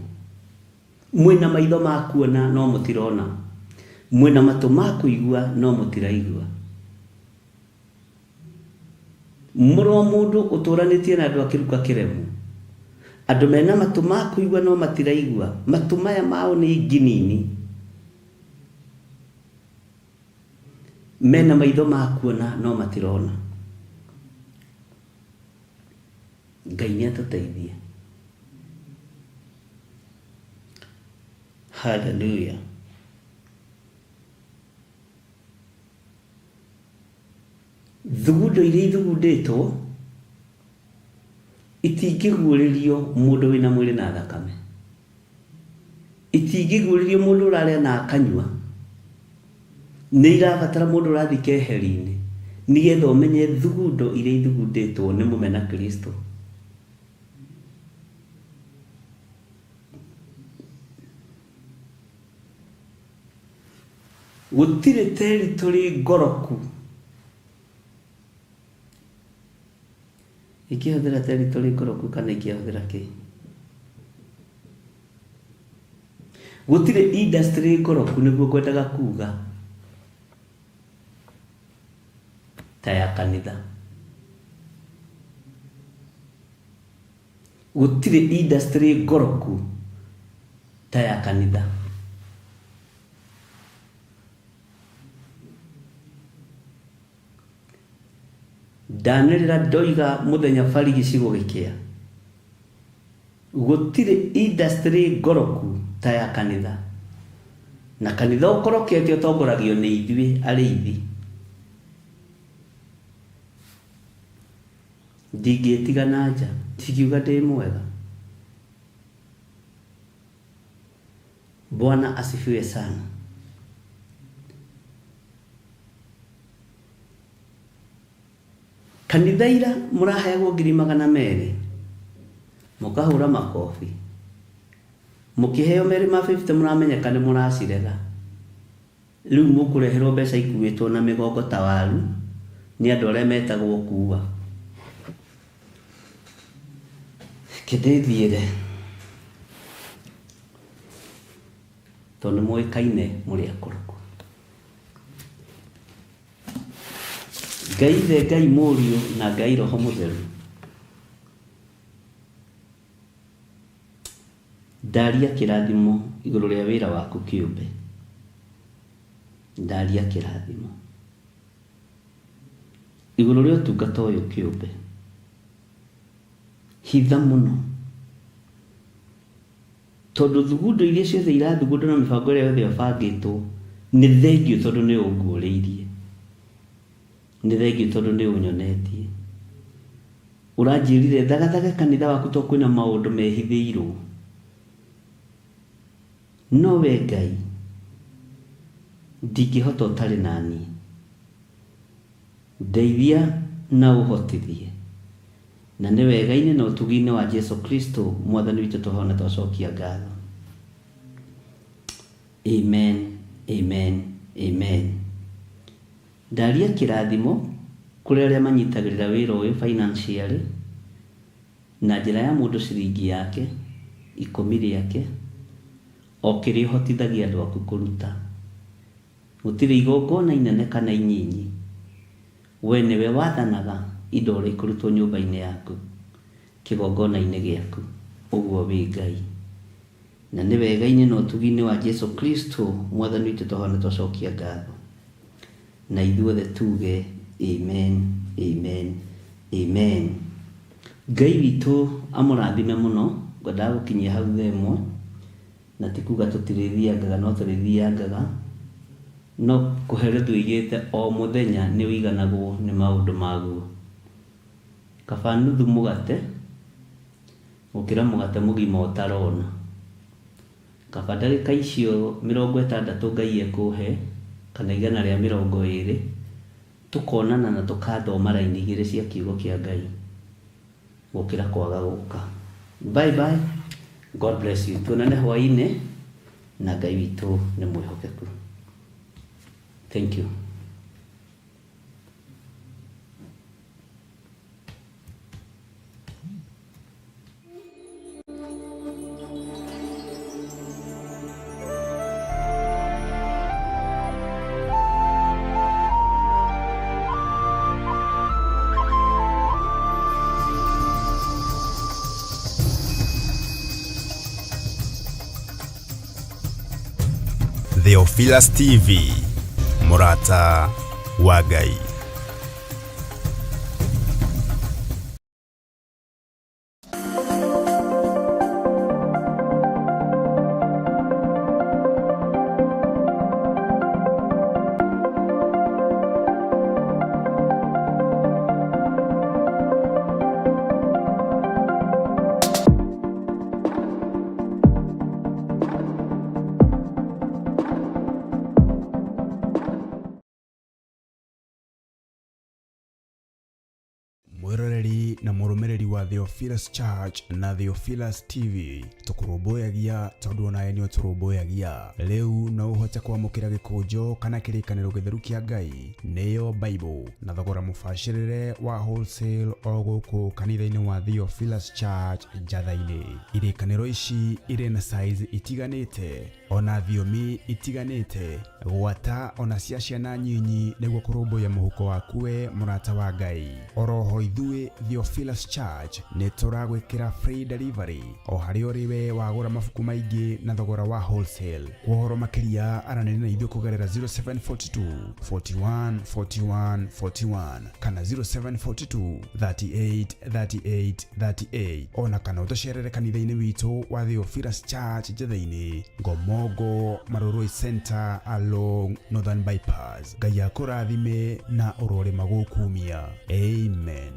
Mwĩna maitho ma kuona no mũtirona, mwĩna matũ ma kũigua no mũtiraigua. Mũrũ wa mũndũ ũtũranĩtie na andũ akĩruka kĩremu, andũ mena matũ ma kũigua no matiraigua. Matũ maya mao nĩ nginini, mena maitho ma kuona no matirona. Ngai nĩ atũteithie. Hallelujah. Thugundo iria ithugundĩtwo itingĩguũrĩrio mũndũ wĩna mwĩrĩ na thakame, itingĩguũrĩrio mũndũ ũrarĩa na akanyua. Nĩ irabatara mũndũ ũrathiĩ keheri-inĩ nĩgetha ũmenye thugundo iria ithugundĩtwo nĩ mũmena Kristo. Gũtirĩ territory ngoroku. Ikĩhũthĩra territory ngoroku kana ikĩhũthĩra kĩ? Gũtirĩ industry ngoroku nĩguo kwendaga kuga ta ya kanitha. Gũtirĩ industry ngoroku ta ya kanitha. Ndanĩrĩra ndoiga mũthenya bari gĩcigo gĩkĩa, gũtirĩ industry ngoroku ta ya kanitha. Na kanitha ũkorokete ũtongoragio nĩ ithuĩ arĩithi. Ndingĩtigana nja, tikiuga ndĩ mwega. Bwana asifiwe sana. Kanitha ira mũraheagwo 200,000 mũkahũra makobi, mũkĩheo 250 mũramenyeka nĩ mũracirega. Rĩu mũkũreherwo mbeca ikuĩtwo na mĩgongo ta waru nĩ andũ arĩa metagwo kuua. Kĩndĩthiĩre tondu muikaine muri akoroku. Ngai Ithe, Ngai Mũriũ na Ngai Roho Mũtheru, ndaria kĩrathimo igũrũ rĩa wĩra waku kĩũmbe. Ndaria kĩrathimo igũrũ rĩa ũtungata ũyũ kĩũmbe. Hitha mũno, tondu thugundo iria ciothe irathugundwo na mĩbango ĩrĩa yothe ĩbangĩtwo nĩ thengiũ tondu nĩ ũnguũrĩirie, nĩ thengiũ tondu nĩ ũnyonetie. Ũranjĩrire thagathage kanitha waku to kwĩna maũndũ mehithĩirwo. No we Ngai, ndingĩhota ũtarĩ naniĩ. Ndeithia na ũhotithie, na nĩ wega-inĩ na ũtugi-inĩ wa Jesu Kristo Mwathani witũ tũhona twacokia ngatho. Amen, amen, amen. Ndaria kĩrathimo kũrĩ arĩa manyitagĩrĩra wĩra ũyũ financially na njĩra ya mũndũ ciringi yake, 10 rĩake, o kĩrĩa ũhotithagia andũ aku kũruta. Gũtirĩ igongona inene kana inyinyi, we nĩwe wathanaga indo ũrĩa ikũrutwo nyũmba-inĩ yaku, kĩgongona-inĩ gĩaku. Ũguo wĩ Ngai, na nĩ wega-inĩ na ũtugi-inĩ wa Jesu Kristo Mwathani witũ tũhona twacokia ngatho. Na ithuothe tuge amen, amen, amen. Ngai witũ amũrathime mũno. Ngwendaga gũkinyia hau themwe, na ti kuga tũtirĩthiangaga, no tũrĩthiangaga, no kũhere tũigĩte o mũthenya nĩ ũiganagwo nĩ maũndũ maguo. Kaba nuthu mũgate gũkĩra mũgate mũgima ũtarona. Kaba ndagĩka icio 60 Ngai ekũhe, kana 120, tukonana na tukathoma raini 2 cia kiugo kĩa Ngai gũkĩra kwaga gũka. Bye bye. God bless you. Tuonane hwaĩ-inĩ, na Ngai witũ nĩ mwĩhokeku. Thank you. Theophilus TV, Murata wa Ngai. Mwiroreri na mũrũmĩrĩri wa Theophilus Church na Theophilus TV, tũkũrũmbũyagia tondu onawe nĩ ũtũrũmbũyagia. Rĩu no ũhote kwamũkĩra gĩkũnjo kana kĩrĩkanĩro gĩtheru kĩa Ngai, nĩyo Bible, na thogora mũbacĩrĩre wa wholesale o gũkũ kanitha-inĩ wa Theophilus Church Njatha-inĩ. Irĩkanĩro ici irĩ na size itiganĩte, ona thiomi itiganĩte, gwata ona cia ciana nyinyi nĩguo kũrũmbũya mũhuko waku we mũrata wa Ngai. Oroho ithuĩ Theophilus Church nĩ tũragwĩkĩra free delivery o harĩa ũrĩ we wagũra mabuku maingĩ na thogora wa wholesale. Ũhoro makĩria aranĩria na ithuĩ kũgerera 0742 41 41 41 kana 0742 38 38 38, ona kana ũtũcerere kanitha-inĩ witũ wa Theophilus Church Njatha-inĩ, Ngomongo Maroroi Center along Northern Bypass. Ngai akũrathime na ũrore magũkumia. Amen.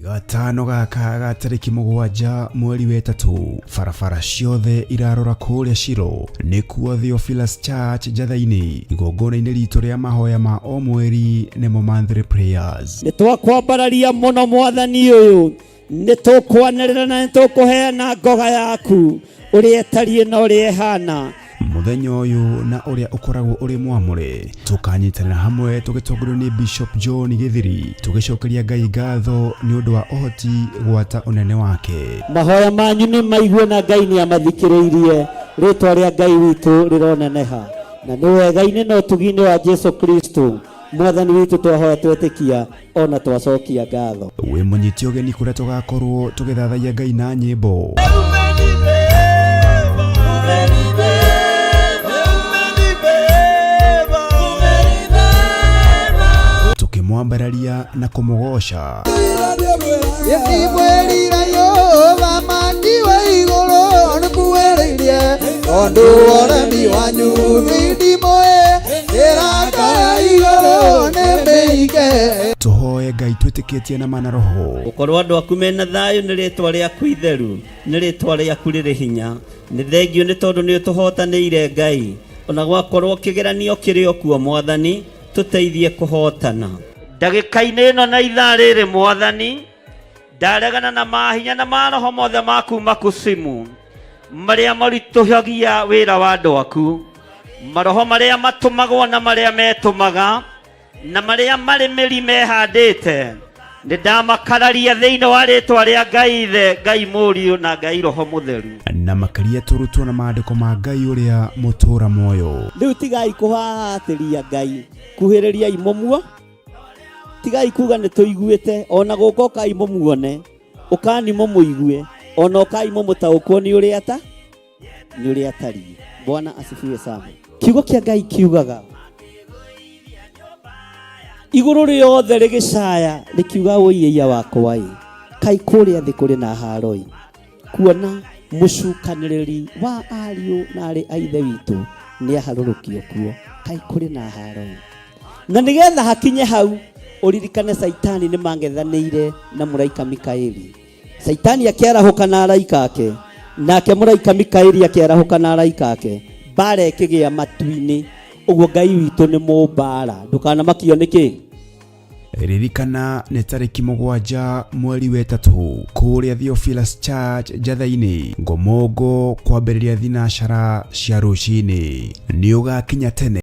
Gatano gaka ga tarĩki 7 mweri wa 3, barabara ciothe irarora kũrĩa Shiro, nĩkuo Theophilus Church Njatha-inĩ, igongona-inĩ ritũ rĩa mahoya ma o mweri nĩmo monthly prayers. Nĩtwakwambararia mũno Mwathani ũyũ nĩ tũkwanĩrĩra na nĩ tũkũheana ngoga yaku ũrĩa ĩtariĩ na ũrĩa ĩhana. Muthenya ũyũ na ũrĩa ũkoragwo ũrĩ mwamũre tũkanyitanĩra hamwe tũgĩtongorio nĩ Bishop John Githiri tũgĩcokeria Ngai ngatho nĩ ũndũ wa ũhoti gwata ũnene wake. Mahoya manyu nĩ maigue na Ngai nĩ amathikĩrĩirie, rĩtwa rĩa Ngai witũ rĩroneneha, na nĩ wega-inĩ na ũtugi-inĩ wa Jesu Kristo mwathani witũ twahoya twetĩkia ona twacokia ngatho. Wĩ mũnyiti ũgeni kũrĩa tũgakorwo tũgĩthathaiya Ngai na nyĩmbo. Tukimwambararia na kumugosha. Tuhoe Ngai twĩtĩkĩtie na mana roho. Gũkorwo andũ aku mena thayũ nĩ rĩtwa rĩaku itheru, nĩ rĩtwa rĩaku rĩrĩ hinya. Nĩ thengio nĩ tondũ nĩ ũtũhotanĩire Ngai, ona gwakorwo kĩgeranio kĩrĩ o kuo Mwathani, tũteithie kũhotana. Ndagĩka-inĩ ĩno na ithaa rĩrĩ Mwathani, ndaregana na mahinya na maroho mothe maku makusimu marĩa maritũhagia wĩra wa andũ aku, maroho marĩa matũmagwo na marĩa metũmaga na marĩa marĩ mĩri mehandĩte. Nĩ ndamakararia thĩinĩ wa rĩtwa rĩa Ngai Ithe, Ngai Mũriũ na Ngai Roho Mũtheru. Na makĩria tũrutwo na maandĩko ma Ngai ũrĩa mũtũũra muoyo. Rĩu tigai kũhatĩria Ngai, kuhĩrĩria imũmuo, tigai kuga nĩ tũiguĩte, ona gũka ũkai mũmuone, ũkani mũmũigue, ona ũkai mũmũtaũkwo nĩ ũrĩa atariĩ. Bwana asifiwe sana. Kiugo kĩa Ngai kiugaga igũrũ rĩothe rĩgĩcaya rĩkiuga ũiyia wakwa kai kũrĩa thĩ kũrĩ na haro kuona mũcukanĩrĩri wa ariũ na arĩ a ithe witũ nĩ aharũrũkio kuo, kai kũrĩ na haro. Na nĩgetha hakinye hau ũririkane Saitani nĩ mangethanĩire na mũraika Mikaeli. Saitani akĩarahũka na araika ake, nake mũraika Mikaeli akĩarahũka na araika ake, mbara ĩkĩgĩa matu-inĩ. Ũguo Ngai witũ nĩ mũmbara, ndũkanamakio nĩkĩ. Ririkana nĩ tarĩki 7 mweri wa 3 kũrĩa Theophilus Church Njatha-inĩ Ngomongo kwambĩrĩria thinacara cia rũcinĩ. Nĩ ũgakinya tene.